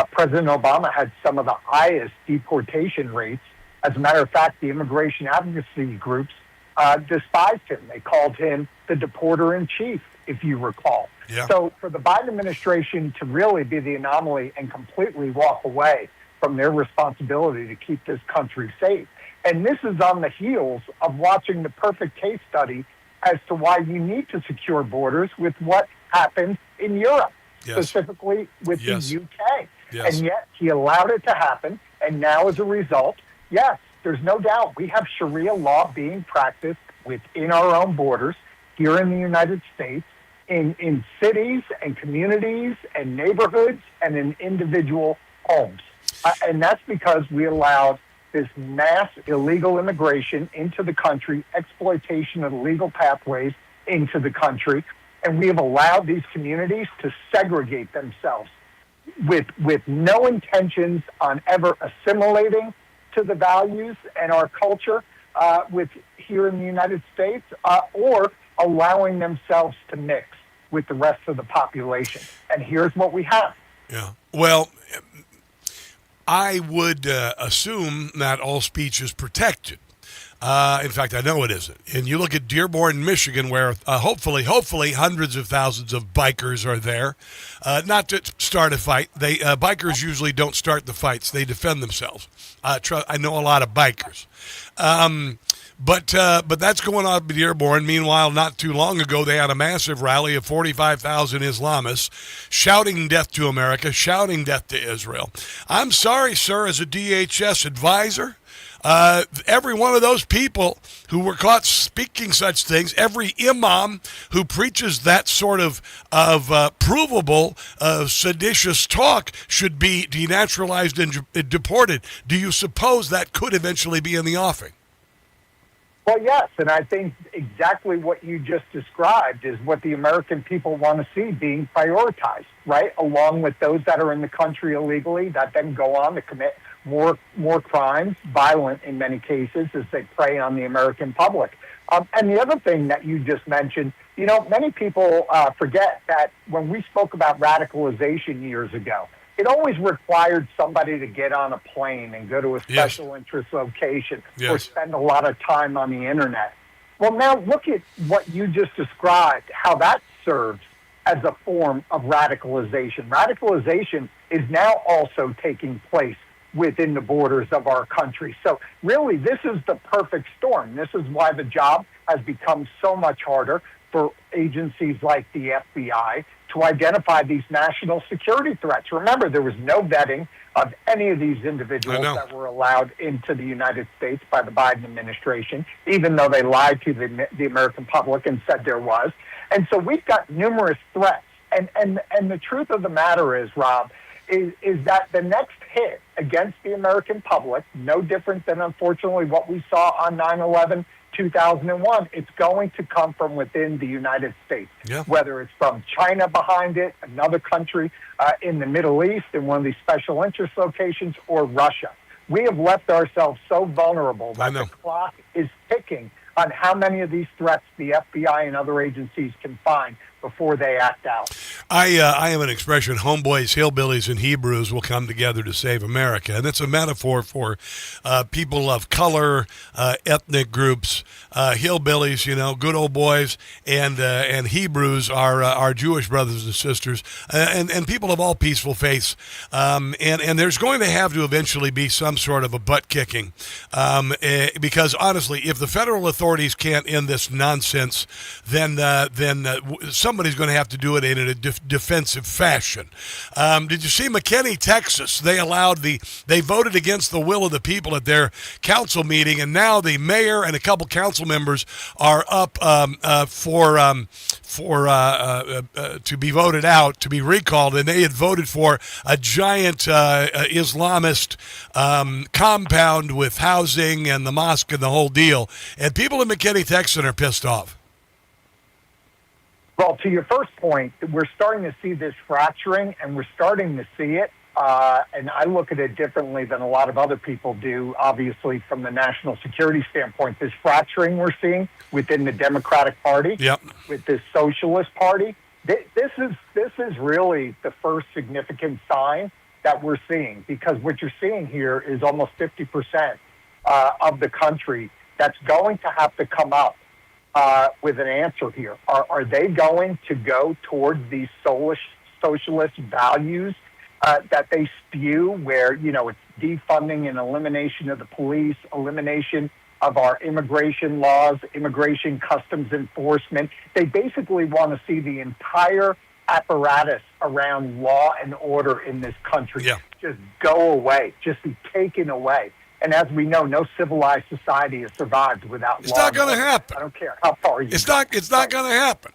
President Obama had some of the highest deportation rates. As a matter of fact, the immigration advocacy groups despised him. They called him the deporter-in-chief, if you recall. Yeah. So for the Biden administration to really be the anomaly and completely walk away from their responsibility to keep this country safe. And this is on the heels of watching the perfect case study as to why you need to secure borders with what happened in Europe. Yes. Specifically with Yes. the UK. Yes. And yet he allowed it to happen. And now as a result, yes, there's no doubt we have Sharia law being practiced within our own borders here in the United States, in cities and communities and neighborhoods and in individual homes. And that's because we allowed this mass illegal immigration into the country, exploitation of the legal pathways into the country. And we have allowed these communities to segregate themselves with no intentions on ever assimilating to the values and our culture with here in the United States or allowing themselves to mix with the rest of the population. And here's what we have. Yeah. Well, I would assume that all speech is protected. In fact, I know it isn't. And you look at Dearborn, Michigan, where hopefully hundreds of thousands of bikers are there, not to start a fight. Bikers usually don't start the fights; they defend themselves. I know a lot of bikers, but that's going on at Dearborn. Meanwhile, not too long ago, they had a massive rally of 45,000 Islamists shouting death to America, shouting death to Israel. I'm sorry, sir, as a DHS advisor. Every one of those people who were caught speaking such things, every imam who preaches that sort of provable seditious talk should be denaturalized and deported. Do you suppose that could eventually be in the offing? Well, yes, and I think exactly what you just described is what the American people want to see being prioritized, right? Along with those that are in the country illegally that then go on to commit more crimes, violent in many cases, as they prey on the American public. And the other thing that you just mentioned, many people forget that when we spoke about radicalization years ago, it always required somebody to get on a plane and go to a special interest location or spend a lot of time on the internet. Well, now look at what you just described, how that serves as a form of radicalization. Radicalization is now also taking place within the borders of our country. So really, this is the perfect storm. This is why the job has become so much harder for agencies like the FBI to identify these national security threats. Remember, there was no vetting of any of these individuals that were allowed into the United States by the Biden administration, even though they lied to the American public and said there was. And so we've got numerous threats. And the truth of the matter is, Rob, is that the next hit against the American public, no different than, unfortunately, what we saw on 9/11, 2001, it's going to come from within the United States, whether it's from China behind it, another country in the Middle East, in one of these special interest locations, or Russia. We have left ourselves so vulnerable that the clock is ticking on how many of these threats the FBI and other agencies can find before they act out. I have an expression: homeboys, hillbillies, and Hebrews will come together to save America, and it's a metaphor for people of color, ethnic groups. Hillbillies, good old boys, and Hebrews are Jewish brothers and sisters, and people of all peaceful faiths. And there's going to have to eventually be some sort of a butt kicking, because honestly, if the federal authorities can't end this nonsense, then somebody's going to have to do it in a defensive fashion. Did you see McKinney, Texas? They voted against the will of the people at their council meeting, and now the mayor and a couple council members are up to be voted out, to be recalled, and they had voted for a giant Islamist compound with housing and the mosque and the whole deal. And people in McKinney, Texas are pissed off. Well, to your first point, we're starting to see this fracturing, and we're starting to see it. And I look at it differently than a lot of other people do, obviously, from the national security standpoint. This fracturing we're seeing within the Democratic Party, with this Socialist Party, this is really the first significant sign that we're seeing, because what you're seeing here is almost 50% of the country that's going to have to come up with an answer here. Are they going to go towards these socialist values that they spew, where, it's defunding and elimination of the police, elimination of our immigration laws, immigration customs enforcement? They basically want to see the entire apparatus around law and order in this country just go away, just be taken away. And as we know, no civilized society has survived without law. It's not going to happen. I don't care how far you go. It's not going to happen.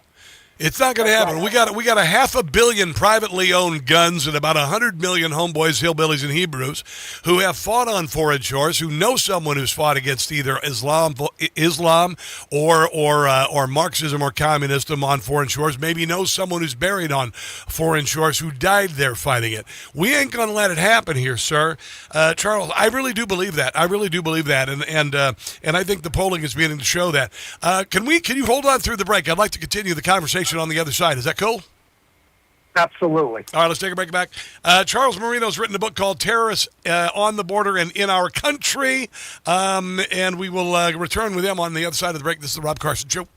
It's not going to happen. We got a 500 million privately owned guns and about 100 million homeboys, hillbillies, and Hebrews who have fought on foreign shores, who know someone who's fought against either Islam or Marxism or communism on foreign shores. Maybe knows someone who's buried on foreign shores who died there fighting it. We ain't going to let it happen here, sir. Charles, I really do believe that. And I think the polling is beginning to show that. Can you hold on through the break? I'd like to continue the conversation on the other side. Is that cool? Absolutely. All right, let's take a break back. Charles Marino's written a book called Terrorists on the Border and in Our Country, and we will return with him on the other side of the break. This is the Rob Carson Show.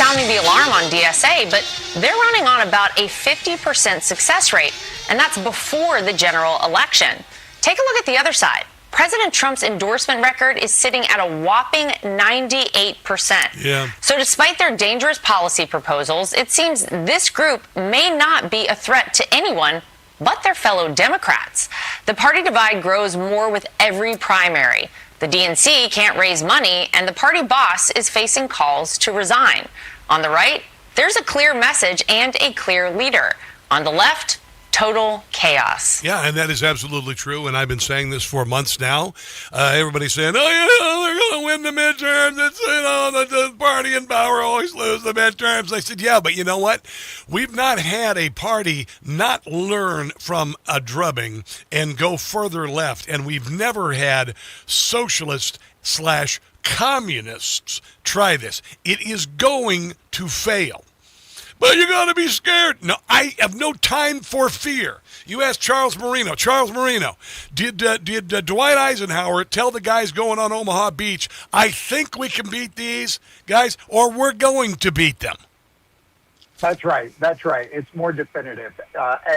sounding the alarm on DSA, but they're running on about a 50% success rate, and that's before the general election. Take a look at the other side. President Trump's endorsement record is sitting at a whopping 98%. Yeah. So despite their dangerous policy proposals, it seems this group may not be a threat to anyone but their fellow Democrats. The party divide grows more with every primary. The DNC can't raise money, and the party boss is facing calls to resign. On the right, there's a clear message and a clear leader. On the left, total chaos. Yeah, and that is absolutely true, and I've been saying this for months now. Everybody's saying, oh, they're going to win the midterms. It's, the party in power always lose the midterms. I said, yeah, but you know what? We've not had a party not learn from a drubbing and go further left, and we've never had socialist / communists try this. It is going to fail. But you got to be scared. No, I have no time for fear. You ask Charles Marino. Charles Marino, did Dwight Eisenhower tell the guys going on Omaha Beach, I think we can beat these guys, or we're going to beat them? That's right. That's right. It's more definitive.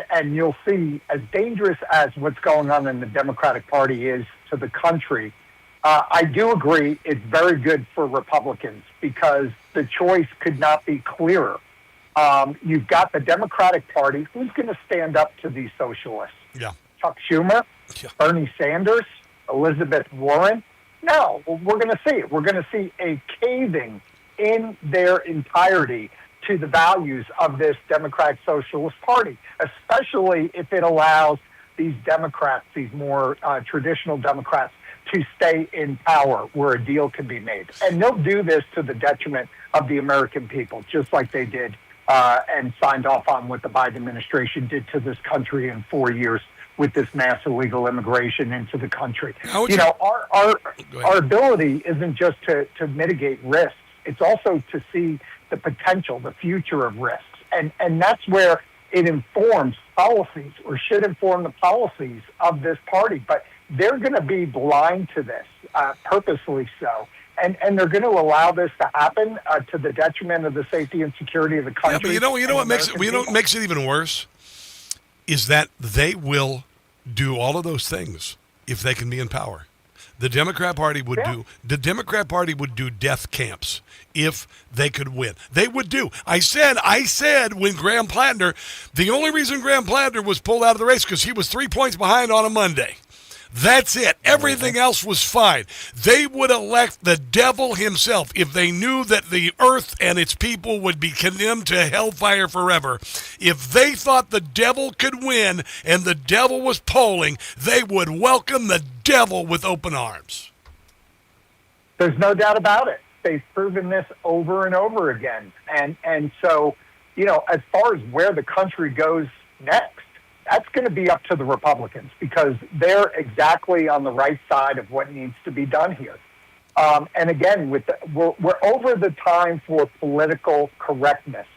And you'll see, as dangerous as what's going on in the Democratic Party is to the country, I do agree it's very good for Republicans because the choice could not be clearer. You've got the Democratic Party. Who's going to stand up to these socialists? Yeah. Chuck Schumer? Yeah. Bernie Sanders? Elizabeth Warren? No, we're going to see it. We're going to see a caving in their entirety to the values of this Democratic Socialist Party, especially if it allows these Democrats, these more traditional Democrats, to stay in power where a deal can be made. And they'll do this to the detriment of the American people, just like they did and signed off on what the Biden administration did to this country in 4 years with this mass illegal immigration into the country. Our ability isn't just to mitigate risks. It's also to see the potential, the future of risks. And that's where it informs policies, or should inform the policies of this party. But they're going to be blind to this, purposely so. And they're going to allow this to happen to the detriment of the safety and security of the country. Yeah, but you know what makes it even worse is that they will do all of those things if they can be in power. The Democrat Party would do death camps if they could win. They would do. I said when Graham Plattner, the only reason Graham Plattner was pulled out of the race because he was 3 points behind on a Monday. That's it. Everything else was fine. They would elect the devil himself if they knew that the earth and its people would be condemned to hellfire forever. If they thought the devil could win and the devil was polling, they would welcome the devil with open arms. There's no doubt about it. They've proven this over and over again. And so, as far as where the country goes next, that's going to be up to the Republicans because they're exactly on the right side of what needs to be done here. And again, we're over the time for political correctness.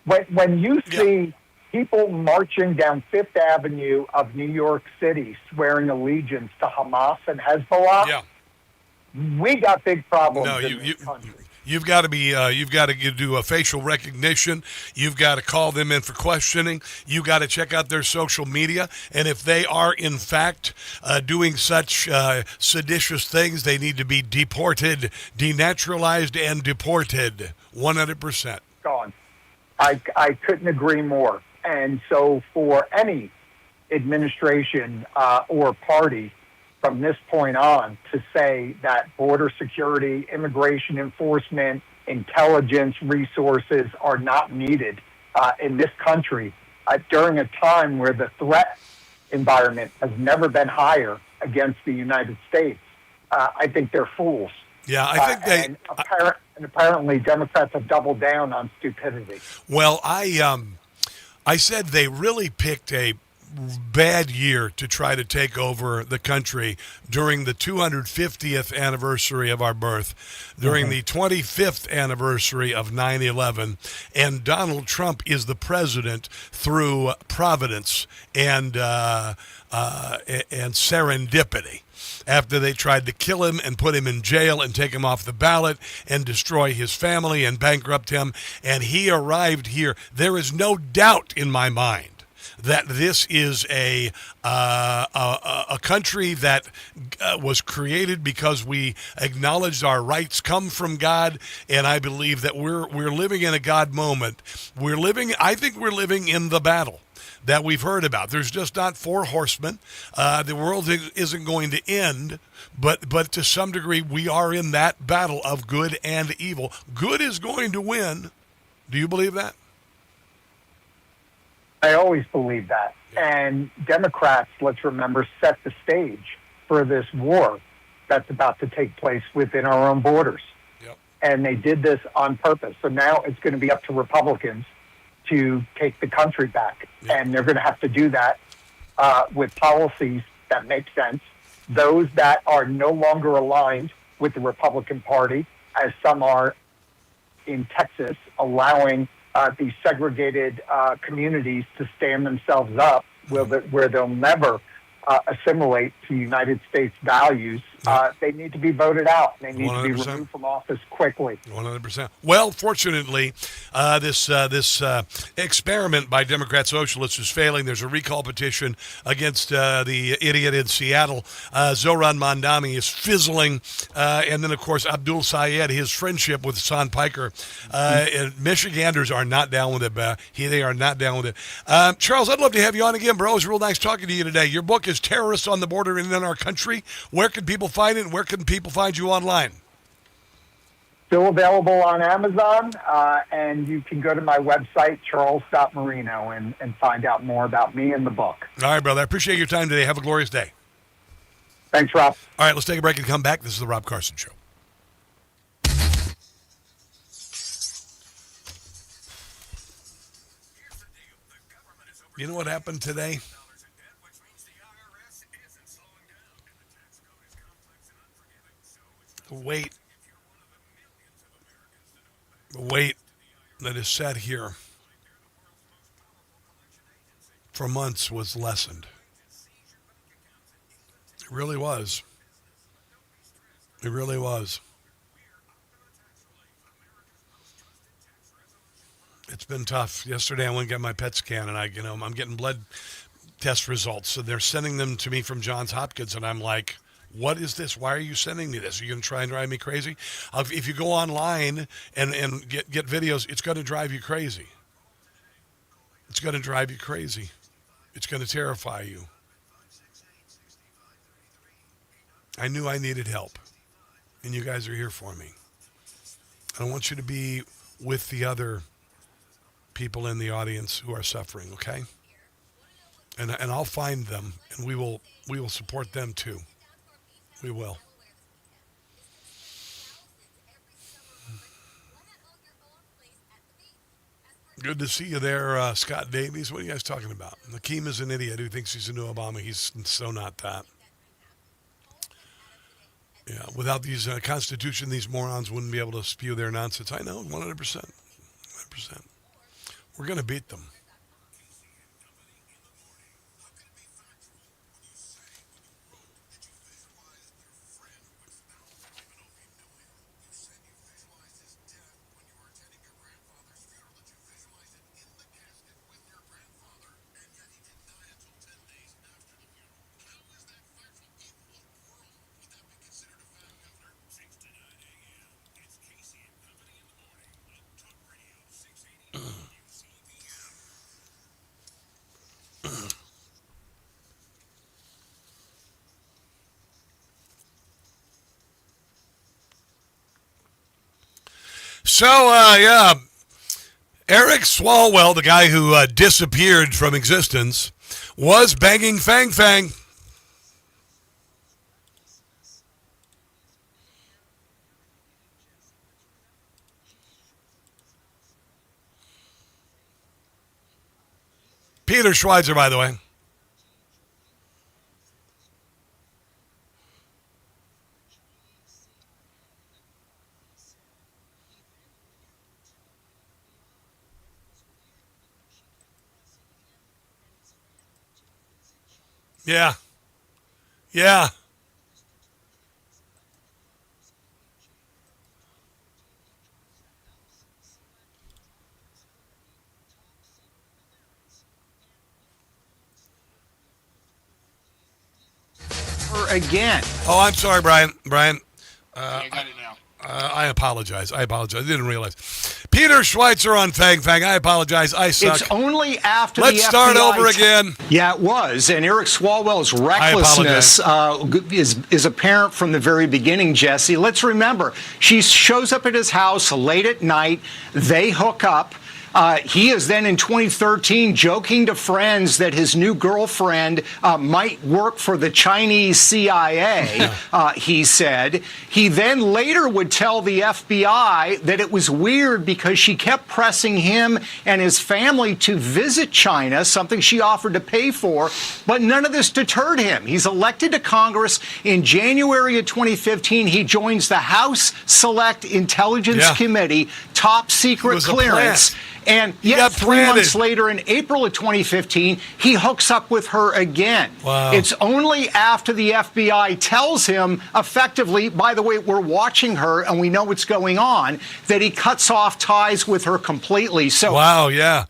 When you see people marching down Fifth Avenue of New York City swearing allegiance to Hamas and Hezbollah, we got big problems in this country. You've got to do a facial recognition. You've got to call them in for questioning. You've got to check out their social media. And if they are, in fact, doing such seditious things, they need to be deported, denaturalized, and deported 100%. Gone. I couldn't agree more. And so for any administration or party from this point on to say that border security, immigration enforcement, intelligence resources are not needed in this country during a time where the threat environment has never been higher against the United States, I think they're fools. Yeah, I think and apparently Democrats have doubled down on stupidity. Well, I said they really picked a bad year to try to take over the country during the 250th anniversary of our birth, during the 25th anniversary of 9/11, and Donald Trump is the president through providence and serendipity. after they tried to kill him and put him in jail and take him off the ballot and destroy his family and bankrupt him. And he arrived here. There is no doubt in my mind that this is a country that was created because we acknowledged our rights come from God, and I believe that we're living in a God moment. I think we're living in the battle that we've heard about. There's just not four horsemen. The world isn't going to end, but to some degree we are in that battle of good and evil. Good is going to win. Do you believe that? I always believe that. And Democrats, let's remember, set the stage for this war that's about to take place within our own borders. Yep. And they did this on purpose. So now it's going to be up to Republicans to take the country back. Yep. And they're going to have to do that with policies that make sense. Those that are no longer aligned with the Republican Party, as some are in Texas, allowing these segregated communities to stand themselves up where they'll never assimilate to United States values. They need to be voted out. They need 100%. To be removed from office quickly. 100%. Well, fortunately, this experiment by Democrat Socialists is failing. There's a recall petition against the idiot in Seattle. Zohran Mamdani is fizzling. And then, of course, Abdul Sayed, his friendship with Hassan Piker. And Michiganders are not down with it. They are not down with it. Charles, I'd love to have you on again, bro. It was real nice talking to you today. Your book is Terrorists on the Border and in Our Country. Where can people find it, and where can people find you online? Still available on Amazon, and you can go to my website, charles.marino, and find out more about me and the book. All right, brother. I appreciate your time today. Have a glorious day. Thanks, Rob. All right, let's take a break and come back. This is the Rob Carson Show. You know what happened today? The weight that is sat here for months was lessened. It really was. It really was. It's been tough. Yesterday I went and got my PET scan, and I'm getting blood test results. So they're sending them to me from Johns Hopkins, and I'm like, what is this? Why are you sending me this? Are you going to try and drive me crazy? If you go online and get videos, it's going to drive you crazy. It's going to drive you crazy. It's going to terrify you. I knew I needed help, and you guys are here for me. I want you to be with the other people in the audience who are suffering, okay? And I'll find them, and we will support them too. We will. Good to see you there, Scott Davies. What are you guys talking about? Nakeem is an idiot who thinks he's a new Obama. He's so not that. Yeah, without these Constitution, these morons wouldn't be able to spew their nonsense. I know, 100%. 100%. We're going to beat them. So, Eric Swalwell, the guy who disappeared from existence, was banging Fang Fang. Peter Schweizer, by the way. Yeah. her again. Oh, I'm sorry, Brian. Brian. I got it now. I apologize. I didn't realize. Peter Schweitzer on Fang Fang. I apologize. I suck. It's only after Let's the start FBI over again. Yeah, it was. And Eric Swalwell's recklessness is apparent from the very beginning, Jesse. Let's remember, she shows up at his house late at night. They hook up. He is then in 2013 joking to friends that his new girlfriend might work for the Chinese CIA, he said. He then later would tell the FBI that it was weird because she kept pressing him and his family to visit China, something she offered to pay for, but none of this deterred him. He's elected to Congress in January of 2015. He joins the House Select Intelligence Committee, top secret clearance. And yet 3 months later, in April of 2015, he hooks up with her again. Wow. It's only after the FBI tells him, effectively, by the way, we're watching her and we know what's going on, that he cuts off ties with her completely. So, wow, yeah.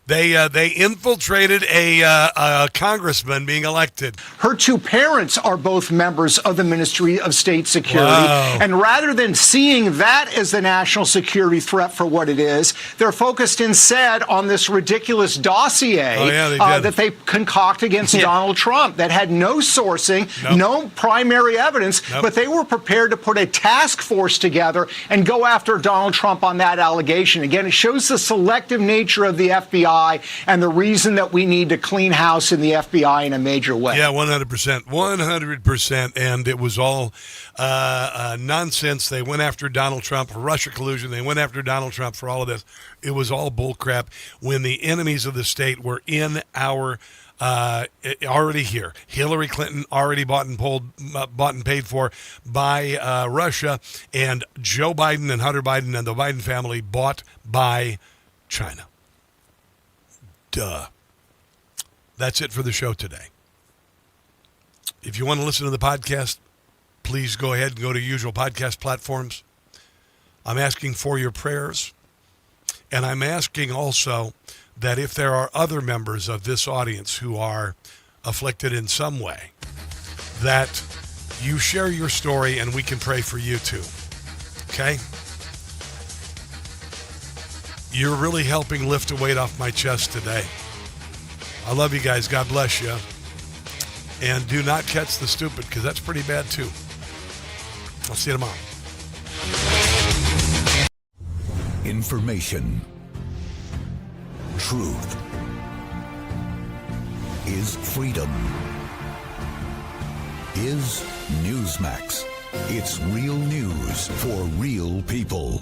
They infiltrated a congressman being elected. Her two parents are both members of the Ministry of State Security. Wow. And rather than seeing that as the national security threat for what it is, they're focused instead on this ridiculous dossier that they concoct against Donald Trump that had no sourcing, no primary evidence, but they were prepared to put a task force together and go after Donald Trump on that allegation. Again, it shows the selective nature of the FBI and the reason that we need to clean house in the FBI in a major way. Yeah, 100%. 100%. And it was all nonsense. They went after Donald Trump for Russia collusion. They went after Donald Trump for all of this. It was all bullcrap when the enemies of the state were in our already here. Hillary Clinton already bought and paid for by Russia, and Joe Biden and Hunter Biden and the Biden family bought by China. Duh. That's it for the show today. If you want to listen to the podcast, please go ahead and go to usual podcast platforms. I'm asking for your prayers. And I'm asking also that if there are other members of this audience who are afflicted in some way, that you share your story and we can pray for you too. Okay? You're really helping lift a weight off my chest today. I love you guys. God bless you. And do not catch the stupid, because that's pretty bad too. I'll see you tomorrow. Information. Truth is freedom. Is Newsmax. It's real news for real people.